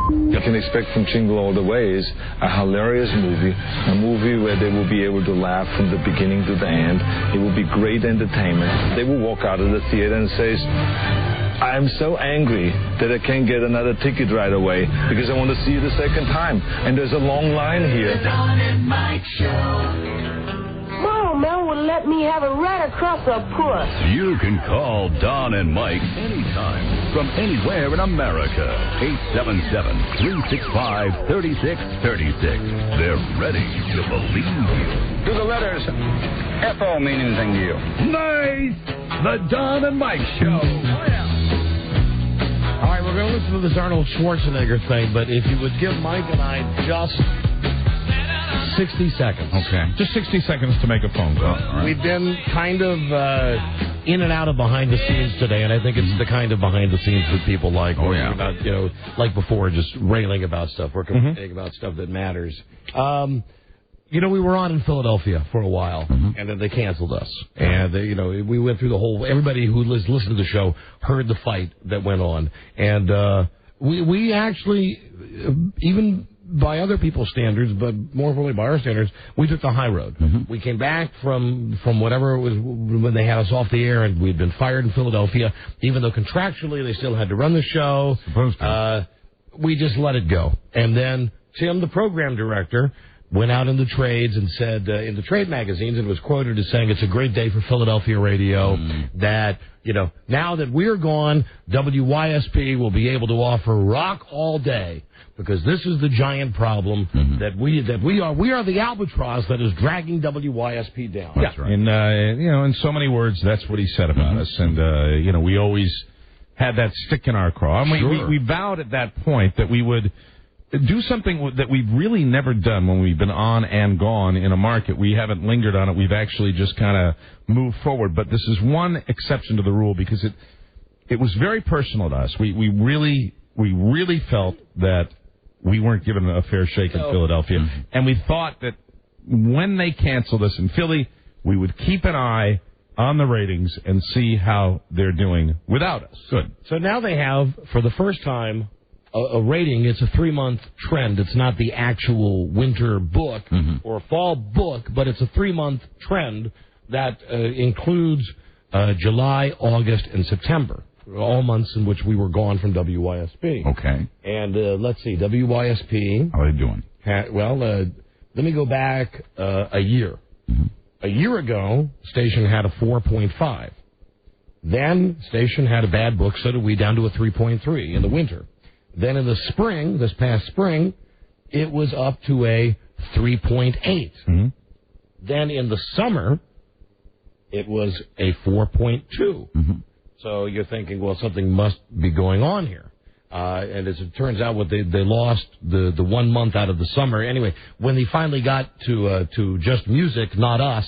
You can expect from Jingle All the Way is a hilarious movie, a movie where they will be able to laugh from the beginning to the end. It will be great entertainment. They will walk out of the theater and say, I am so angry that I can't get another ticket right away because I want to see it a second time. And there's a long line here. The Don and Mike Show. Mom, man would let me have it right across the puss. You can call Don and Mike anytime from anywhere in America. 877-365-3636. They're ready to believe you. Do the letters F-O mean anything to you? Nice! The Don and Mike Show. All right, we're going to listen to this Arnold Schwarzenegger thing, but if you would give Mike and I just 60 seconds. Okay. Just 60 seconds to make a phone call. Right. We've been kind of in and out of behind the scenes today, and I think it's the kind of behind the scenes that people like. Oh, yeah. We're not, like before, just railing about stuff. We're complaining about stuff that matters. We were on in Philadelphia for a while, and then they canceled us. And, we went through the whole... Everybody who listened to the show heard the fight that went on. And we actually, even by other people's standards, but more importantly by our standards, we took the high road. We came back from whatever it was when they had us off the air, and we'd been fired in Philadelphia, even though contractually they still had to run the show. Supposed to. We just let it go. And then Tim, the program director, went out in the trades and said in the trade magazines and was quoted as saying it's a great day for Philadelphia radio, that, now that we're gone, WYSP will be able to offer rock all day, because this is the giant problem that we are the albatross that is dragging WYSP down. That's right. And, in so many words, that's what he said about us. And, we always had that stick in our craw. And we vowed at that point that we would do something that we've really never done when we've been on and gone in a market. We haven't lingered on it. We've actually just kind of moved forward. But this is one exception to the rule, because it was very personal to us. We really felt that we weren't given a fair shake in Philadelphia. And we thought that when they canceled us in Philly, we would keep an eye on the ratings and see how they're doing without us. Good. So now they have, for the first time, a rating. It's a 3-month trend. It's not the actual winter book or fall book, but it's a 3-month trend that includes July, August, and September, all months in which we were gone from WYSP. Okay. And let's see, WYSP. How are they doing? Let me go back a year. A year ago, station had a 4.5. Then station had a bad book, so did we, down to a 3.3 in the winter. Then in the spring, this past spring, it was up to a 3.8. Then in the summer, it was a 4.2. So you're thinking, well, something must be going on here. And as it turns out, they lost the 1 month out of the summer. Anyway, when they finally got to just music, not us,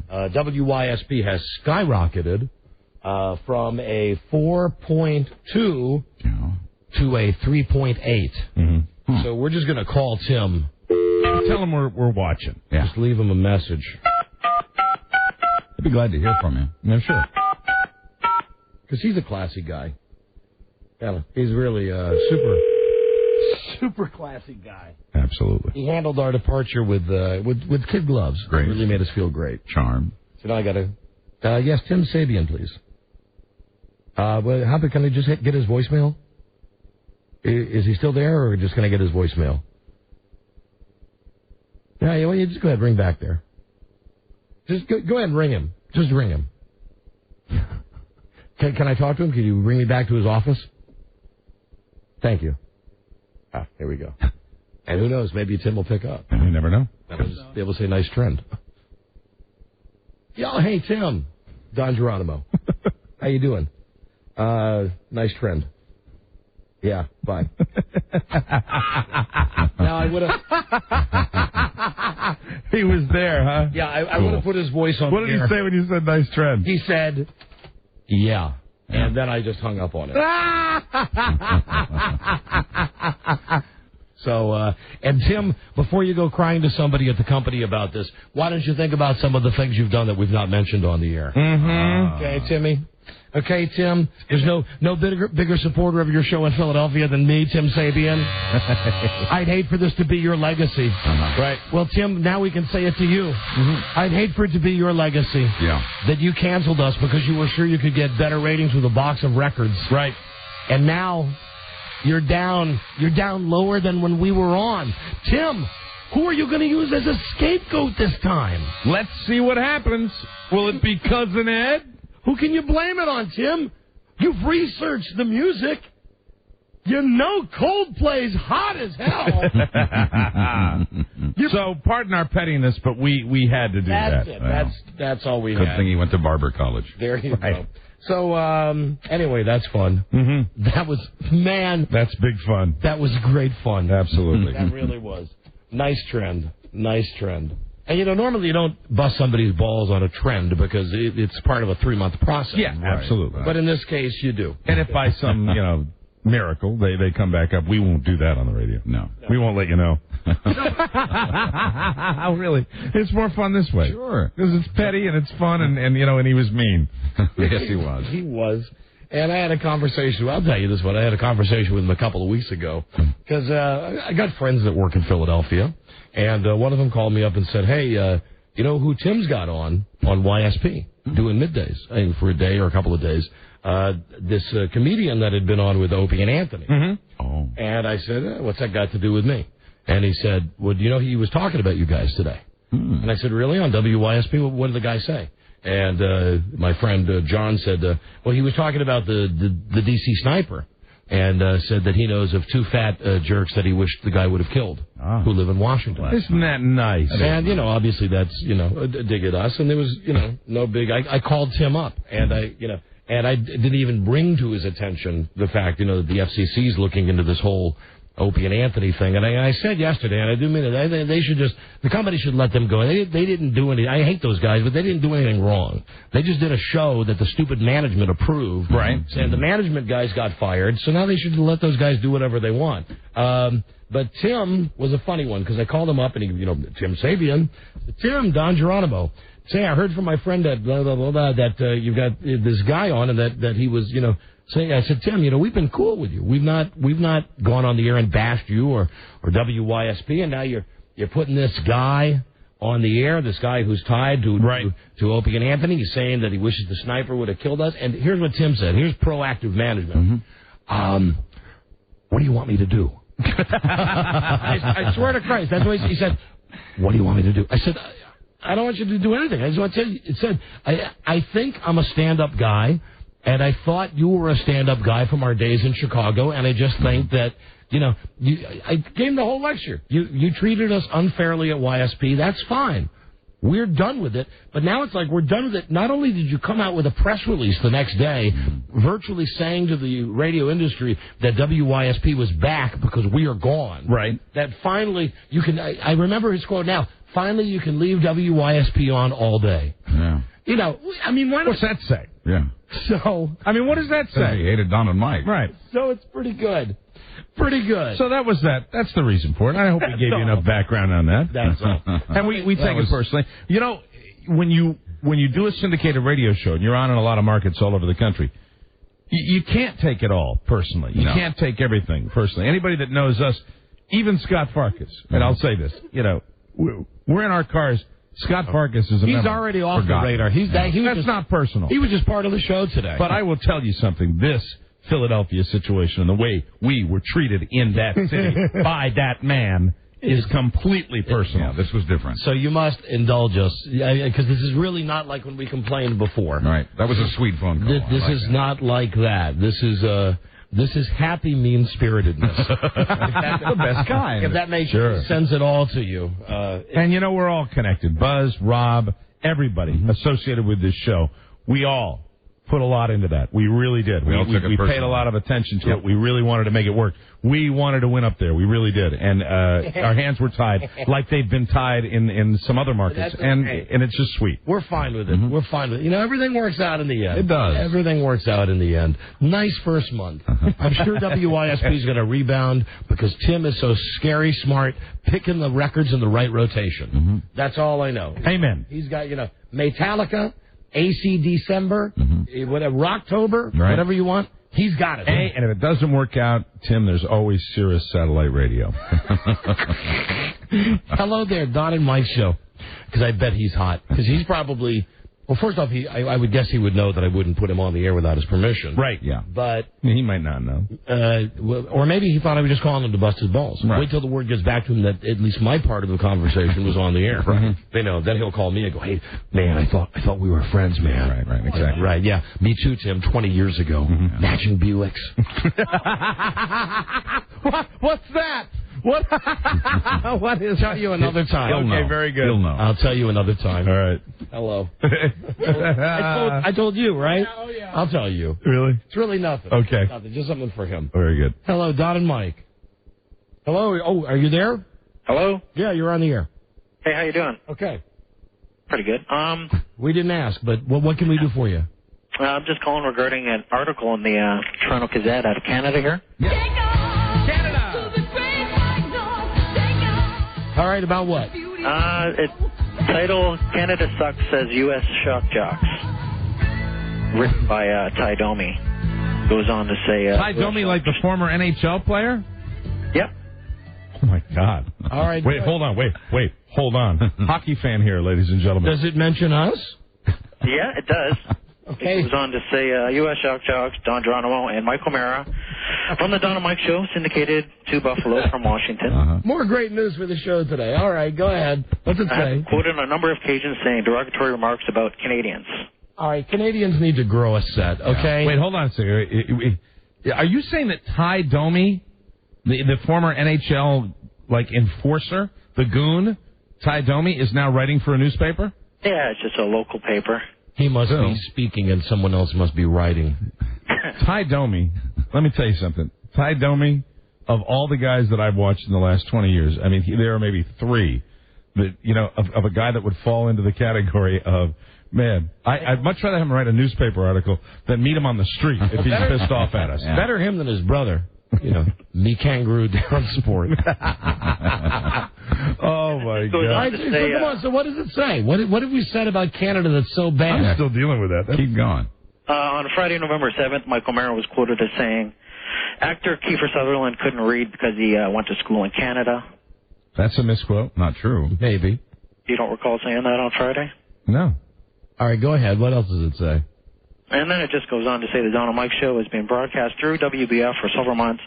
WYSP has skyrocketed from a 4.2 to a 3.8. So we're just going to call Tim. Tell him we're watching. Yeah. Just leave him a message. I'd be glad to hear from him. Yeah, sure. Because he's a classy guy. Yeah, he's really a super classy guy. Absolutely. He handled our departure with kid gloves. Great. Really made us feel great. Charm. So now I got to... yes, Tim Sabian, please. Can I just get his voicemail? Is he still there, or just can I get his voicemail? Yeah, well, you just go ahead and ring back there. Just go ahead and ring him. Just ring him. Can I talk to him? Can you bring me back to his office? Thank you. Here we go. And who knows, maybe Tim will pick up. You never know. I'll just be able to say nice trend. Yo, hey, Tim. Don Geronimo. How you doing? Nice trend. Yeah, bye. Now I would have... He was there, huh? Yeah, I would have put his voice on. What did he say when you said nice trend? He said, yeah. And then I just hung up on it. So, and Tim, before you go crying to somebody at the company about this, why don't you think about some of the things you've done that we've not mentioned on the air? Mm-hmm. Okay, Timmy? Okay, Tim? There's no bigger supporter of your show in Philadelphia than me, Tim Sabian. I'd hate for this to be your legacy. Right. Well, Tim, now we can say it to you. I'd hate for it to be your legacy. Yeah. That you canceled us because you were sure you could get better ratings with a box of records. Right. And now you're down lower than when we were on. Tim, who are you going to use as a scapegoat this time? Let's see what happens. Will it be Cousin Ed? Who can you blame it on, Tim? You've researched the music. You know Coldplay's hot as hell. So, pardon our pettiness, but we had to do That's that. it. That's all we Good had. thing he went to barber college. There you go. So, anyway, that's fun. Mm-hmm. That was, man. That's big fun. That was great fun. Absolutely. That really was. Nice trend. And, normally you don't bust somebody's balls on a trend because it's part of a 3-month process. Yeah, absolutely. But in this case, you do. And if by some, miracle they come back up, we won't do that on the radio. No. We won't let you know. Really. It's more fun this way. Sure. Because it's petty and it's fun and he was mean. Yes, he was. He was. And I had a conversation. I'll tell you this one. I had a conversation with him a couple of weeks ago because I got friends that work in Philadelphia, and one of them called me up and said, "Hey, you know who Tim's got on YSP doing middays for a day or a couple of days? This comedian that had been on with Opie and Anthony." Mm-hmm. Oh. And I said, "What's that got to do with me?" And he said, "Well, he was talking about you guys today." And I said, "Really? On WYSP? What did the guy say?" And my friend John said, well, he was talking about the D.C. sniper and said that he knows of 2 fat jerks that he wished the guy would have killed who live in Washington. Isn't that nice? And, obviously that's, a dig at us. And there was, no big... I called Tim up and I didn't even bring to his attention the fact, that the FCC is looking into this whole Opie and Anthony thing. And I said yesterday, and I do mean it, they should the company should let them go. They didn't do anything. I hate those guys, but they didn't do anything wrong. They just did a show that the stupid management approved. Right. And the management guys got fired, so now they should let those guys do whatever they want. But Tim was a funny one, because I called him up, and he, Tim Sabian, Tim, Don Geronimo. Say, I heard from my friend that blah, blah, blah, blah, that you've got this guy on, and that he was, saying, I said, Tim, we've been cool with you. We've not gone on the air and bashed you or WYSP, and now you're putting this guy on the air, this guy who's tied to Opie and Anthony. He's saying that he wishes the sniper would have killed us. And here's what Tim said. Here's proactive management. What do you want me to do? I swear to Christ, that's what he said. What do you want me to do? I said, I don't want you to do anything. I just want to tell you. It said, I think I'm a stand-up guy. And I thought you were a stand-up guy from our days in Chicago, and I just think that, I gave him the whole lecture. You treated us unfairly at YSP. That's fine. We're done with it. But now it's like we're done with it. Not only did you come out with a press release the next day, virtually saying to the radio industry that WYSP was back because we are gone. Right. That finally you can, I remember his quote now, finally you can leave WYSP on all day. Yeah. Why what's that say? Yeah. So, what does that say? He hated Don and Mike. Right. So it's pretty good. Pretty good. So that was that. That's the reason for it. I hope we gave you enough background on that. That's all. And we take it personally. When you do a syndicated radio show and you're on in a lot of markets all over the country, you can't take it all personally. You can't take everything personally. Anybody that knows us, even Scott Farkas, and I'll say this, we're in our cars. Scott Farkas is he's already off the radar. That's not personal. He was just part of the show today. But I will tell you something. This Philadelphia situation and the way we were treated in that city by that man is completely personal. Yeah, this was different. So you must indulge us, because this is really not like when we complained before. Right. That was a sweet phone call. This is not like that. This is happy mean-spiritedness. That's the best kind. If that makes sense at all to you. And we're all connected. Buzz, Rob, everybody associated with this show. We all put a lot into that. We really did. We all took it paid a personally. lot of attention to it. We really wanted to make it work. We wanted to win up there. We really did. And our hands were tied like they've been tied in some other markets. And it's just sweet. We're fine with it. We're fine with it. You know, everything works out in the end. It does. Everything works out in the end. Nice first month. I'm sure WYSP is going to rebound because Tim is so scary smart, picking the records in the right rotation. That's all I know. Amen. He's got, Metallica, AC December, whatever, Rocktober, Right. whatever you want. He's got it. Hey, and if it doesn't work out, Tim, there's always Sirius Satellite Radio. Hello there, Don and Mike show. Because I bet he's hot. Because he's probably... Well, first off, I would guess he would know that I wouldn't put him on the air without his permission. Right, yeah. But... He might not know. Or maybe he thought I was just calling him to bust his balls. Right. Wait till the word gets back to him that at least my part of the conversation was on the air. Right. Then he'll call me and go, hey, man, I thought we were friends, man. Right, exactly. Right, yeah. Me too, Tim, 20 years ago. Matching Buicks. What's that? What? What is? Tell you another time. Okay, very good. He'll know. I'll tell you another time. All right. Hello. I told you, right? Oh, yeah. I'll tell you. Really? It's really nothing. Okay. Nothing. Just something for him. Very good. Hello, Don and Mike. Hello. Oh, are you there? Hello? Yeah, you're on the air. Hey, how you doing? Okay. Pretty good. We didn't ask, but what can we do for you? I'm just calling regarding an article in the Toronto Gazette out of Canada here. All right, about what? It's titled Canada Sucks, says U.S. Shock Jocks. Written by Ty Domi. Goes on to say... Ty Domi, like the former NHL player? Yep. Oh, my God. All right. Wait, hold on. Wait. Hold on. Hockey fan here, ladies and gentlemen. Does it mention us? Yeah, it does. Okay. It goes on to say U.S. Shock Jocks, Don Geronimo, and Mike O'Mara from the Don and Mike Show, syndicated to Buffalo from Washington. More great news for the show today. All right, go ahead. What's it I say? have quoted on a number of occasions saying derogatory remarks about Canadians. All right, Canadians need to grow a set, okay? Wait, hold on a second. Are you saying that Ty Domi, the former NHL enforcer, the goon, Ty Domi, is now writing for a newspaper? Yeah, it's just a local paper. He must be speaking and someone else must be writing. Ty Domi, let me tell you something. Ty Domi, of all the guys that I've watched in the last 20 years, I mean, there are maybe three that, of a guy that would fall into the category of, man, I'd much rather have him write a newspaper article than meet him on the street if he's pissed off at us. Yeah. Better him than his brother. Me kangaroo down sport. Oh, my God. All right, come on, so what does it say? What have we said about Canada that's so bad? I'm still dealing with that. Keep going. On Friday, November 7th, Mike O'Mara was quoted as saying, actor Kiefer Sutherland couldn't read because he went to school in Canada. That's a misquote. Not true. Maybe. You don't recall saying that on Friday? No. All right, go ahead. What else does it say? And then it just goes on to say the Don and Mike Show has been broadcast through WBF for several months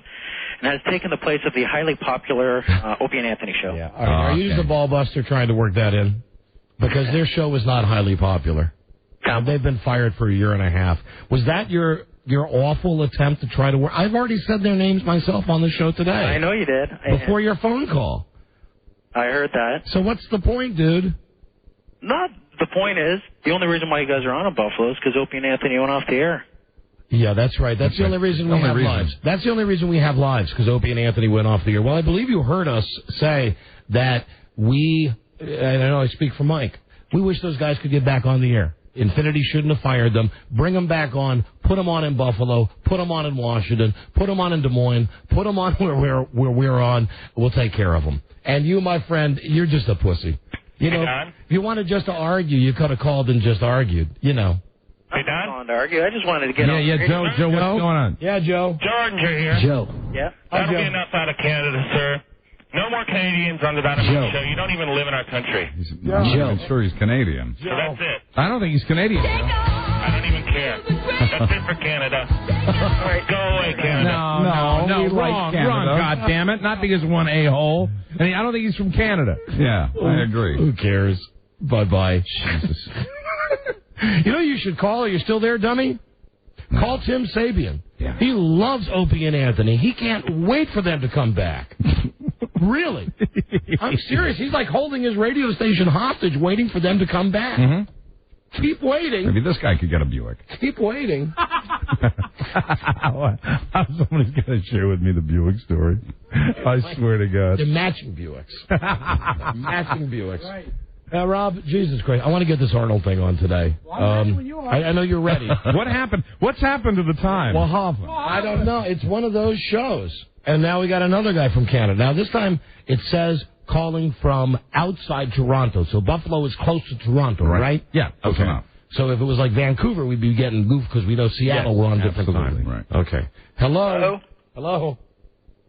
and has taken the place of the highly popular Opie and Anthony Show. Yeah. All right. Are you the ball buster trying to work that in? Because their show was not highly popular. And they've been fired for a year and a half. Was that your awful attempt to try to work? I've already said their names myself on the show today. I know you did. Before your phone call. I heard that. So what's the point, dude? The point is, the only reason why you guys are on a Buffalo is because Opie and Anthony went off the air. Yeah, that's right. That's the only reason we have lives. That's the only reason we have lives, because Opie and Anthony went off the air. Well, I believe you heard us say that and I know I speak for Mike, we wish those guys could get back on the air. Infinity shouldn't have fired them. Bring them back on. Put them on in Buffalo. Put them on in Washington. Put them on in Des Moines. Put them on where we're on. We'll take care of them. And you, my friend, you're just a pussy. If you wanted just to argue, you could have called and just argued, Hey, Don? I wanted to argue. I just wanted to get on. Yeah, Joe, what's going on? Yeah, Joe. George here. Joe. Yeah? That'll be enough out of Canada, sir. No more Canadians on the Don and Mike Show. You don't even live in our country. I'm sure he's Canadian. So that's it. I don't think he's Canadian. I don't even care. That's it for Canada. All right, go away, Canada. No, wrong, God damn it. Not because of one a-hole. I don't think he's from Canada. Yeah, I agree. Who cares? Bye-bye. Jesus. You should call. Are you still there, dummy? No. Call Tim Sabian. Yeah. He loves Opie and Anthony. He can't wait for them to come back. Really? I'm serious. He's like holding his radio station hostage, waiting for them to come back. Mm-hmm. Keep waiting. Maybe this guy could get a Buick. Keep waiting. Somebody's got to share with me the Buick story. I swear to God. They're matching Buicks. Matching Buicks. Right. Rob, Jesus Christ, I want to get this Arnold thing on today. Well, I'm ready when you are. I know you're ready. What happened? What's happened to the time? What happened? I don't know. It's one of those shows. And now we got another guy from Canada. Now, this time it says calling from outside Toronto. So Buffalo is close to Toronto, right? Yeah. Okay. So if it was like Vancouver, we'd be getting goofed because we know Seattle, we're on different time. Right. Okay. Hello? Hello?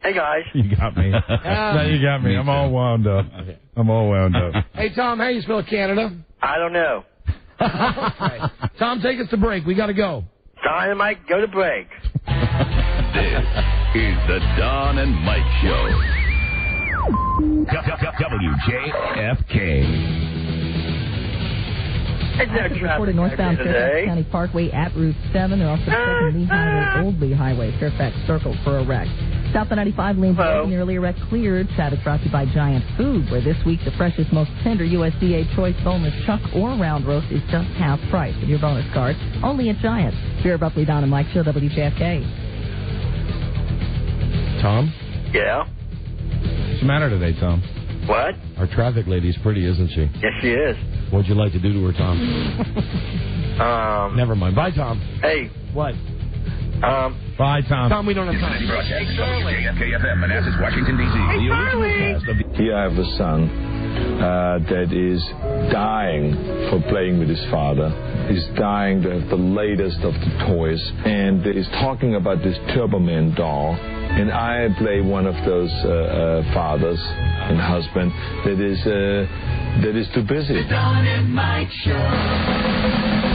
Hey, guys. You got me. Now you got me. I'm all wound up. Okay. I'm all wound up. Hey, Tom, how you spell Canada? I don't know. Okay. Tom, take us to break. We got to go. Don and Mike, go to break. This is the Don and Mike Show. WJFK. Reported northbound Fairfax County Parkway at Route 7. They're also checking Lee Highway, Old Lee Highway, Fairfax Circle for a wreck. South of 95 lanes nearly a wreck cleared. Traffic brought to you by Giant Food, where this week the freshest, most tender USDA choice boneless chuck or round roast is just half price with your bonus card. Only at Giant. Here abruptly, Don and Mike Show, WJFK. Tom? Yeah? What's the matter today, Tom? What? Our traffic lady's pretty, isn't she? Yes, she is. What'd you like to do to her, Tom? Never mind. Bye, Tom. Hey. What? Bye, Tom. Tom, we don't have time. WJFK-FM, Manassas, Washington, D.C. The original cast of the... Here I have a son that is dying for playing with his father. He's dying to have the latest of the toys, and is talking about this Turbo Man doll. And I play one of those fathers and husband that is too busy. The Don and Mike Show.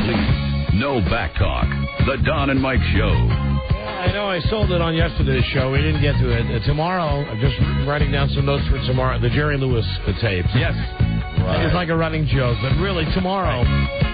Please, no back talk. The Don and Mike Show. I know I sold it on yesterday's show. We didn't get to it. Tomorrow, I'm just writing down some notes for tomorrow. The Jerry Lewis tapes. Yes. Right. It's like a running joke, but really, tomorrow,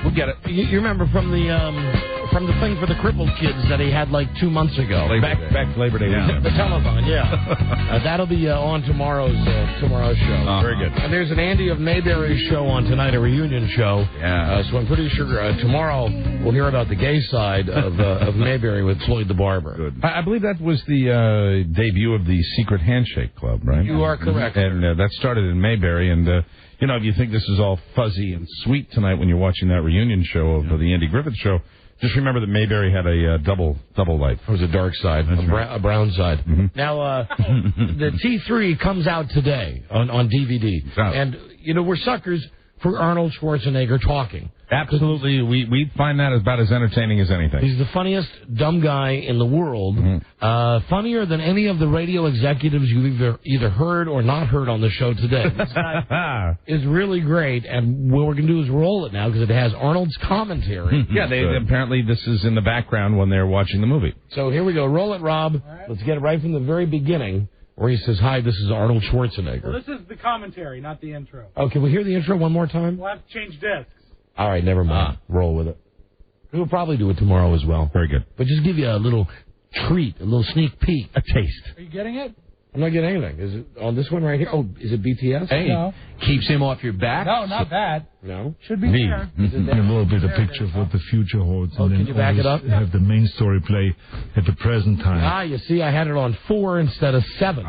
we'll get it. You remember from the thing for the crippled kids that he had like 2 months ago. Back Labor Day weekend. The telethon, yeah. That'll be on tomorrow's show. Very good. And there's an Andy of Mayberry show on tonight, a reunion show. Yeah. So I'm pretty sure tomorrow we'll hear about the gay side of Mayberry with Floyd the Barber. Good. I believe that was the debut of the Secret Handshake Club, right? You are correct. And that started in Mayberry, and you know, if you think this is all fuzzy and sweet tonight when you're watching that reunion show of the Andy Griffith Show, just remember that Mayberry had a double life. It was a dark side, a brown side. Mm-hmm. Now, the T3 comes out today on DVD. And, you know, we're suckers for Arnold Schwarzenegger talking. Absolutely. We find that about as entertaining as anything. He's the funniest dumb guy in the world. Mm-hmm. Funnier than any of the radio executives you've either heard or not heard on the show today. This guy is really great, and what we're going to do is roll it now because it has Arnold's commentary. Yeah, apparently this is in the background when they're watching the movie. So here we go. Roll it, Rob. Right. Let's get it right from the very beginning where he says, "Hi, this is Arnold Schwarzenegger." Well, this is the commentary, not the intro. Oh, can we hear the intro one more time? We'll have to change discs. All right, never mind. Roll with it. We'll probably do it tomorrow as well. Very good. But just give you a little treat, a little sneak peek, a taste. Are you getting it? I'm not getting anything. Is it on this one right here? Oh, is it BTS? Hey, no. Keeps him off your back? No, not that. No? Should be there. A little bit of picture of what the future holds. Oh, and can then you back it up? Have the main story play at the present time. Ah, you see, I had it on 4 instead of 7.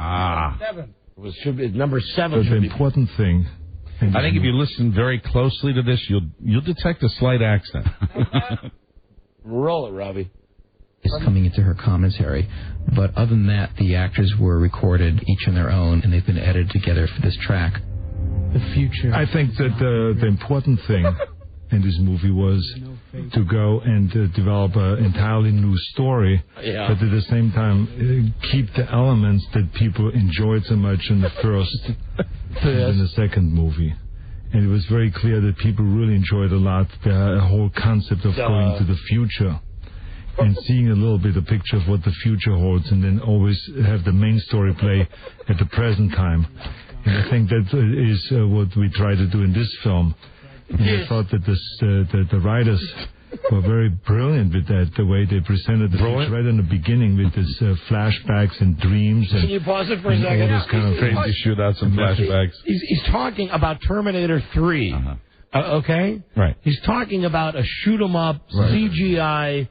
7. Should be number 7. But the important thing... I think if you listen very closely to this, you'll detect a slight accent. Roll it, Robbie. Is coming into her commentary, but other than that, the actors were recorded each on their own, and they've been edited together for this track. The future. I think that the important thing in this movie was to go and develop an entirely new story, but at the same time keep the elements that people enjoyed so much in the first and in the second movie. And it was very clear that people really enjoyed a lot the whole concept of going to the future and seeing a little bit of picture of what the future holds, and then always have the main story play at the present time. And I think that is what we try to do in this film. And I thought that the writers were very brilliant with that, the way they presented the future right in the beginning with this flashbacks and dreams. And, can you pause it for a second? All this kind of crazy shoot out some flashbacks. He's talking about Terminator 3. Okay? Right. He's talking about a shoot-'em-up, CGI,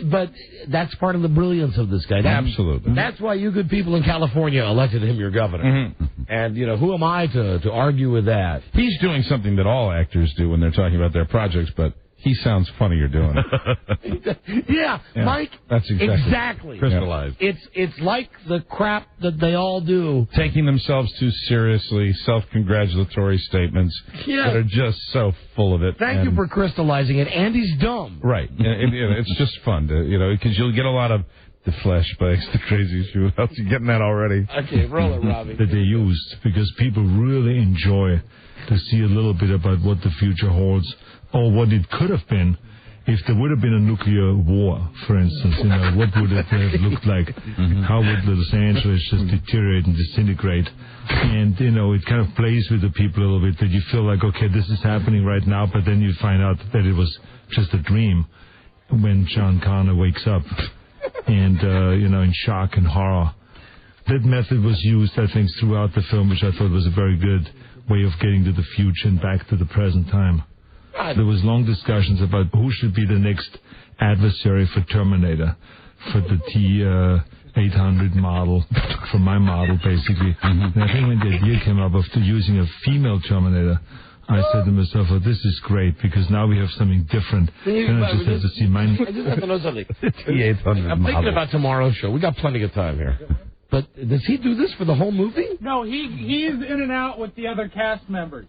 but that's part of the brilliance of this guy. Absolutely. That's why you good people in California elected him your governor. Mm-hmm. And, who am I to argue with that? He's doing something that all actors do when they're talking about their projects, but he sounds funnier doing it. Yeah, Mike. That's exactly crystallized. It's like the crap that they all do. Taking themselves too seriously, self-congratulatory statements that are just so full of it. Thank you for crystallizing it. And he's dumb. Right. It's just fun to, because you'll get a lot of the flashbacks, the crazy shootouts. You're getting that already. Okay, roll it, Robbie. That they used because people really enjoy to see a little bit about what the future holds or what it could have been if there would have been a nuclear war, for instance. What would it have looked like? How would Los Angeles just deteriorate and disintegrate? And, it kind of plays with the people a little bit that you feel like, okay, this is happening right now, but then you find out that it was just a dream when John Connor wakes up and, in shock and horror. That method was used, I think, throughout the film, which I thought was a very good way of getting to the future and back to the present time. There was long discussions about who should be the next adversary for Terminator, for the T-800 model, for my model, basically. And I think when the idea came up of using a female Terminator, I said to myself, oh, this is great, because now we have something different. Then I just have to see mine. I just have to know something. T-800 I'm thinking about tomorrow's show. We got plenty of time here. But does he do this for the whole movie? No, he's in and out with the other cast members.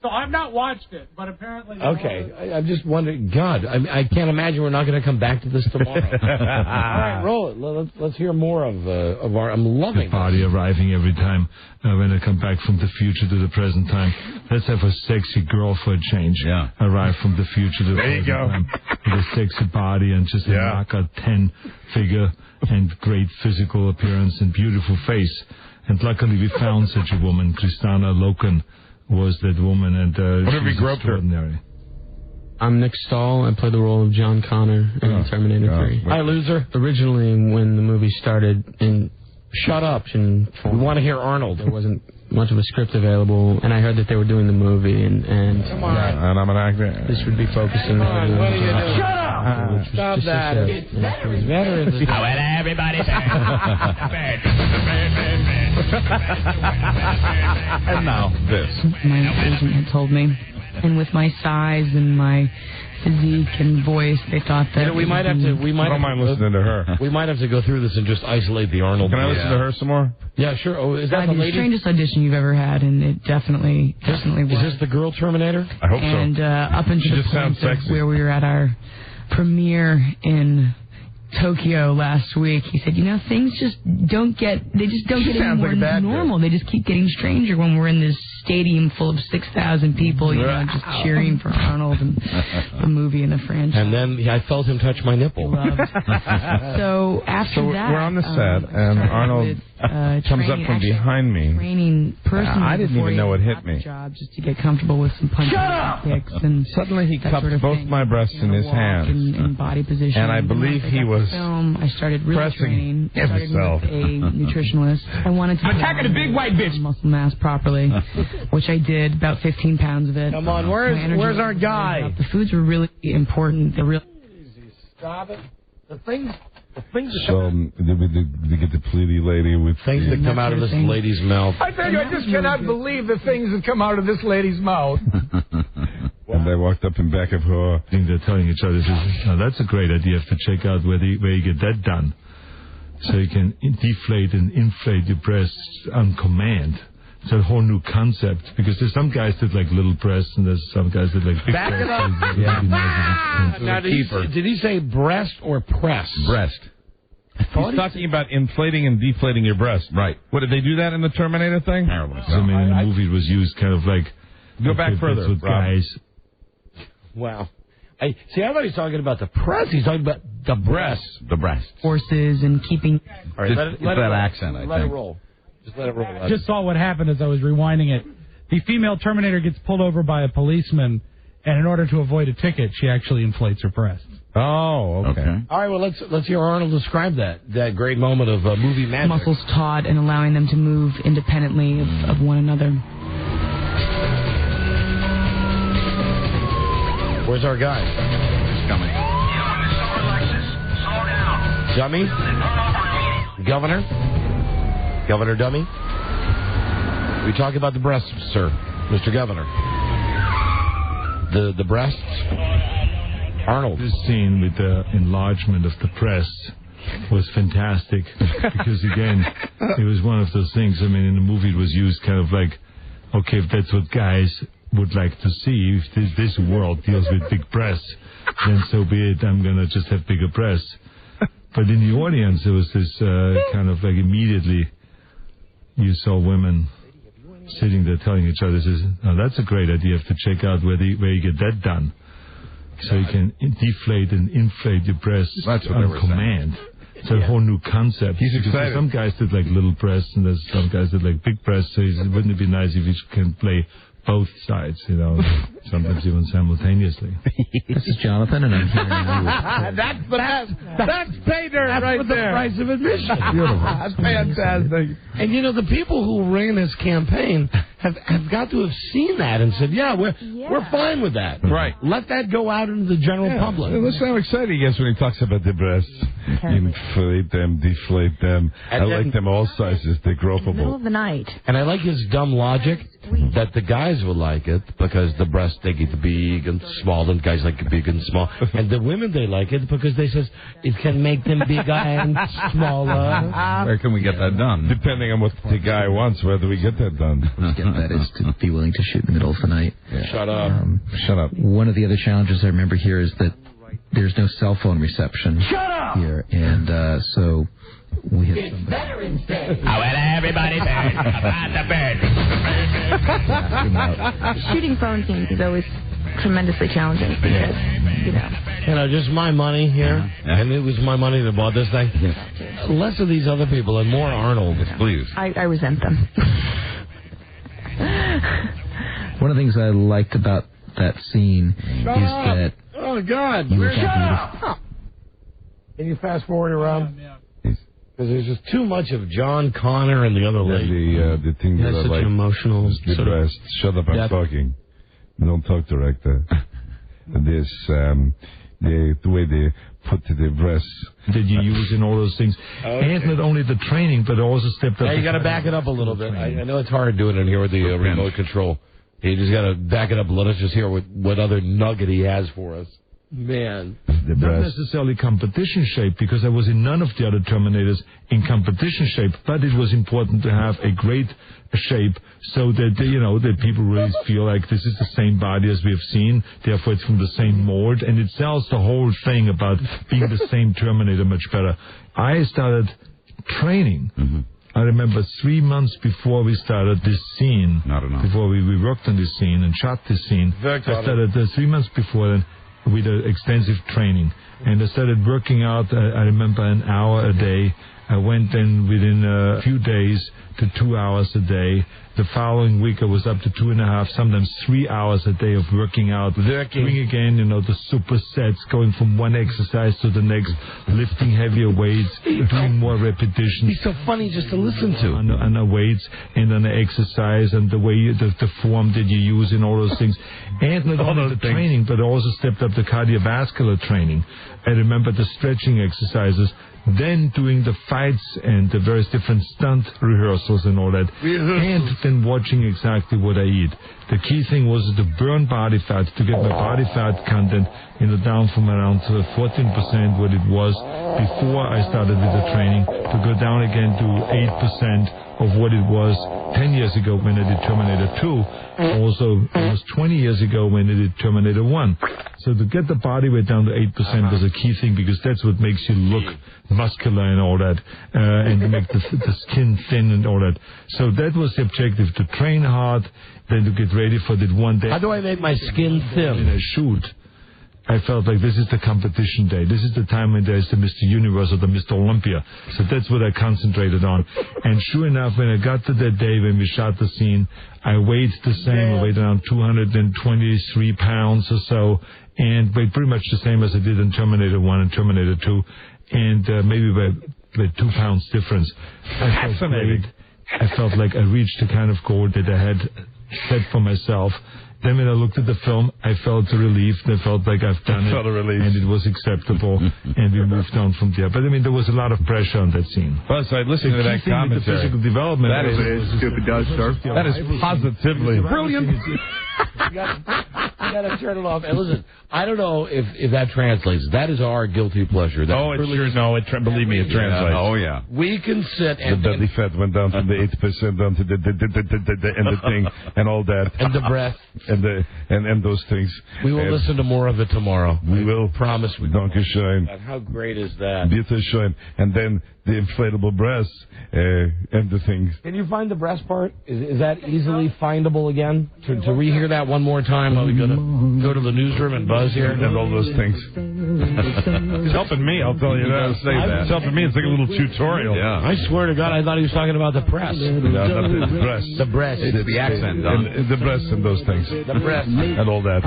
So I've not watched it, but apparently... Okay, I'm just wondering, God, I can't imagine we're not going to come back to this tomorrow. All right, roll it. Let's hear more of our... I'm loving the body arriving every time when I come back from the future to the present time. Let's have a sexy girl for a change. Yeah. Arrive from the future to the present time with a sexy body and just a knockout 10 figure and great physical appearance and beautiful face. And luckily we found such a woman, Kristana Loken was that woman, and she's extraordinary. I'm Nick Stahl. I play the role of John Connor in Terminator 3. Hi, loser. Originally, when the movie started, shut up. We want to hear Arnold. There wasn't much of a script available, and I heard that they were doing the movie, and Come on. And I'm an actor. This would be focusing on... What are you doing? Shut up! Stop that. It's better as a... Well, everybody And now this. My agent had told me, and with my size and my physique and voice, they thought that we might have to. Don't mind listening to her. We might have to go through this and just isolate the Arnold. Can I listen to her some more? Yeah, sure. Oh, is that the lady? Strangest audition you've ever had, and it definitely was. Is this the girl Terminator? I hope so. And up until the point of where we were at our premiere in Tokyo last week, he said, things just don't get any more normal. They just keep getting stranger when we're in this stadium full of 6,000 people, just cheering for Arnold and the movie and the franchise. And then I felt him touch my nipple. So after that, we're on the set, and Arnold comes up from behind me. Training person. I didn't even know it hit me. Job just to get comfortable with some punches and kicks, and suddenly he cupped both my breasts in his hands, in body position, and I believe he was I started really training. I started himself. with a nutritionalist. I wanted to attacking a big white bitch. Muscle mass properly, which I did, about 15 pounds of it. Come on, where's our guy? The foods were really important. They're really... Stop it. The things So they get the pleaty lady with things that come out of this lady's mouth. I tell you, I just cannot believe the things that come out of this lady's mouth. And they walked up in back of her. I think they're telling each other, that's a great idea to check out where you get that done. So you can deflate and inflate your breasts on command. It's a whole new concept, because there's some guys that like little breasts and there's some guys that like big Back breasts. it up. Now, did he say breast or press? Breast. He's talking about inflating and deflating your breast. Right. What, did they do that in the Terminator thing? I mean, in the movie it was used kind of like... Go back further, with guys. Wow. I thought he was talking about the press. He's talking about the breast. The breast. Forces and keeping... All right, it's that accent, I think. Let it roll. Just let it roll. I just saw what happened as I was rewinding it. The female Terminator gets pulled over by a policeman, and in order to avoid a ticket, she actually inflates her breasts. Oh, okay. All right, well, let's hear Arnold describe that great moment of movie magic. Muscles taut and allowing them to move independently of one another. Where's our guy? He's coming. Dummy? Governor? Governor Dummy? We talk about the breasts, sir, Mr. Governor. The breasts? Arnold. This scene with the enlargement of the breasts was fantastic because, again, it was one of those things. I mean, in the movie it was used kind of like, okay, if that's what guys would like to see, if this world deals with big breasts, then so be it. I'm going to just have bigger breasts. But in the audience, there was this kind of like immediately you saw women sitting there telling each other, "Oh, that's a great idea. You have to check out where you get that done, so you can deflate and inflate your breasts on command." It's a whole new concept. He's excited. Some guys did like little breasts, and there's some guys did like big breasts. So wouldn't it be nice if you can play both sides, sometimes even simultaneously. This is Jonathan, and I'm here now with... That's pay dirt right there. That's the price of admission. Beautiful. That's fantastic. And the people who ran this campaign have got to have seen that and said, we're fine with that. Right. Let that go out into the general public. Listen how excited he gets when he talks about the breasts. Inflate them, deflate them. And I like them all sizes. They're gropable. Middle of the night. And I like his dumb logic that the guys will like it because the breasts, they get big and small, and guys like big and small. And the women, they like it because they says it can make them bigger and smaller. Where can we get that done? Depending on what the guy wants, where do we get that done? That is to be willing to shoot in the middle of the night. Yeah. Shut up. Shut up. One of the other challenges I remember here is that there's no cell phone reception here, and so we had somebody. Veterans Day. Well, everybody burn about the burn. Shooting phone scenes is always tremendously challenging because, just my money here, and it was my money that bought this thing. Less of these other people and more Arnold. Please. I resent them. One of the things I liked about that scene is that... Oh, God. Shut up! Can you fast forward around? Because there's just too much of John Connor and the other lady. The thing that I such like an emotional is the breast. Shut up, I'm talking. Don't talk, director. This, the way they put the breasts that you use in all those things. Okay. And not only the training, but also stepped up. Yeah, you got to back it up a little bit. I know it's hard doing it here with the remote control. You just got to back it up. Let us just hear what other nugget he has for us. Man. Not necessarily competition shape, because I was in none of the other Terminators in competition shape, but it was important to have a great shape so that, that people really feel like this is the same body as we have seen, therefore it's from the same mold, and it sells the whole thing about being the same Terminator much better. I started training. Mm-hmm. I remember 3 months before we started this scene, before we worked on this scene and shot this scene, I started 3 months before then with extensive training. And I started working out, I remember, an hour a day. I went then within a few days to 2 hours a day. The following week I was up to 2.5, sometimes 3 hours a day of working out. Doing again, the supersets, going from one exercise to the next, lifting heavier weights, doing more repetitions. He's so funny just to listen to. On the weights and on the exercise and the way, the form that you use and all those things. And not only the training, but also stepped up the cardiovascular training. I remember the stretching exercises, then doing the fights and the various different stunt rehearsals and all that, and then watching exactly what I eat. The key thing was to burn body fat, to get my body fat content down from around 14%, what it was before I started with the training, to go down again to 8% of what it was 10 years ago when I did Terminator 2, also almost 20 years ago when I did Terminator 1. So to get the body weight down to 8% was a key thing, because that's what makes you look muscular and all that, and to make the skin thin and all that. So that was the objective, to train hard, then to get ready for that one day. How do I make my skin thin? When I shoot, I felt like this is the competition day. This is the time when there's the Mr. Universe or the Mr. Olympia. So that's what I concentrated on. And sure enough, when I got to that day when we shot the scene, I weighed the same. I weighed around 223 pounds or so, and weighed pretty much the same as I did in Terminator 1 and Terminator 2, and maybe by 2 pounds difference. I felt great. I felt like I reached the kind of goal that I had that for myself. Then when I looked at the film, I felt relieved. I felt like I've done it, and it was acceptable, and we moved on from there. But I mean, there was a lot of pressure on that scene. Plus, I listened to that commentary. The physical development. That is stupid, does, sir. That is positively brilliant. You got to turn it off. And listen, I don't know if that translates. That is our guilty pleasure. That it sure. No, believe me, it translates. Oh yeah. We can sit and the belly fat went down from the 8% down to the and the thing and all that and the breath and those things. We will listen to more of it tomorrow. We will promise. We Donkey shine. How great is that? Beautiful shine, and then the inflatable breasts and the things. Can you find the breast part? Is that easily findable again? To rehear that one more time while we go to the newsroom and buzz here? And all those things. It's helping me, I'll tell you that. It's helping me. It's like a little tutorial. Yeah. I swear to God, I thought he was talking about the press. No, not the breast. The breast. It's the accent. And the breasts and those things. The breast. And all that.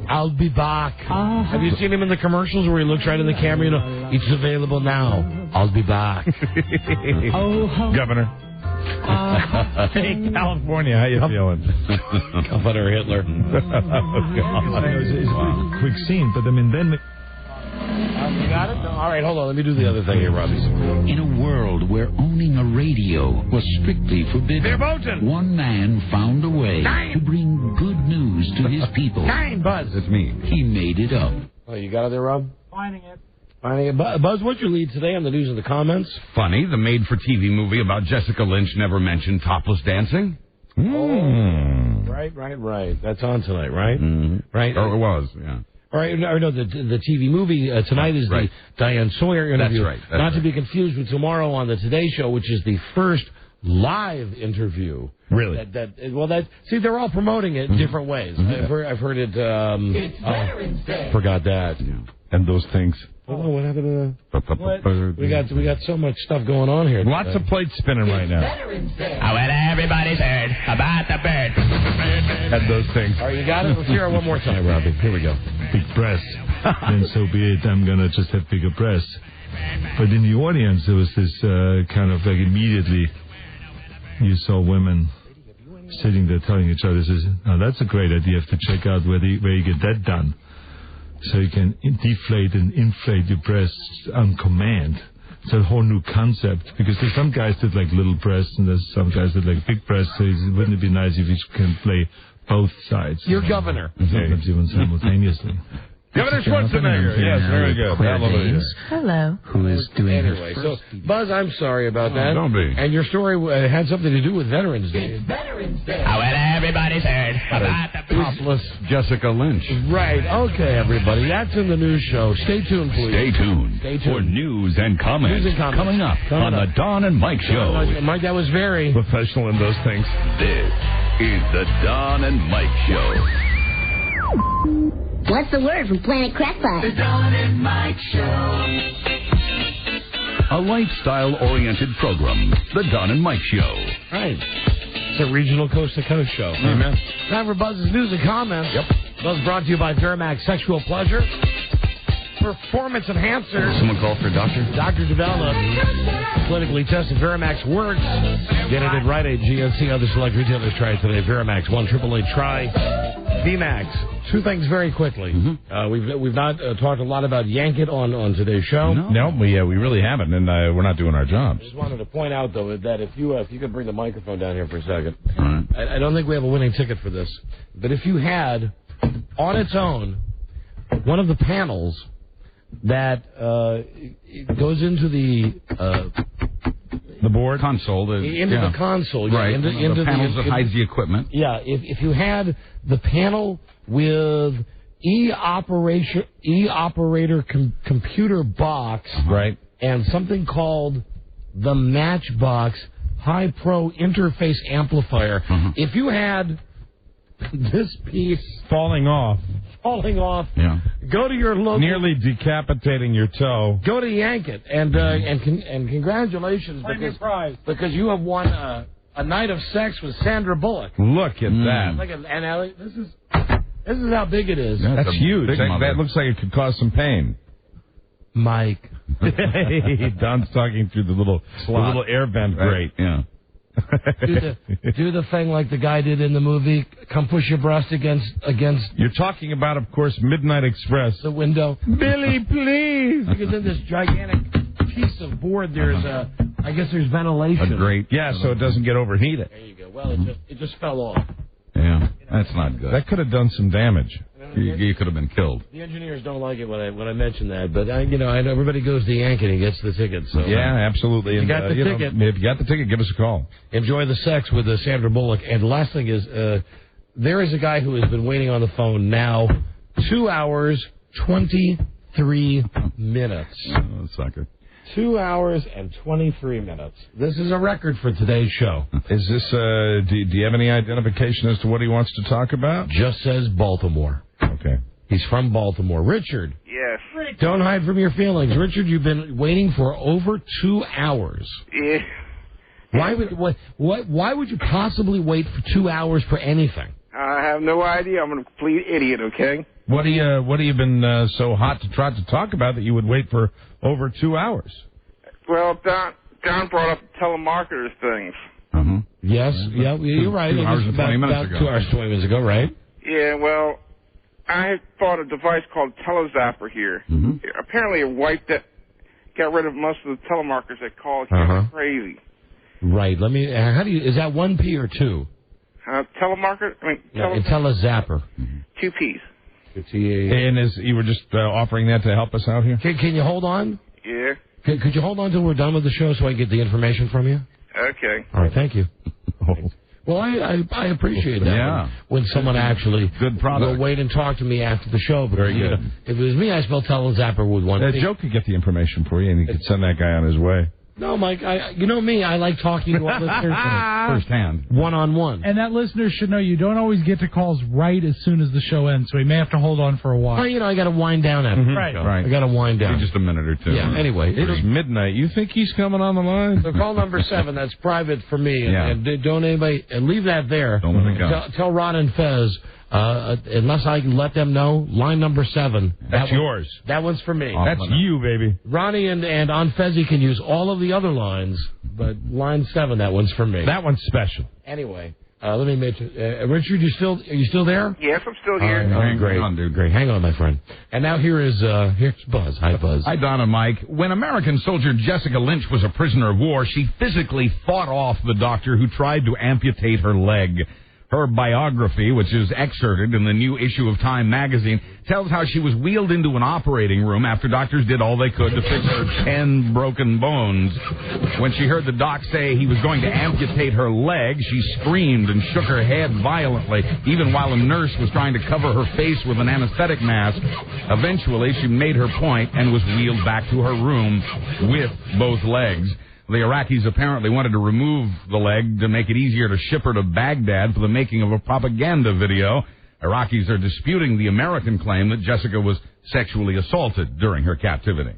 I'll be back. Have you seen him in the commercials where he looks right in the camera? You know, it's available now. I'll be back. Governor. Hey, California, how you feeling? Governor Hitler. It's a pretty quick scene, but I mean, then... You got it? No, all right, hold on. Let me do the other thing here, Robbie. In a world where owning a radio was strictly forbidden, one man found a way to bring good news to his people. Buzz. It's me. He made it up. Oh, you got it there, Rob? Finding it. Buzz, what's your lead today on the news and the comments? Funny, the made-for-TV movie about Jessica Lynch never mentioned topless dancing. Right. That's on tonight, right? Mm-hmm. Right. Or it was, yeah. All right, no, the TV movie tonight is the Diane Sawyer interview. That's right. Not to be confused with tomorrow on the Today Show, which is the first live interview. Really? See, they're all promoting it in different ways. Mm-hmm. I've heard it. It's Veterans Day. Forgot that. Yeah. And those things. Oh, what happened to We got so much stuff going on here. Lots of plates spinning right now. Oh, well, everybody's heard about the bird. And those things. All right, you got it? Let's hear it one more time, Robbie. Here we go. Big breasts. Then so be it. I'm going to just have bigger breasts. But in the audience, there was this kind of like immediately you saw women sitting there telling each other, that's a great idea. You have to check out where you get that done. So you can deflate and inflate your breasts on command. It's a whole new concept because there's some guys that like little breasts and there's some guys that like big breasts. So wouldn't it be nice if you can play both sides? You're governor. Sometimes even simultaneously. Governor Schwarzenegger. Yes, very good. Hallelujah. Hello. Who is doing anyway? So, Buzz, I'm sorry about that. Don't be. And your story had something to do with Veterans Day. It's Veterans Day. Oh, well, everybody's heard about the topless Jessica Lynch. Right. Okay, everybody. That's in the news show. Stay tuned, please. Stay tuned for news and comments. Coming up on the Don and Mike Show. Mike, that was very professional in those things. This is the Don and Mike Show. What's the word from Planet Crackpot? The Don and Mike Show. A lifestyle-oriented program. The Don and Mike Show. Right. It's a regional coast-to-coast show. Amen. Time for Buzz's news and comments. Yep. Buzz brought to you by Veramax Sexual Pleasure. Performance enhancer. Someone call for a doctor? Doctor developed. Clinically tested. Veramax works. Get it at Rite Aid, GNC, other select retailers. Try it today. Veramax 1-888 try VMAX. Two things very quickly. Mm-hmm. We've not talked a lot about Yank It on today's show. No, we really haven't, and we're not doing our jobs. I just wanted to point out though that if you could bring the microphone down here for a second. All right. I don't think we have a winning ticket for this, but if you had on its own one of the panels that goes into the board console, the console, right? Into the panels that hides the equipment. Yeah, if you had the panel with operator computer box, right, and something called the Matchbox High Pro Interface Amplifier, if you had this piece falling off, yeah, go to your local, nearly decapitating your toe. Go to Yank It, and congratulations because you have won a night of sex with Sandra Bullock. Look at that! Look at, and Ellie, this is how big it is. That's huge. That looks like it could cause some pain. Mike, Don's talking through the little air vent grate. Yeah. Do the thing like the guy did in the movie. Come push your breast against. You're talking about, of course, Midnight Express. The window. Billy, please. Because in this gigantic piece of board, I guess there's ventilation. A grate. Yeah, so it doesn't get overheated. There you go. Well, it just fell off. Yeah, that's not good. That could have done some damage. You could have been killed. The engineers don't like it when I mention that, but I know everybody goes to Yankee and gets the ticket. So yeah, absolutely. If you got the ticket, if you got the ticket, give us a call. Enjoy the sex with Sandra Bullock. And the last thing is, there is a guy who has been waiting on the phone now 2 hours 23 minutes. Oh, sucker. 2 hours and 23 minutes. This is a record for today's show. Is this? Do you have any identification as to what he wants to talk about? Just says Baltimore. Okay. He's from Baltimore. Richard. Yes. Don't hide from your feelings. Richard, you've been waiting for over 2 hours. Yeah. Why would you possibly wait for 2 hours for anything? I have no idea. I'm a complete idiot, okay? What have you been so hot to try to talk about that you would wait for over 2 hours? Well, Don brought up telemarketers things. Uh-huh. Yes, yeah, you're right. 2 hours and 20 minutes ago. 2 hours and 20 minutes ago, right? Yeah, well, I had bought a device called Telezapper here. Mm-hmm. Apparently it wiped that, got rid of most of the telemarketers that call here. Crazy. Right. Let me. How do you? Is that 1P or 2? Telemarketer? Telezapper. 2 Ps. And you were just offering that to help us out here? Can you hold on? Yeah. Could you hold on till we're done with the show so I can get the information from you? Okay. All right, thank you. Well, I appreciate that. Yeah. When someone actually good product. will wait and talk to me after the show. But very good. If it was me, I spelled Telezapper with 1P. Joe could get the information for you, and he could send that guy on his way. No, Mike, you know me. I like talking to our listeners firsthand, one-on-one. And that listener should know you don't always get to calls right as soon as the show ends, so he may have to hold on for a while. Well, I got to wind down after the show. Right. I got to wind down. Just a minute or two. Yeah, anyway. It's midnight. You think he's coming on the line? So call number 7. That's private for me. And don't anybody... And leave that there. Don't let it go. Tell Ron and Fez... unless I can let them know, line number 7. That's yours. That one's for me. That's you, baby. Ronnie and Aunt Fezzi can use all of the other lines, but line 7, that one's for me. That one's special. Anyway, let me mention, Richard, are you still there? Yes, I'm still here. Great. Hang on, dude. Great. Hang on, my friend. And now here's Buzz. Hi, Buzz. Hi, Don and Mike. When American soldier Jessica Lynch was a prisoner of war, she physically fought off the doctor who tried to amputate her leg. Her biography, which is excerpted in the new issue of Time magazine, tells how she was wheeled into an operating room after doctors did all they could to fix her 10 broken bones. When she heard the doc say he was going to amputate her leg, she screamed and shook her head violently, even while a nurse was trying to cover her face with an anesthetic mask. Eventually, she made her point and was wheeled back to her room with both legs. The Iraqis apparently wanted to remove the leg to make it easier to ship her to Baghdad for the making of a propaganda video. Iraqis are disputing the American claim that Jessica was sexually assaulted during her captivity.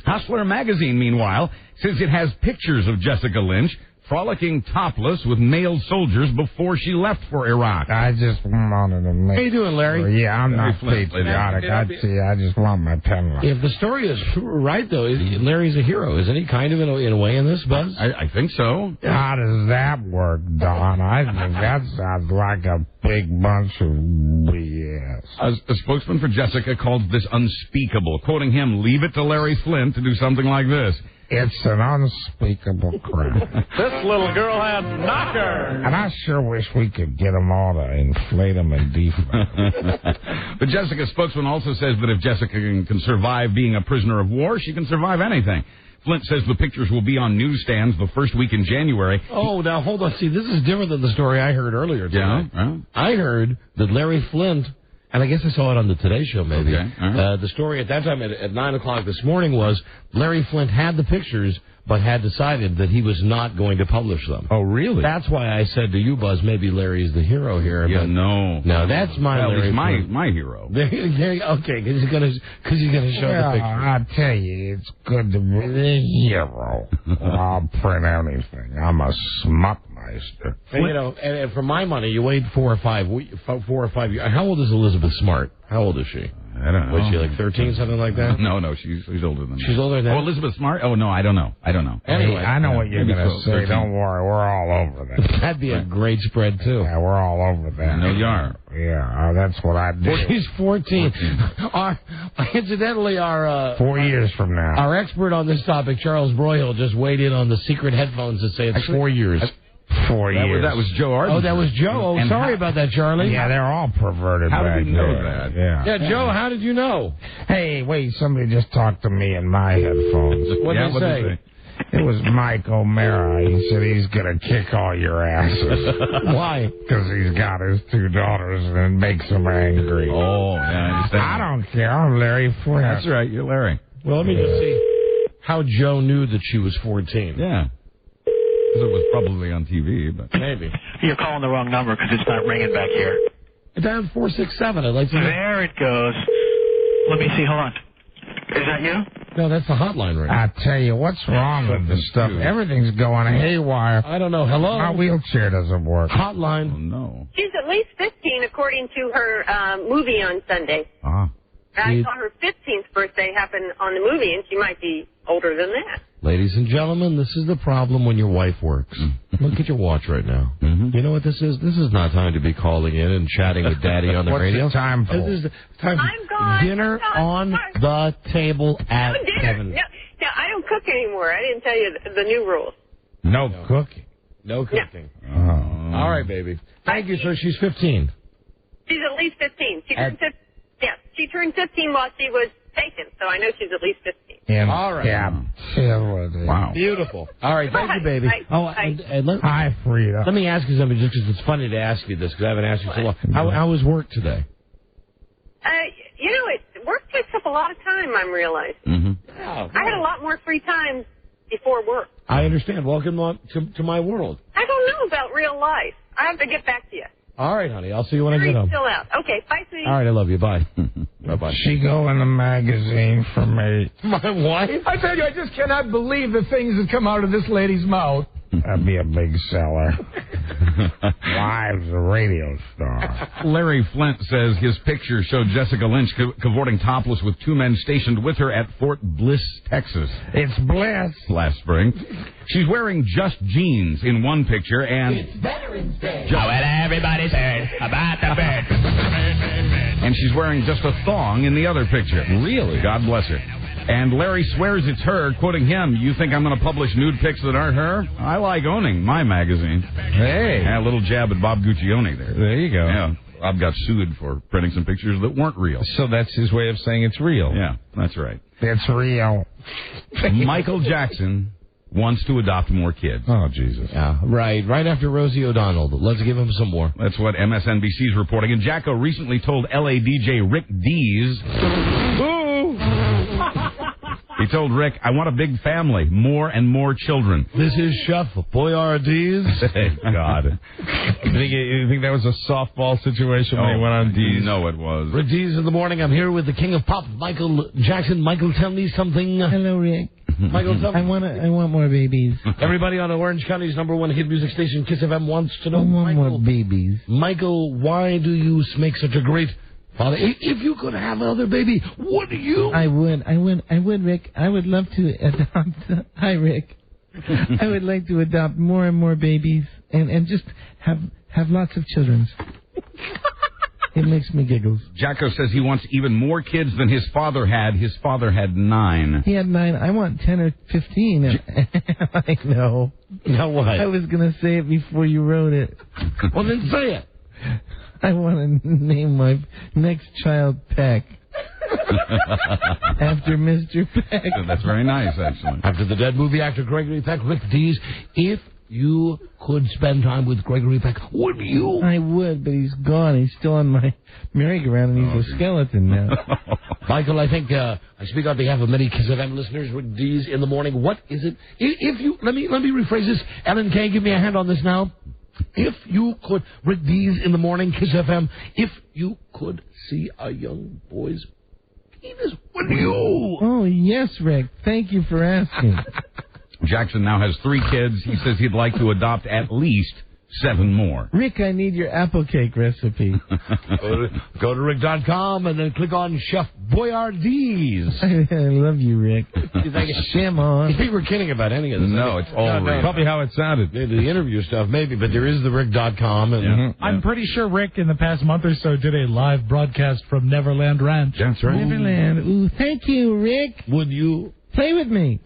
Hustler magazine, meanwhile, says it has pictures of Jessica Lynch frolicking topless with male soldiers before she left for Iraq. I just wanted to make... How you doing, Larry? Yeah, I'm not patriotic. I just want my pen. If the story is right, though, Larry's a hero, isn't he? Kind of in a way in this, Buzz? I think so. How does that work, Don? I think that sounds like a big bunch of BS. A spokesman for Jessica called this unspeakable, quoting him, "Leave it to Larry Flint to do something like this." It's an unspeakable crime. This little girl has knockers. And I sure wish we could get them all to inflate them and deflate them. The Jessica spokesman also says that if Jessica can survive being a prisoner of war, she can survive anything. Flint says the pictures will be on newsstands the first week in January. Oh, now hold on. See, this is different than the story I heard earlier today. Yeah? I heard that Larry Flint... And I guess I saw it on the Today Show, maybe. Okay. The story at that time at 9 o'clock this morning was Larry Flint had the pictures, but had decided that he was not going to publish them. Oh, really? That's why I said to you, Buzz, maybe Larry's the hero here. Yeah, but no, that's my Larry. He's my hero. Okay, because he's gonna show the picture. I tell you, it's good to be the hero. I'll print anything. I'm a smut meister. And, and for my money, you wait 4 or 5 years. How old is Elizabeth Smart? How old is she? I don't know. Was she like 13, something like that? No, she's older than that. She's older than that? Oh, Elizabeth Smart? Oh, no, I don't know. Anyway. Hey, I know what you're going to say. 13. Don't worry. We're all over that. That'd be a great spread, too. Yeah, we're all over that. I know you are. Yeah, that's what I do. Well, she's 14. Incidentally, our... 4 years from now. Our expert on this topic, Charles Broyhill, just weighed in on the secret headphones that say it's 4 years. 4 years. That was Joe Arden. Oh, that was Joe. Oh, sorry about that, Charlie. Yeah, they're all perverted. How back did we know there. that? Yeah. Joe, how did you know? Hey, wait, somebody just talked to me in my headphones. What did he say? It was Mike O'Mara. He said he's going to kick all your asses. Why? Because he's got his 2 daughters and it makes him angry. Oh, yeah, I understand. I don't care. I'm Larry Flint. That's right. You're Larry. Well, let me just see how Joe knew that she was 14. Yeah. Because it was probably on TV, but maybe. You're calling the wrong number because it's not ringing back here. It's down 467. I'd like to know. There it goes. Let me see. Hold on. Is that you? No, that's the hotline right now. I tell you, what's wrong with this stuff? Everything's going haywire. I don't know. Hello? My wheelchair doesn't work. Hotline. Oh, no. She's at least 15, according to her movie on Sunday. I saw her 15th birthday happen on the movie, and she might be older than that. Ladies and gentlemen, this is the problem when your wife works. Look at your watch right now. Mm-hmm. You know what this is? This is not time to be calling in and chatting with Daddy on the radio. What's the time for? This is the time for dinner on the table at 7. No, I don't cook anymore. I didn't tell you the new rules. No cooking. No cooking. Oh. All right, baby. Thank you, sir. She's 15. She's at least 15. She turned 15 while she was taken, so I know she's at least 15. Yeah. All right. Yeah. Wow. Beautiful. All right. Thank you, baby. Hi, Frida. Let me ask you something, just because it's funny to ask you this, because I haven't asked you so long. How was work today? Work takes up a lot of time, I'm realizing. Mm-hmm. I had a lot more free time before work. I understand. Welcome to my world. I don't know about real life. I have to get back to you. All right, honey. I'll see you when I get home. Still out. Okay, bye, sweetie. All right, I love you. Bye. Bye-bye. She go in the magazine for me. My wife? I tell you, I just cannot believe the things that come out of this lady's mouth. That'd be a big seller. Wives, a radio star. Larry Flint says his picture showed Jessica Lynch cavorting topless with 2 men stationed with her at Fort Bliss, Texas. It's Bliss. Last spring. She's wearing just jeans in one picture and... It's Veterans Day. Well, everybody's heard about the bird. And she's wearing just a thong in the other picture. Really? God bless her. And Larry swears it's her, quoting him, "You think I'm going to publish nude pics that aren't her? I like owning my magazine." Hey. A little jab at Bob Guccione there. There you go. Yeah. Bob got sued for printing some pictures that weren't real. So that's his way of saying it's real. Yeah, that's right. It's real. Michael Jackson wants to adopt more kids. Oh, Jesus. Yeah, right after Rosie O'Donnell. Let's give him some more. That's what MSNBC's reporting. And Jacko recently told L.A. DJ Rick Dees... He told Rick, "I want a big family, more and more children." This is Chef Boyardee. Thank God. You think that was a softball situation when he went on D's? No, it was. Rick Dees in the morning. I'm here with the king of pop, Michael Jackson. Michael, tell me something. Hello, Rick. Michael, tell me. I want more babies. Everybody on Orange County's #1 hit music station, Kiss FM, wants to know, I want more babies. Michael, why do you make such a great father? If you could have another baby, would you? I would, Rick. I would love to adopt. Hi, Rick. I would like to adopt more and more babies and just have lots of children. It makes me giggles. Jacko says he wants even more kids than his father had. His father had 9. He had 9. I want 10 or 15. I know. Now what? I was going to say it before you wrote it. Well, then say it. I want to name my next child Peck. After Mr. Peck. That's very nice, actually. After the dead movie actor Gregory Peck, Rick Dees, if you could spend time with Gregory Peck, would you? I would, but he's gone. He's still on my merry-go-round, and he's a skeleton now. Michael, I think I speak on behalf of many Kiss FM listeners. Rick Dees in the morning. What is it? If you let me rephrase this. Ellen K, give me a hand on this now. If you could, Rick Dees in the morning, Kiss FM. If you could see a young boy's penis, would you? Oh yes, Rick. Thank you for asking. Jackson now has 3 kids. He says he'd like to adopt at least 7 more. Rick, I need your apple cake recipe. Go to Rick.com and then click on Chef Boyardee's. I love you, Rick. Shimon. We were kidding about any of this. No, it's all Rick. Probably how it sounded. The interview stuff, maybe, but there is the Rick.com. And I'm pretty sure Rick, in the past month or so, did a live broadcast from Neverland Ranch. That's right. Neverland. Ooh, thank you, Rick. Would you play with me?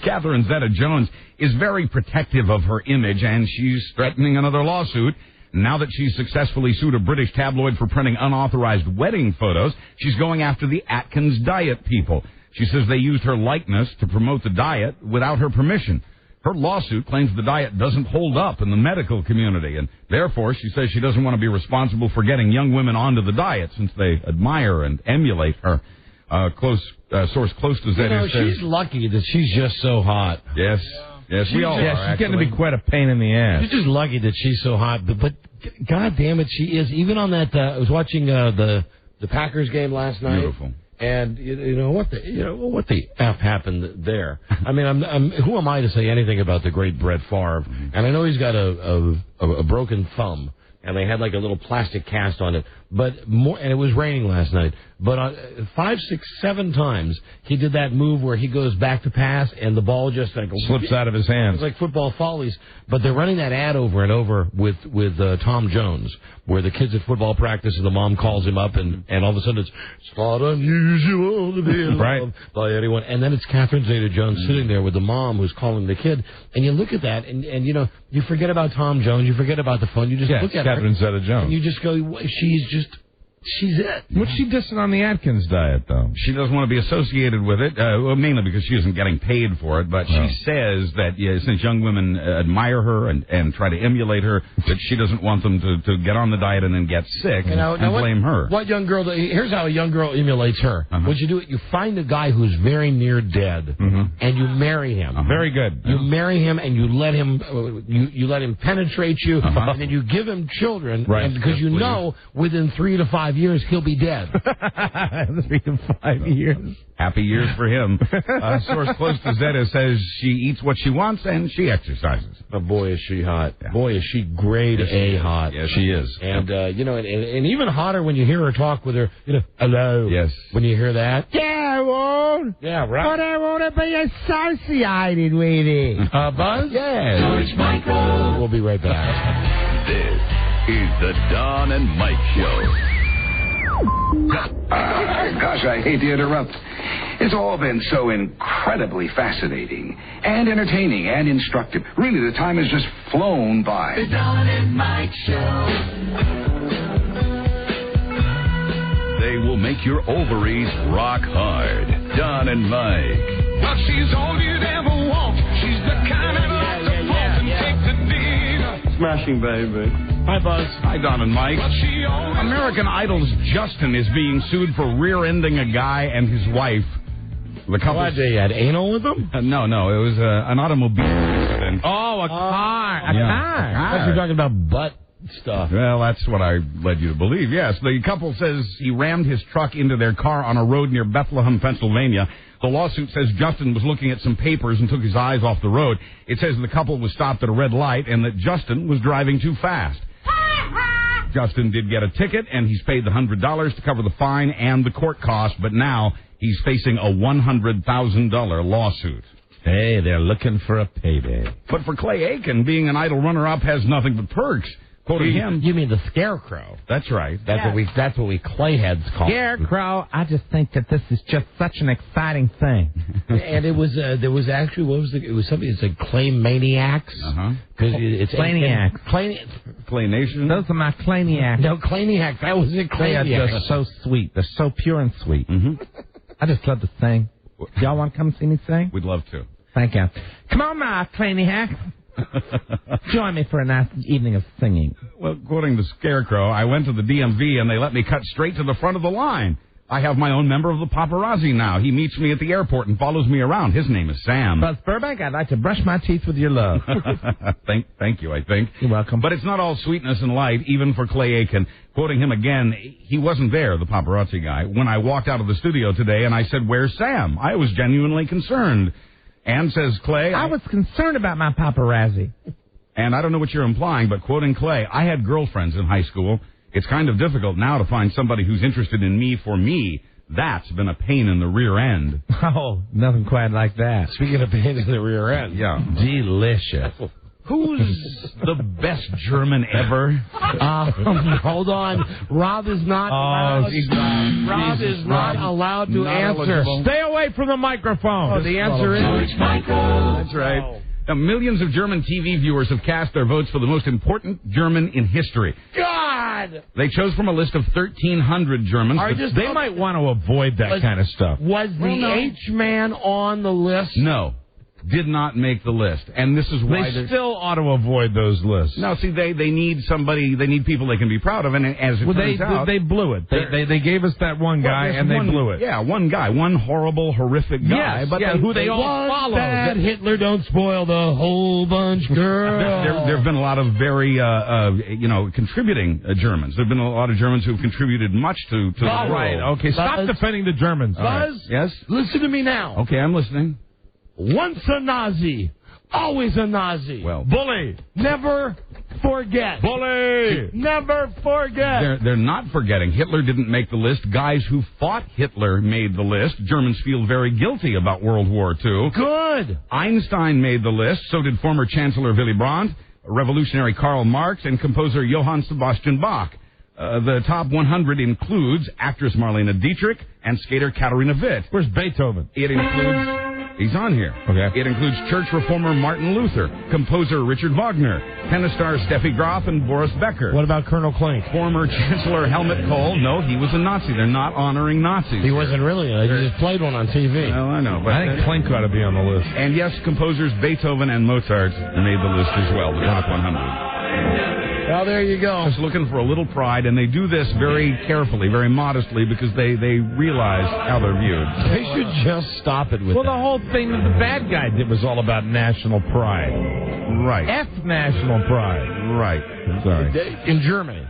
Catherine Zeta-Jones is very protective of her image, and she's threatening another lawsuit. Now that she's successfully sued a British tabloid for printing unauthorized wedding photos, she's going after the Atkins diet people. She says they used her likeness to promote the diet without her permission. Her lawsuit claims the diet doesn't hold up in the medical community, and therefore she says she doesn't want to be responsible for getting young women onto the diet since they admire and emulate her. Source close to Zeta says... she's lucky that she's just so hot. Yes. Yes, we all are. She's getting to be quite a pain in the ass. She's just lucky that she's so hot. But God damn it, she is. Even on that, I was watching the Packers game last night. Beautiful. And what the F happened there? I mean, who am I to say anything about the great Brett Favre? And I know he's got a broken thumb, and they had like a little plastic cast on it. But more, and it was raining last night. But 5, 6, 7 times he did that move where he goes back to pass and the ball just like slips out of his hands. It's like football follies. But they're running that ad over and over with Tom Jones, where the kids at football practice and the mom calls him up and all of a sudden it's not unusual to be loved by anyone. And then it's Catherine Zeta-Jones sitting there with the mom who's calling the kid. And you look at that and you forget about Tom Jones, you forget about the phone, you just look at Catherine her. Zeta-Jones. And you just go, she's it. What's she dissing on the Atkins diet, though? She doesn't want to be associated with it, mainly because she isn't getting paid for it. But she says that since young women admire her and try to emulate her, that she doesn't want them to get on the diet and then get sick and blame her. What young girl? Here's how a young girl emulates her. What you do? You find a guy who's very near dead, and you marry him. Very good. You marry him, and you let him. You let him penetrate you, and then you give him children, and because you know within 3 to 5 years he'll be dead. 3 to 5 years. Happy years for him. A source close to Zeta says she eats what she wants and she exercises. Oh, boy, is she hot. Yeah. Boy, is she grade A hot. Yes, she is. And, and even hotter when you hear her talk with her, hello. Yes. When you hear that. Yeah, I won't. Yeah, right. But I want to be associated with it. Buzz? Yes. George Michael. We'll be right back. This is the Don and Mike Show. Gosh, I hate to interrupt. It's all been so incredibly fascinating and entertaining and instructive. Really, the time has just flown by. The Don and Mike Show. They will make your ovaries rock hard. Don and Mike. But she's all you'd ever want. She's the kind that likes to pulse and take the deed. Smashing, baby. Hi, Buzz. Hi, Don and Mike. American Idol's Justin is being sued for rear-ending a guy and his wife. The couple. What, they had anal with them? No. It was an automobile accident. Oh, a car. A car. I thought you were talking about butt stuff. Well, that's what I led you to believe, yes. The couple says he rammed his truck into their car on a road near Bethlehem, Pennsylvania. The lawsuit says Justin was looking at some papers and took his eyes off the road. It says the couple was stopped at a red light and that Justin was driving too fast. Justin did get a ticket, and he's paid the $100 to cover the fine and the court costs, but now he's facing a $100,000 lawsuit. Hey, they're looking for a payday. But for Clay Aiken, being an Idol runner-up has nothing but perks. Quoting him. You mean the Scarecrow? That's right. That's what we Clayheads call Scarecrow. I just think that this is just such an exciting thing. And it was there was actually it was something that said Clay Maniacs. Because it's Claniacs. Claynation. Those are my Claniacs. No, Claniacs. That was it. They are just so sweet. They're so pure and sweet. I just love to sing. Y'all want to come see me sing? We'd love to. Thank you. Come on, my Claniacs. Join me for a nice evening of singing. Well, quoting the Scarecrow, I went to the DMV and they let me cut straight to the front of the line. I have my own member of the paparazzi now. He meets me at the airport and follows me around. His name is Sam. Buzz Burbank, I'd like to brush my teeth with your love. Thank you, I think. You're welcome. But it's not all sweetness and light, even for Clay Aiken. Quoting him again, he wasn't there, the paparazzi guy, when I walked out of the studio today and I said, "Where's Sam?" I was genuinely concerned. And says Clay, I was concerned about my paparazzi. And I don't know what you're implying, but quoting Clay, I had girlfriends in high school. It's kind of difficult now to find somebody who's interested in me for me. That's been a pain in the rear end. Oh, nothing quite like that. Speaking of pain in the rear end. Yeah. Delicious. Who's the best German ever? Hold on. Rob is not allowed. Rob is not allowed to answer. Stay away from the microphone. Oh, the answer is That's right. Now, millions of German TV viewers have cast their votes for the most important German in history. God! They chose from a list of 1,300 Germans. They might want to avoid that kind of stuff. Was the H-man on the list? No. Did not make the list. And this is why they still ought to avoid those lists. No, see, they need somebody, they need people they can be proud of, and as it turns out... They blew it. They gave us that one guy, and they blew it. Yeah, one guy. One horrible, horrific guy. Yes, but who they all follow. Bad Hitler, don't spoil the whole bunch, girl. There have been a lot of very, contributing Germans. There have been a lot of Germans who have contributed much to the world. All right, okay, stop defending the Germans. Buzz, right. Yes? Listen to me now. Okay, I'm listening. Once a Nazi, always a Nazi. Well, bully. Never forget. Bully. Never forget. They're not forgetting. Hitler didn't make the list. Guys who fought Hitler made the list. Germans feel very guilty about World War II. Good. Einstein made the list. So did former Chancellor Willy Brandt, revolutionary Karl Marx, and composer Johann Sebastian Bach. The top 100 includes actress Marlene Dietrich and skater Katharina Witt. Where's Beethoven? It includes... He's on here. Okay. It includes church reformer Martin Luther, composer Richard Wagner, tennis star Steffi Graf, and Boris Becker. What about Colonel Klink? Former Chancellor Helmut Kohl. No, he was a Nazi. They're not honoring Nazis. He wasn't really. He just played one on TV. Well, I know. But I think Klink ought to be on the list. And yes, composers Beethoven and Mozart made the list as well, the top 100. Well, there you go. Just looking for a little pride, and they do this very carefully, very modestly, because they realize how they're viewed. They should just stop it with the whole thing that the bad guy did was all about national pride. Right. F national pride. Right. Sorry. In Germany.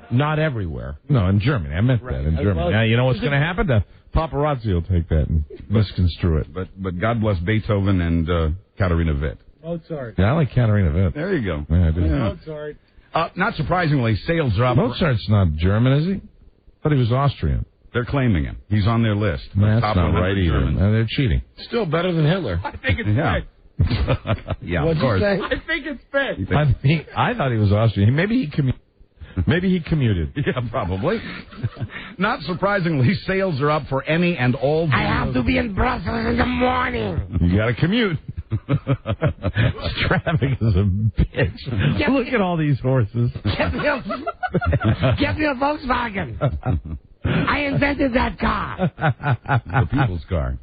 Not everywhere. No, in Germany. I meant that, in Germany. Well, now, you know what's going to happen? The paparazzi will take that and misconstrue it. But God bless Beethoven and Katharina Witt. Mozart. Yeah, I like Katharina Witt. There you go. Yeah, I do. Mozart. Not surprisingly, sales are up. Mozart's not German, is he? But he was Austrian. They're claiming him. He's on their list. That's not right either. They're cheating. Still better than Hitler. I think it's fake. Yeah, What'd of course. you say? I think it's fake. I thought he was Austrian. Maybe he commuted. Yeah, probably. Not surprisingly, sales are up for any and all. I have to be in Brussels in the morning. You got to commute. Traffic is a bitch. Look at all these horses. Get me a Volkswagen. I invented that car. The people's car.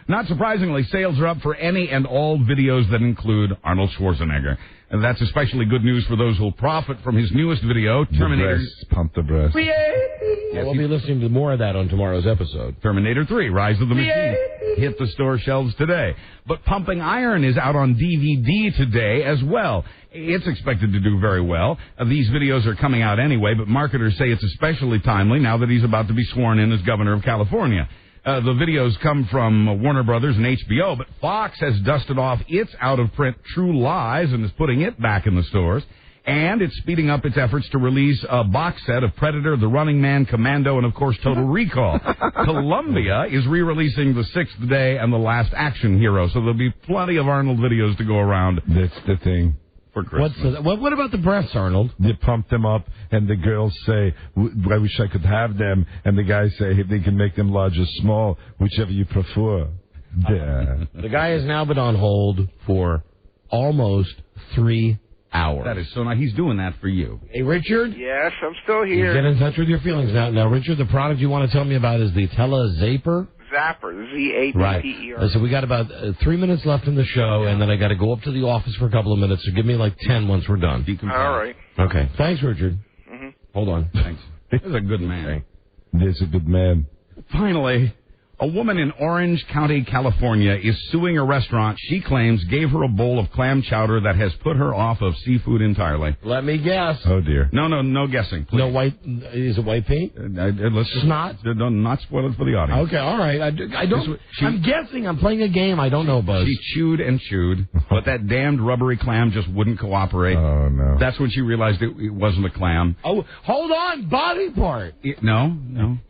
Not surprisingly, sales are up for any and all videos that include Arnold Schwarzenegger. And that's especially good news for those who will profit from his newest video, Terminator. Pump the breast. Yes, we'll be listening to more of that on tomorrow's episode. Terminator 3, Rise of the Machine. Hit the store shelves today. But Pumping Iron is out on DVD today as well. It's expected to do very well. These videos are coming out anyway, but marketers say it's especially timely now that he's about to be sworn in as governor of California. The videos come from Warner Brothers and HBO, but Fox has dusted off its out-of-print True Lies and is putting it back in the stores. And it's speeding up its efforts to release a box set of Predator, The Running Man, Commando, and, of course, Total Recall. Columbia is re-releasing The Sixth Day and The Last Action Hero, so there'll be plenty of Arnold videos to go around. That's the thing. For Christmas. What about the breasts, Arnold? You pump them up, and the girls say, I wish I could have them, and the guys say they can make them large or small, whichever you prefer. The guy has now been on hold for almost 3 hours. That is so nice. He's doing that for you. Hey, Richard? Yes, I'm still here. Get in touch with your feelings now. Now, Richard, the product you want to tell me about is the Telezaper? Zapper, Z-A-P-P-E-R. Right. So we got about 3 minutes left in the show, and then I got to go up to the office for a couple of minutes. So give me like 10 once we're done. All right. Okay. Thanks, Richard. Mm-hmm. Hold on. Thanks. This is a good man. This is a good man. Finally, A woman in Orange County, California, is suing a restaurant she claims gave her a bowl of clam chowder that has put her off of seafood entirely. Let me guess. Oh, dear. No guessing, please. No white. Is it white paint? Let's just not spoil it for the audience. Okay, all right. I don't. I'm guessing. I'm playing a game. I don't know, Buzz. She chewed and chewed, but that damned rubbery clam just wouldn't cooperate. Oh, no. That's when she realized it wasn't a clam. Oh, hold on. Body part. No.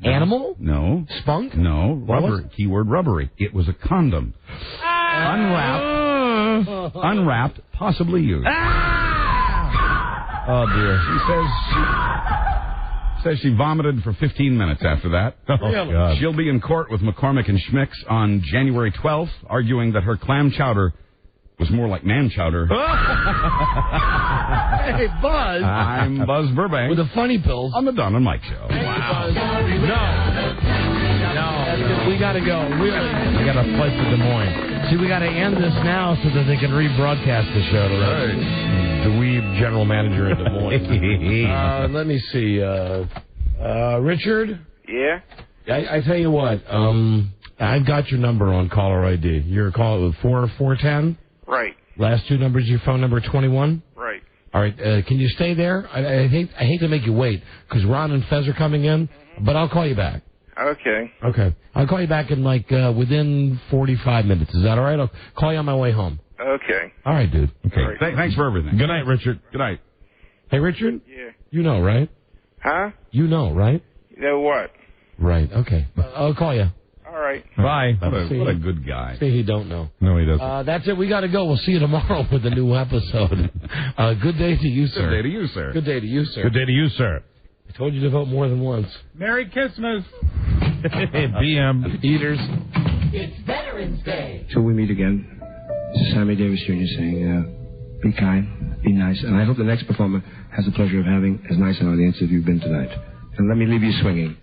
Animal? No. Spunk? No. Rubber. Keyword rubbery. It was a condom. Unwrapped, possibly used. Oh, dear. She says she vomited for 15 minutes after that. Oh, God. She'll be in court with McCormick and Schmicks on January 12th, arguing that her clam chowder was more like man chowder. Hey, Buzz. I'm Buzz Burbank. With the funny pills. On the Don and Mike Show. Wow. No. We got to go. Really. I got a flight to Des Moines. See, we got to end this now so that they can rebroadcast the show to the Dweeb general manager in Des Moines. Let me see. Richard? Yeah? I tell you what. I've got your number on caller ID. Your call with 410? Right. Last two numbers, your phone number 21? Right. All right. Can you stay there? I hate to make you wait because Ron and Fez are coming in, but I'll call you back. Okay. Okay. I'll call you back in within 45 minutes. Is that all right? I'll call you on my way home. Okay. All right, dude. Okay. Right. Thanks for everything. Good night, Richard. Good night. Hey, Richard? Yeah. You know, right? Huh? You know, right? You know what? Right. Okay. I'll call you. All right. Bye. What a good guy. See, he don't know. No, he doesn't. That's it. We got to go. We'll see you tomorrow with a new episode. Good day to you, sir. Good day to you, sir. Good day to you, sir. Good day to you, sir. I told you to vote more than once. Merry Christmas. BM. Eaters. It's Veterans Day. Till we meet again, this is Sammy Davis Jr. saying, be kind, be nice, and I hope the next performer has the pleasure of having as nice an audience as you've been tonight. And let me leave you swinging.